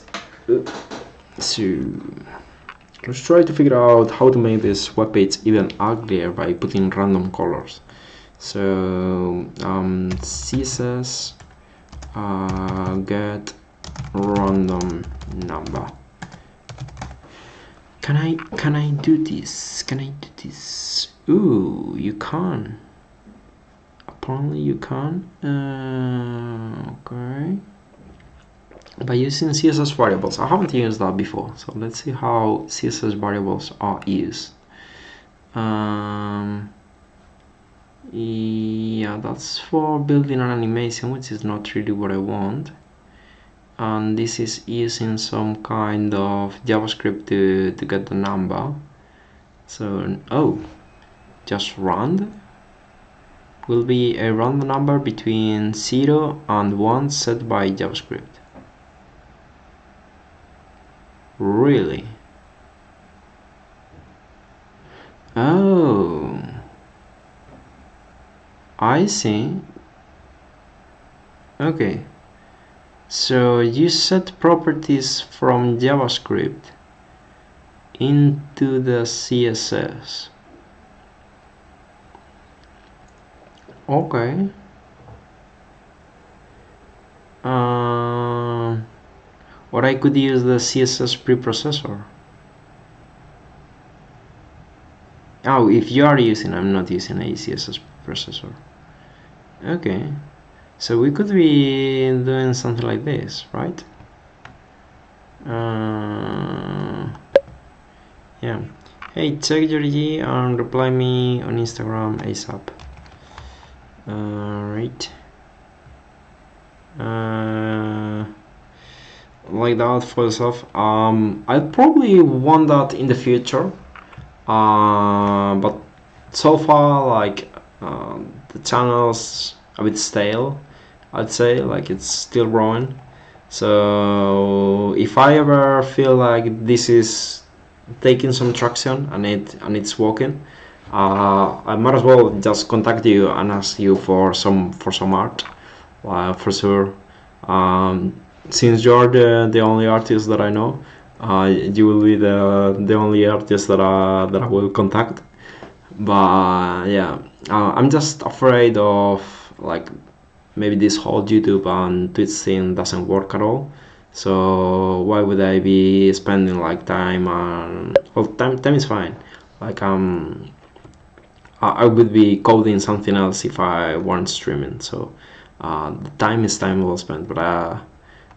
so let's try to figure out how to make this webpage even uglier by putting random colors. So CSS get random number. Can I do this? Ooh, you can. Apparently you can. Okay. By using CSS variables. I haven't used that before, so let's see how CSS variables are used. Yeah, that's for building an animation, which is not really what I want. And this is using some kind of JavaScript to get the number. So, just rand will be a random number between 0 and 1 set by JavaScript. Really? Oh, I see. Okay. So you set properties from JavaScript into the CSS. Okay. Or I could use the CSS preprocessor. Oh, if you are using, I'm not using a CSS preprocessor. Okay. So we could be doing something like this, right? Yeah. Hey, check your G and reply me on Instagram ASAP. Right. Like that for yourself. I probably want that in the future. But so far, like the channel's a bit stale, I'd say. Like it's still growing. So if I ever feel like this is taking some traction and it's working, I might as well just contact you and ask you for some art, for sure. Since you're the only artist that I know, you will be the only artist that I will contact. But yeah, I'm just afraid of like maybe this whole YouTube and Twitch thing doesn't work at all. So why would I be spending like time and time is fine. Like I would be coding something else if I weren't streaming. So the time is time well spent. But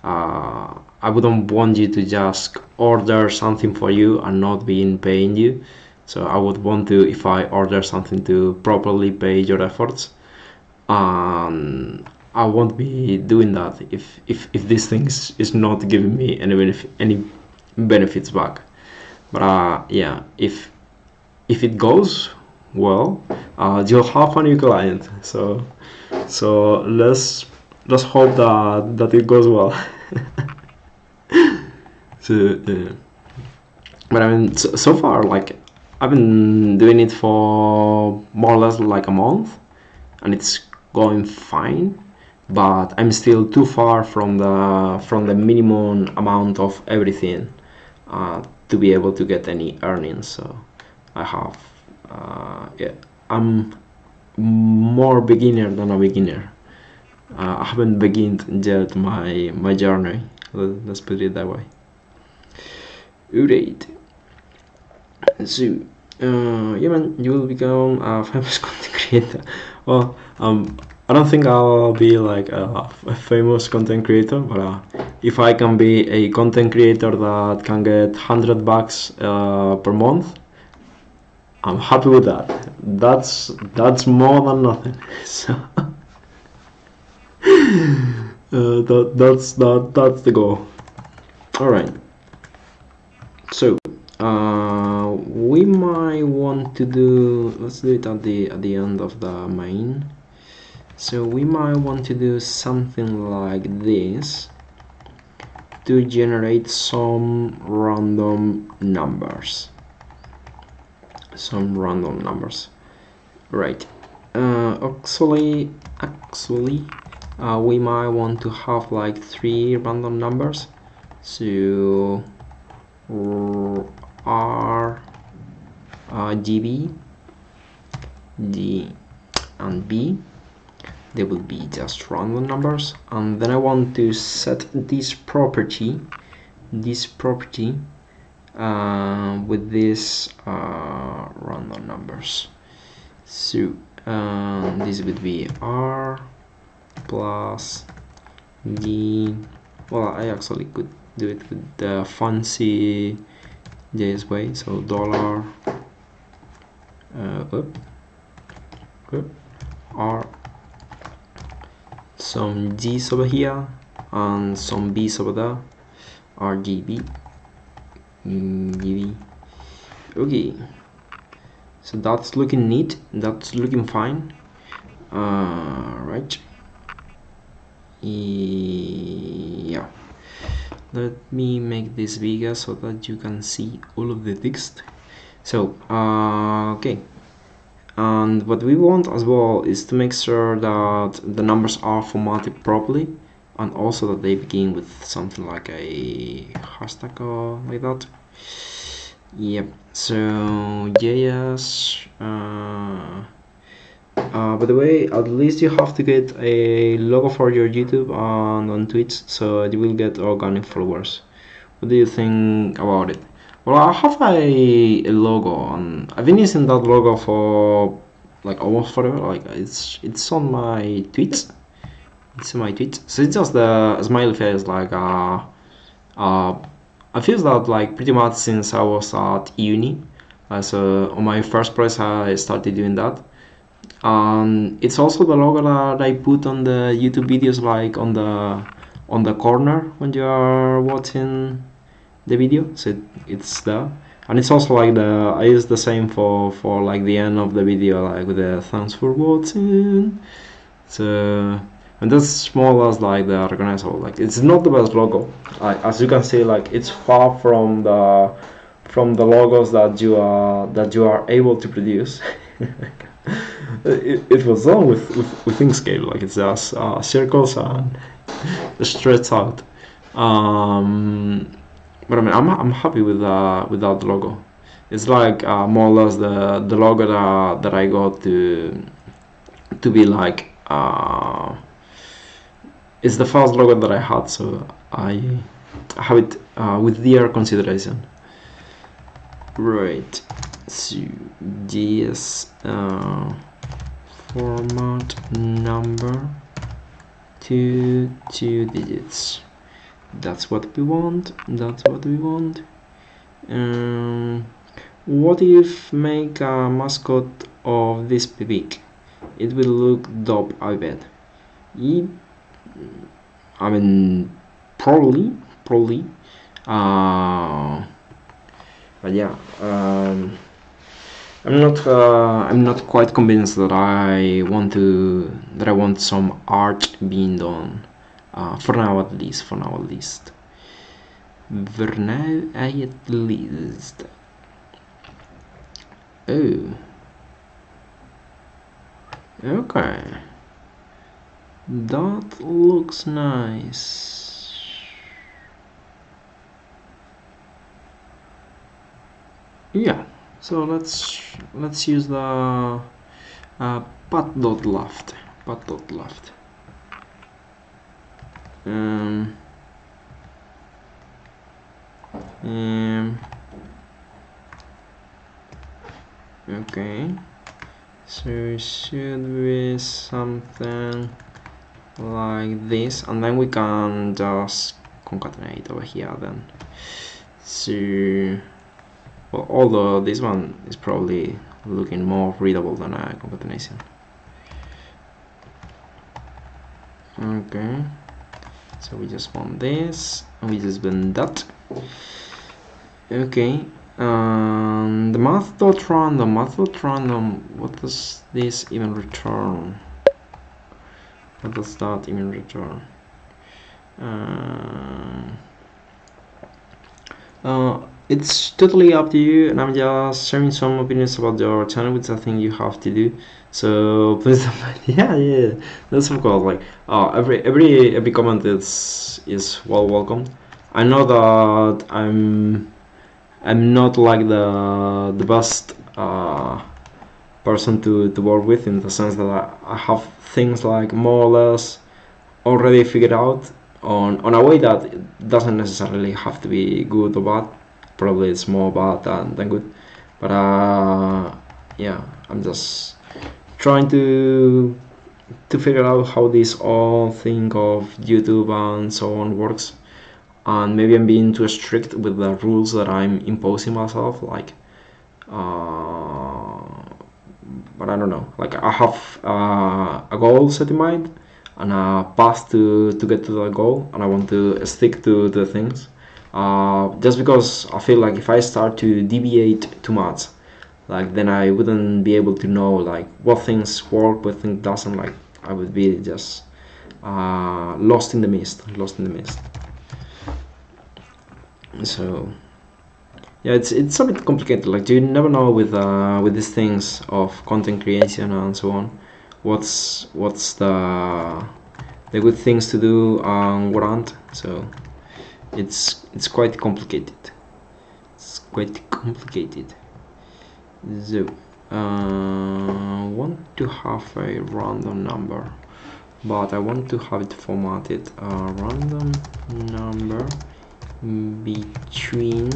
I wouldn't want you to just order something for you and not being paying you. So I would want to, if I order something, to properly pay your efforts. and I won't be doing that if this thing is not giving me any benefits back. But yeah, if it goes well, you'll have a new client. So let's hope that it goes well. So, but I mean, so far, like, I've been doing it for more or less like a month, and it's going fine. But I'm still too far from the minimum amount of everything to be able to get any earnings. So I have, yeah, I'm more beginner than a beginner. I haven't begun yet my journey. Let's put it that way. Alright. So, yeah, man, you will become a famous content creator. Well, I don't think I'll be like a famous content creator, but if I can be a content creator that can get $100 per month, I'm happy with that. That's more than nothing. So that's the goal. All right. So we might want to do. Let's do it at the end of the main. So we might want to do something like this to generate some random numbers. Right. Actually, we might want to have like 3 random numbers. So R, GB, D, and B. They will be just random numbers, and then I want to set this property with these random numbers. So this would be R plus D. Well, I actually could do it with the fancy JS way. So dollar R, some G's over here and some B's over there, RGB. Okay, so that's looking neat, that's looking fine. Right, yeah, let me make this bigger so that you can see all of the text. So okay, and what we want as well is to make sure that the numbers are formatted properly, and also that they begin with something like a hashtag or like that. Yep. So yes. By the way, at least you have to get a logo for your YouTube and on Twitch, so you will get organic followers. What do you think about it? Well, I have a logo, and I've been using that logo for like almost forever. Like it's on my tweets. It's on my tweets. So it's just the smiley face. Like I feel that like pretty much since I was at uni. So on my first place, I started doing that. It's also the logo that I put on the YouTube videos, like on the corner when you are watching the video. So it's there, and it's also like I use the same for like the end of the video, like with the thanks for watching. So, and that's more or less like the organizer. Like it's not the best logo, as you can see. Like it's far from the logos that you are able to produce. It was done with Inkscape, like it's just circles and stretched out. But I mean, I'm happy with that logo. It's like more or less the logo that I got to be like. It's the first logo that I had, so I have it with their consideration. Right. So this format number 2 digits. That's what we want. What if make a mascot of this big? it will look dope, I bet. I mean, probably, but yeah, I'm not quite convinced that I want some art being done. For now at least. For now at least. Oh. Okay. That looks nice. Yeah. So let's use the path.left. Path.left. Okay. So it should be something like this, and then we can just concatenate over here then. So, well, although this one is probably looking more readable than a concatenation. Okay, so we just want this, and we just bend that. Okay, the math.random, what does this even return? What does that even return? It's totally up to you, and I'm just sharing some opinions about your channel, which I think you have to do. So please, yeah, that's of course. Like, every comment is well welcome. I know that I'm not like the best person to work with, in the sense that I have things like more or less already figured out on a way that it doesn't necessarily have to be good or bad. Probably it's more bad than good. But yeah, I'm just trying to figure out how this whole thing of YouTube and so on works. And maybe I'm being too strict with the rules that I'm imposing myself, like but I don't know, like I have a goal set in mind and a path to get to that goal, and I want to stick to the things, just because I feel like if I start to deviate too much, like then I wouldn't be able to know like what things work, what things doesn't. Like I would be just lost in the mist. So yeah, it's a bit complicated. Like, you never know with these things of content creation and so on, what's the good things to do and what aren't. So it's quite complicated. So I want to have a random number, but I want to have it formatted random number between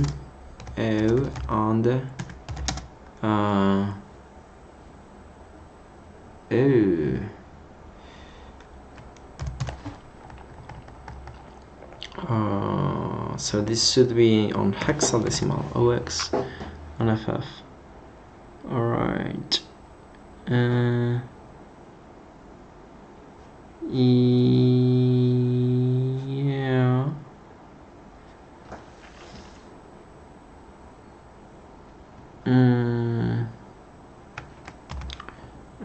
O and O. So this should be on hexadecimal, OX and FF. Alright. Yeah.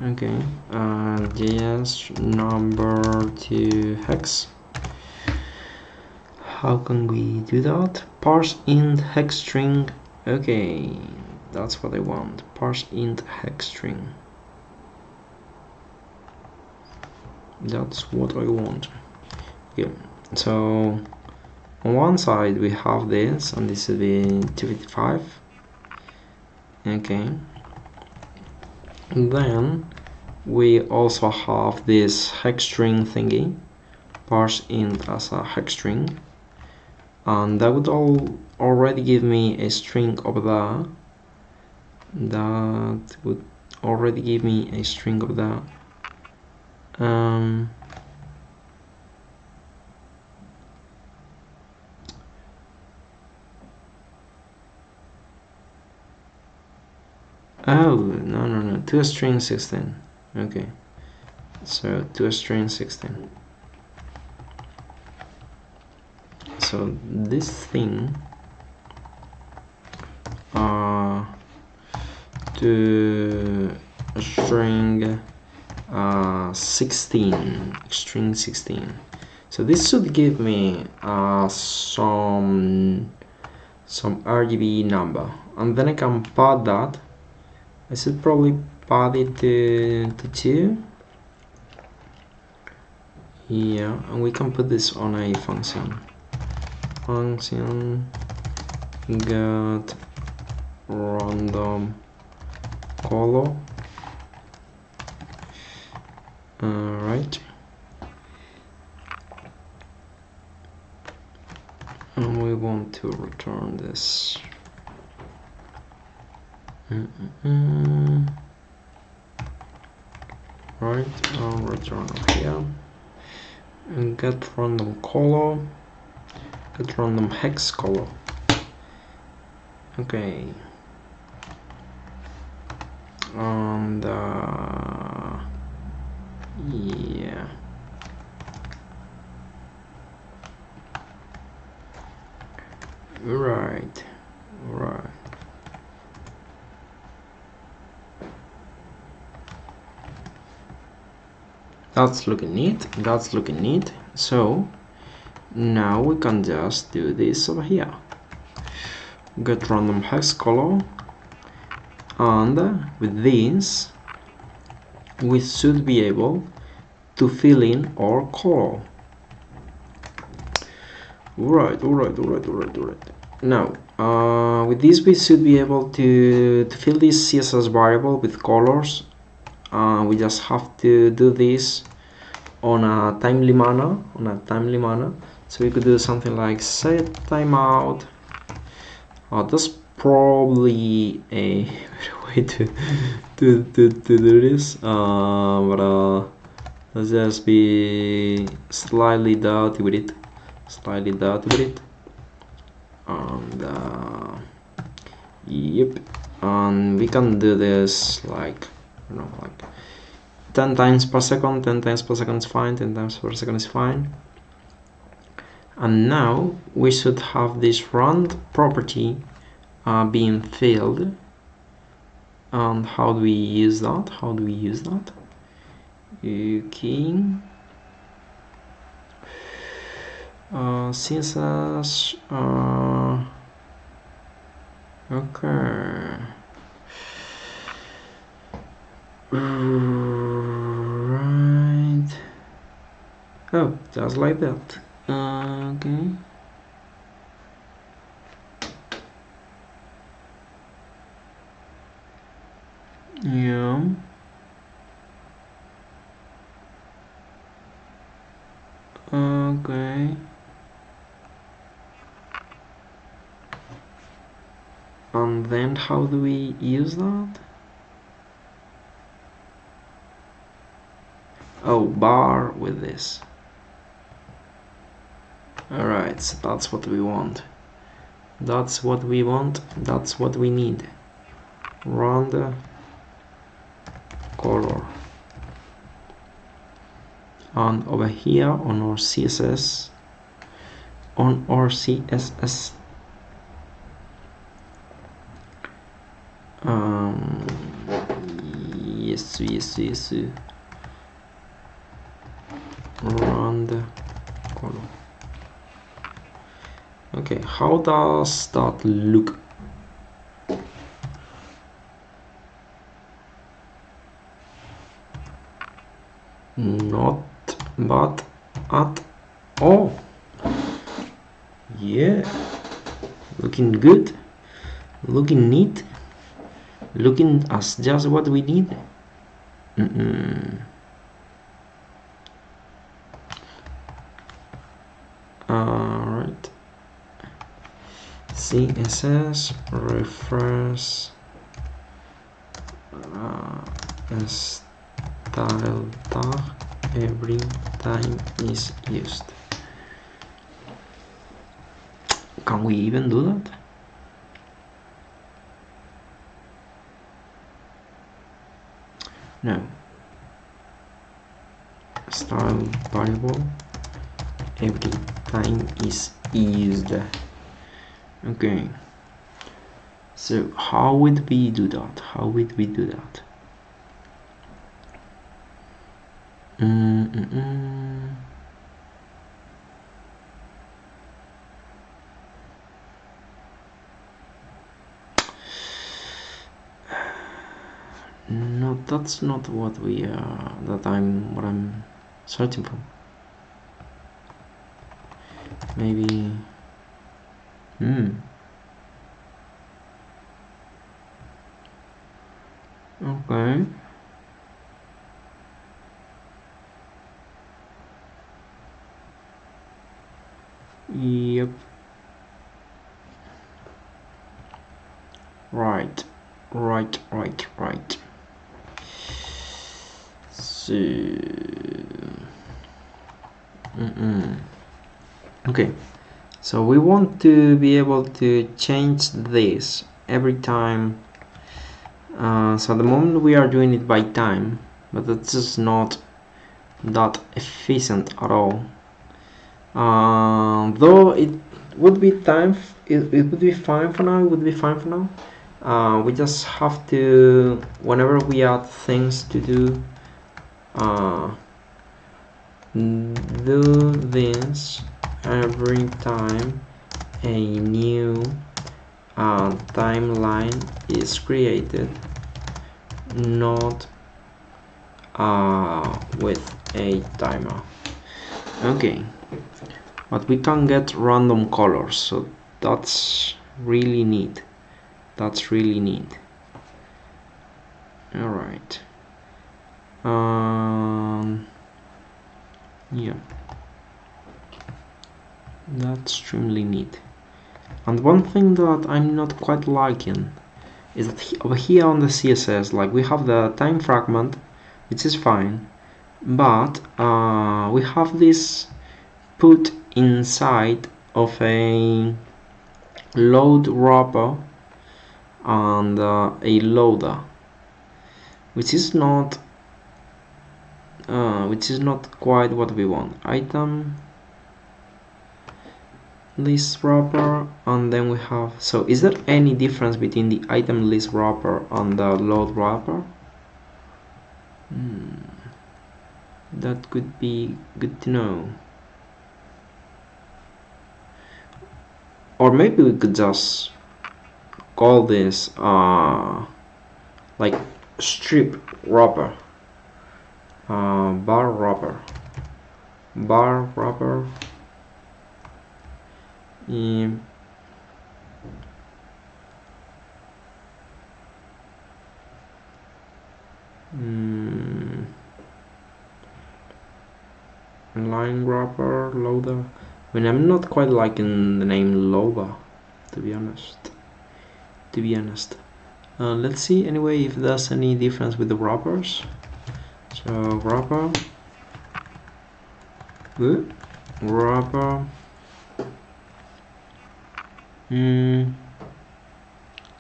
Okay. JS number to hex. How can we do that? Parse int hex string. Okay, that's what I want. Parse int hex string. That's what I want. Okay, so on one side we have this, and this will be 255. Okay, and then we also have this hex string thingy, parse int as a hex string, and that would already give me a string over there. That would already give me a string over there. Oh, no, 2 string 16. Okay, so to string 16. So this thing to string 16. So this should give me some RGB number, and then I can pad that. I should probably pad it to 2. Yeah, and we can put this on a function get random color. Right, and we want to return this. Right, I'll return here and get random color, get random hex color. Okay, and yeah, right. That's looking neat. So now we can just do this over here. Get random hex color, and with this we should be able to fill in our color. Alright. Now with this we should be able to fill this CSS variable with colors. We just have to do this on a timely manner. So we could do something like set timeout. That's probably a better way to do this, but let's just be slightly dirty with it, and yep, and we can do this like, you know, like 10 times per second. 10 times per second is fine. 10 times per second is fine. And now we should have this rand property being filled. And how do we use that? Okay, CSS, okay, right, oh, just like that. Okay, yeah, okay, and then how do we use that? Oh, bar with this. Alright, so that's what we want. That's what we need. Run the color. And over here on our CSS, yes, run the color. Okay, how does that look? Not bad at all. Yeah, looking good, looking neat, looking as just what we need. Alright, CSS refresh style tag every time is used. Can we even do that? No. style variable every time is used. Okay, so how would we do that? How would we do that? No, that's not what we what I'm searching for. Maybe okay. Yep. Right. So okay, so we want to be able to change this every time. So at the moment we are doing it by time, but that's just not that efficient at all. Though it would be time, it would be fine for now. It would be fine for now. We just have to, whenever we add things to do this every time a new timeline is created, not with a timer. Okay, but we can get random colors, so that's really neat. That's really neat. All right. Yeah, that's extremely neat. And one thing that I'm not quite liking is that over here on the CSS, like, we have the time fragment, which is fine, but we have this put inside of a load wrapper and a loader, which is not quite what we want. Item list wrapper, and then we have, so is there any difference between the item list wrapper and the load wrapper? That could be good to know. Or maybe we could just call this like strip wrapper, bar wrapper. Line wrapper, loader. I mean, I'm not quite liking the name loader, to be honest. Let's see anyway if there's any difference with the wrappers. So wrapper,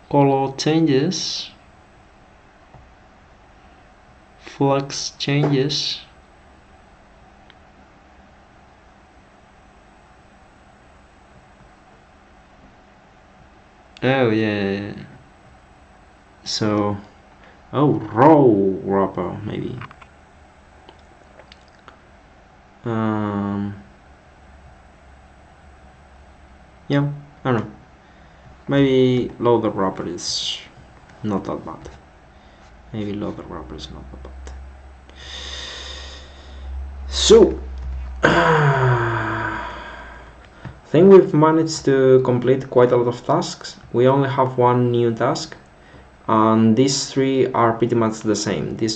color changes, flex changes. Oh yeah. So, row wrapper maybe. Yeah, I don't know. Maybe loader wrapper is not that bad. So, I think we've managed to complete quite a lot of tasks. We only have one new task, and these three are pretty much the same. They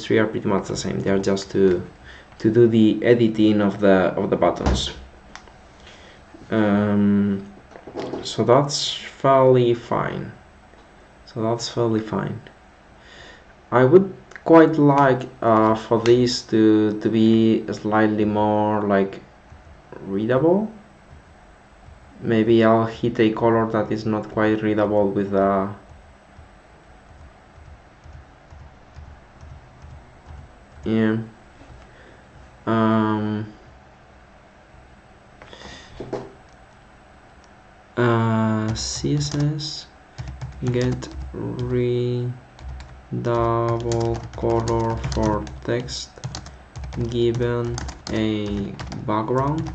are just to do the editing of the buttons. So that's fairly fine. I would quite like for this to be slightly more like readable. Maybe I'll hit a color that is not quite readable with yeah. CSS get double color for text given a background.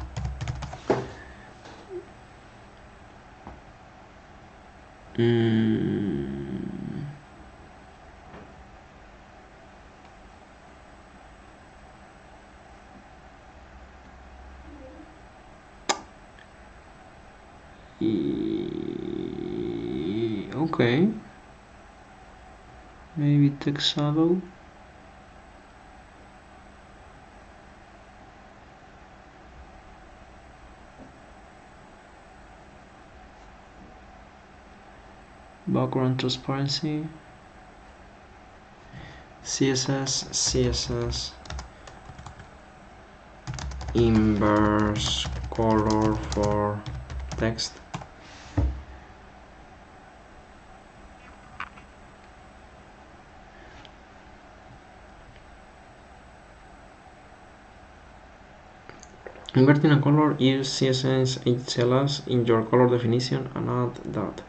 Okay, maybe text shadow. Background transparency. CSS inverse color for text. Inverting a color, use CSS HLS in your color definition and add that.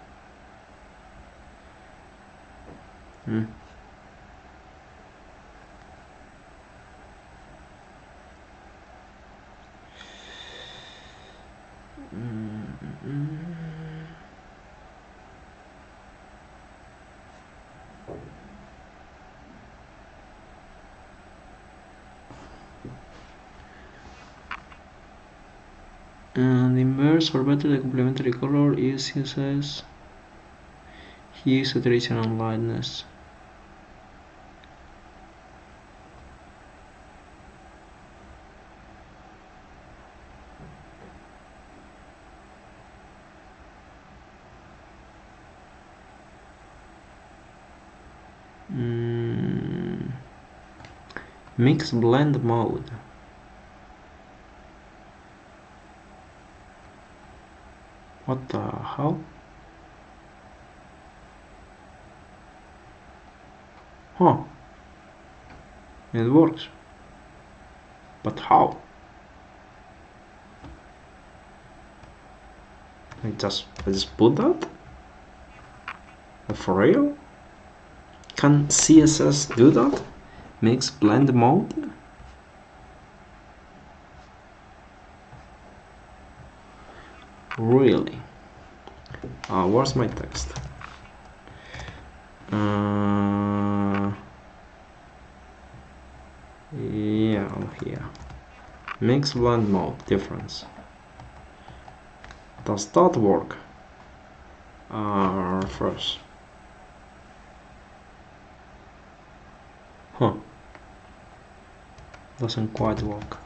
And inverse or better the complementary color is CSS. Hue, saturation and lightness. Mix blend mode. What the hell? Huh. It works. But how? I just put that? For real? Can CSS do that? Mix blend mode? Really? Where's my text? Yeah, here. Mix blend mode difference. Does that work? First. Huh. Doesn't quite work.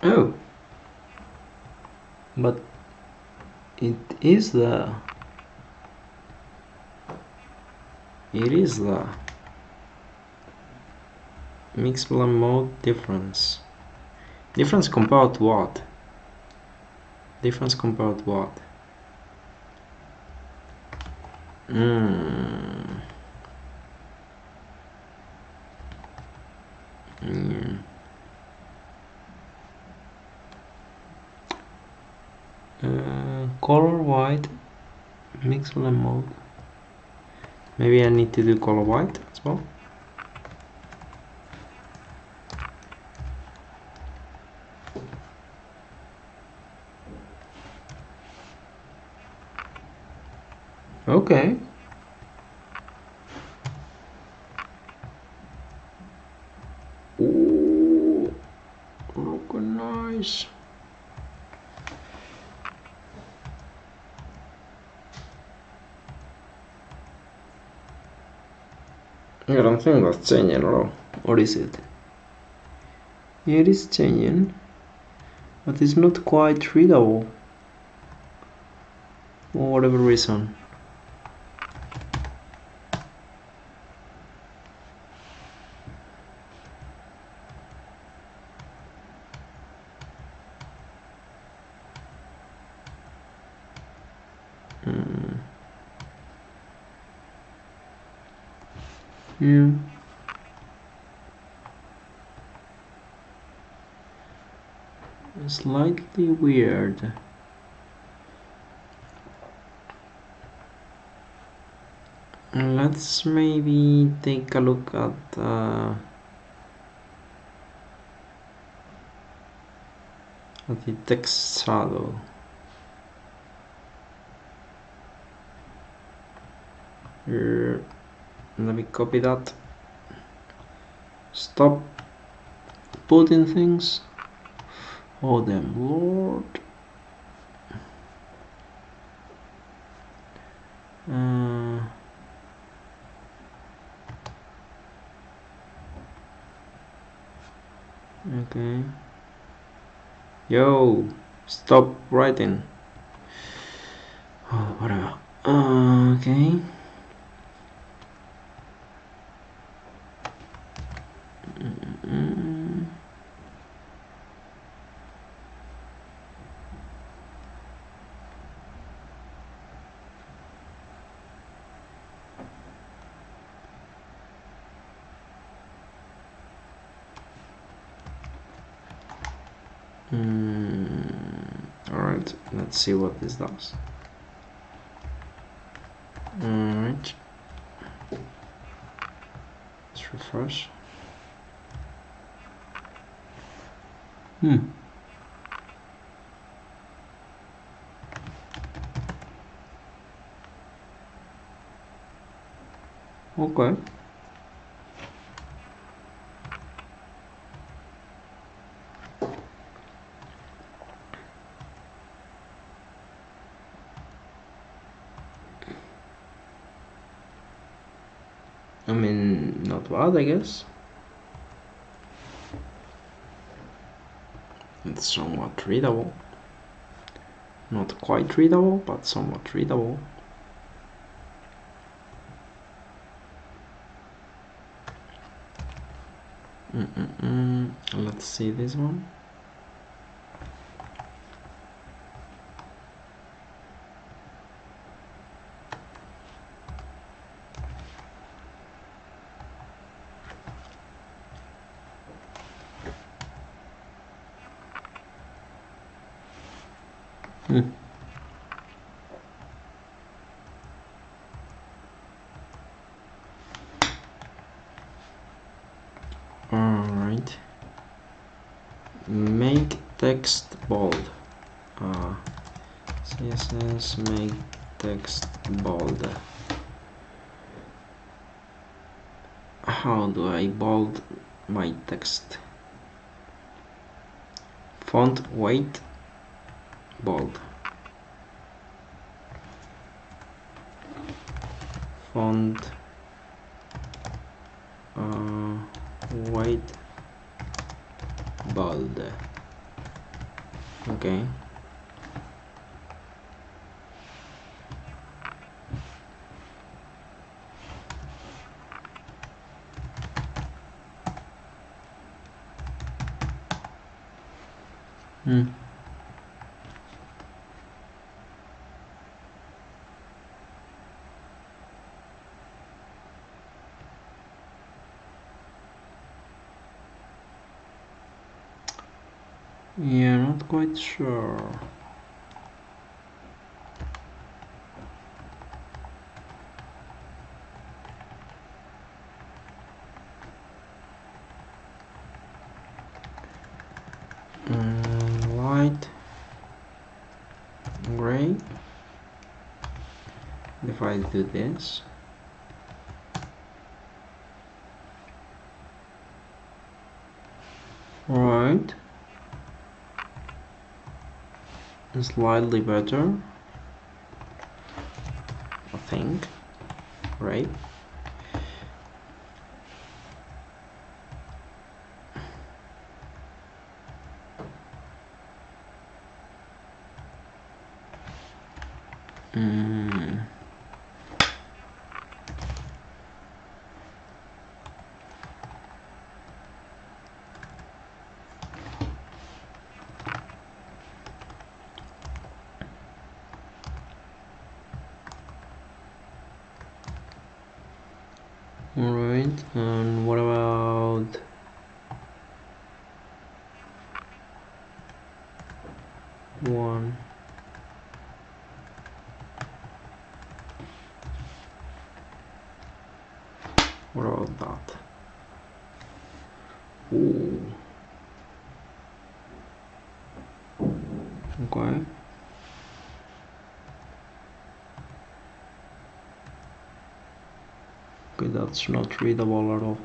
Oh. But it is the mix blend mode difference. Difference compared to what? Difference compared to what? Color white, mix blend mode. Maybe I need to do color white as well. Okay. Ooh, look nice. I don't think that's changing at all. Or is it? Yeah, it is changing, but it's not quite readable for whatever reason. Yeah. Slightly weird. Let's maybe take a look at the text shadow. Here, let me copy that. Stop putting things. Oh damn lord. Okay. Yo, stop writing. Oh, whatever. Okay. Alright, let's see what this does. Alright. Let's refresh. Okay. I mean, not bad, I guess. It's somewhat readable. Not quite readable, but somewhat readable. Let's see this one. Alright. Make text bold. CSS make text bold. How do I bold my text? Font weight bold. Font weight bold. Okay. Yeah, not quite sure. Light gray. If I do this, right, slightly better, I think, right? Alright, and what about one? What about that? Ooh. Okay. Okay, that's not readable at all.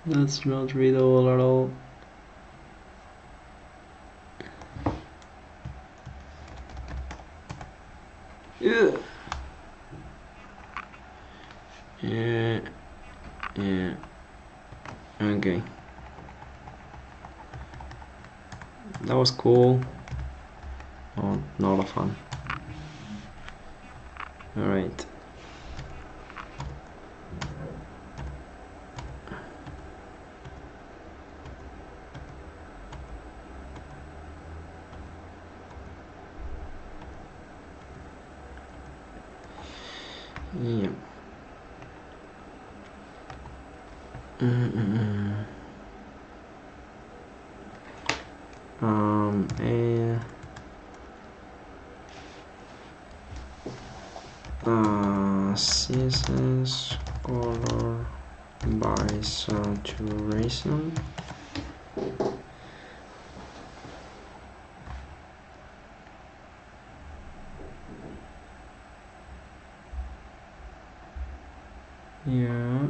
That's not readable at all. Yeah. Yeah. Okay. That was cool. Oh, not a fun. Alright. Yeah. CSS color by saturation. Yeah.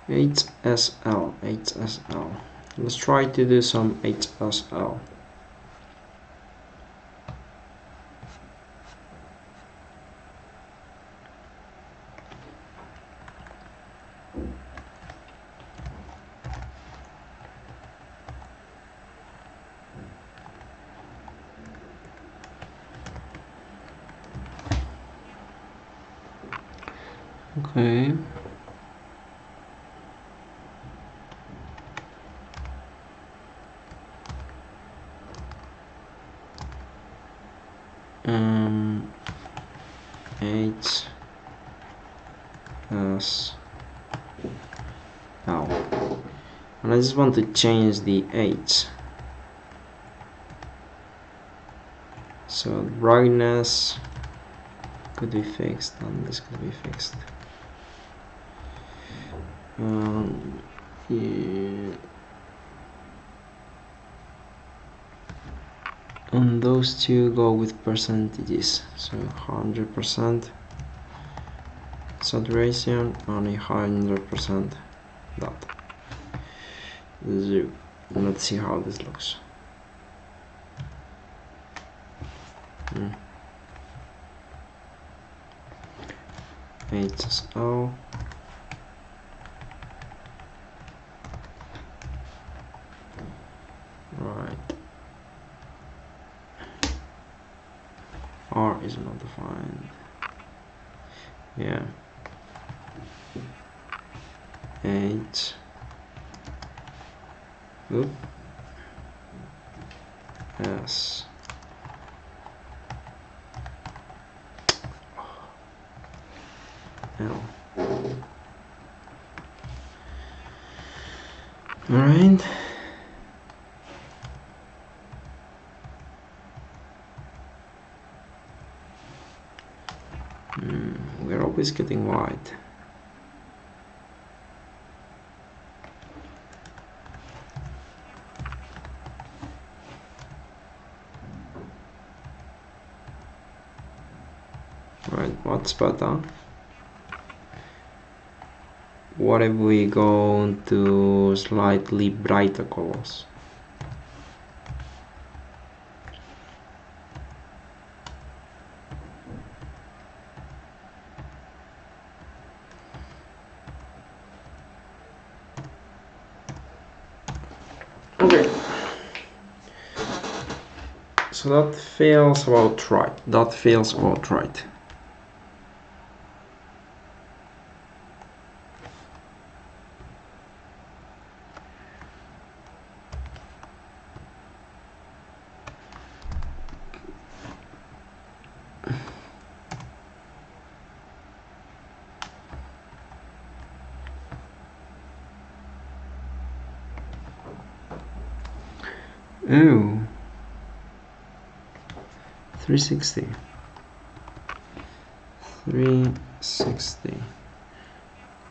HSL. Let's try to do some HSL. Okay. HSL. And I just want to change the H. So brightness could be fixed, and this could be fixed. Yeah. And those two go with percentages, so 100% saturation and 100% that. Zoo. Let's see how this looks. HSO. Right. R is not defined. Yeah. H. Oop. S. L. Alright. We're always getting wide. Right, what's better? What if we go to slightly brighter colors? Okay. So that feels about right. That feels about right. Oh, 360. 360.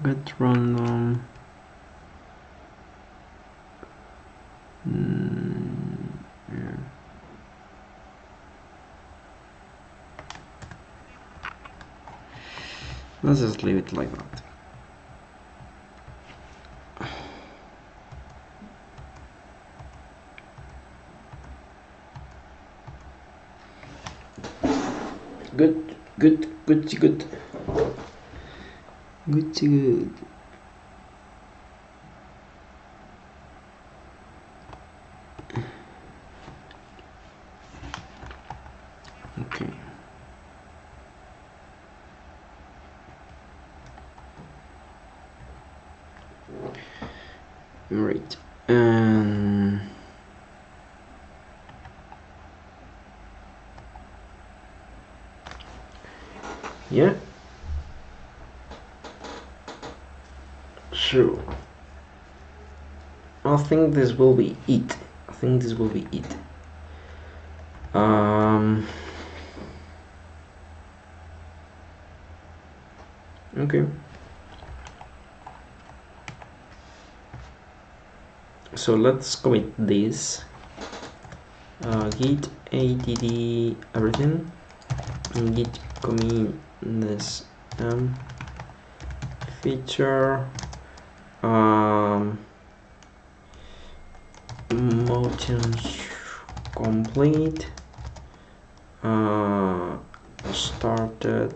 Get random. Yeah. Let's just leave it like that. Good. Okay. Right. Yeah. So I think this will be it. Okay. So let's commit this. Git add everything. And git commit this feature. Motions complete. Started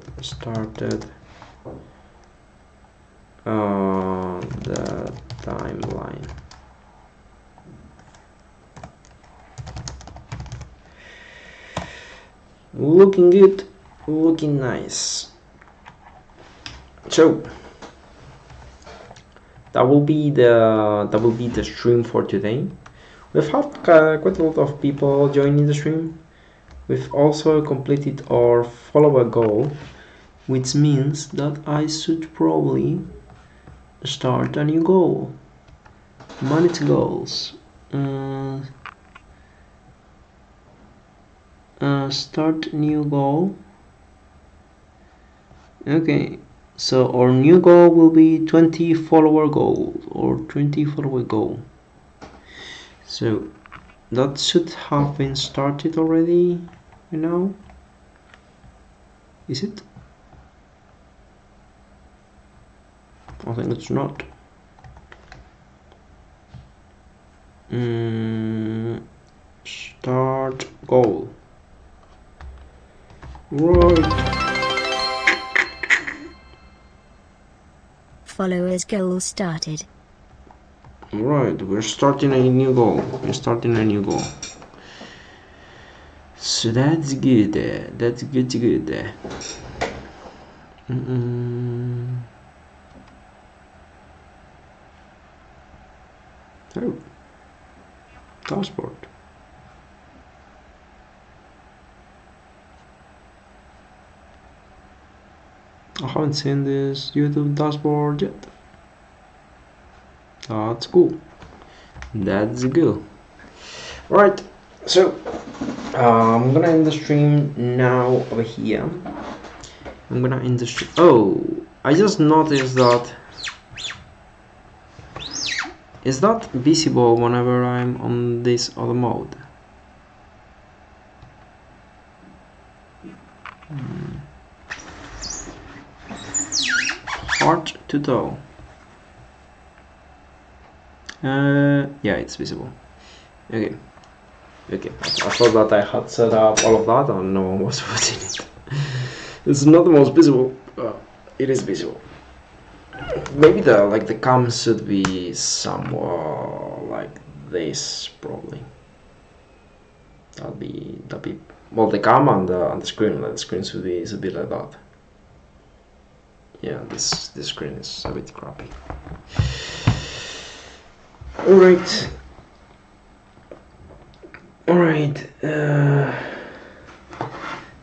the timeline. Looking good, looking nice. So that will be the stream for today. We've had quite a lot of people joining the stream. We've also completed our follower goal, which means that I should probably start a new goal. Manage goals. Start new goal. Okay, so our new goal will be 20 follower goal or 20 follower goal. So that should have been started already, you know? Is it? I think it's not. Start goal. Right. Followers goal started. Right, we're starting a new goal. So that's good. That's good. Oh, dashboard. I haven't seen this YouTube dashboard yet. That's cool. That's good. Right, so I'm gonna end the stream now over here. I'm gonna end the stream. Oh, I just noticed that. Is that visible whenever I'm on this other mode? Hard to tell. Yeah, it's visible. Okay. I thought that I had set up all of that and no one was watching it. It's not the most visible, but it is visible. Maybe the cam should be somewhat like this, probably. That'll be well, the cam and the screen. The screen should be like that. Yeah, this screen is a bit crappy. Alright.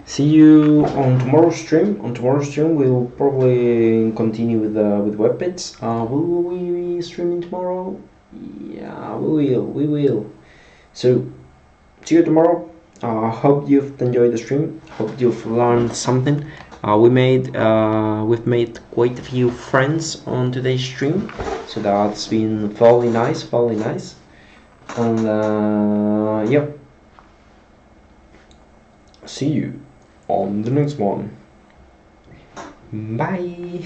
See you on tomorrow's stream. On tomorrow's stream, we'll probably continue with web bits. Will we be streaming tomorrow? Yeah, we will. So see you tomorrow. Hope you've enjoyed the stream. Hope you've learned something. We've made quite a few friends on today's stream, so that's been fairly nice, And yep, see you on the next one. Bye.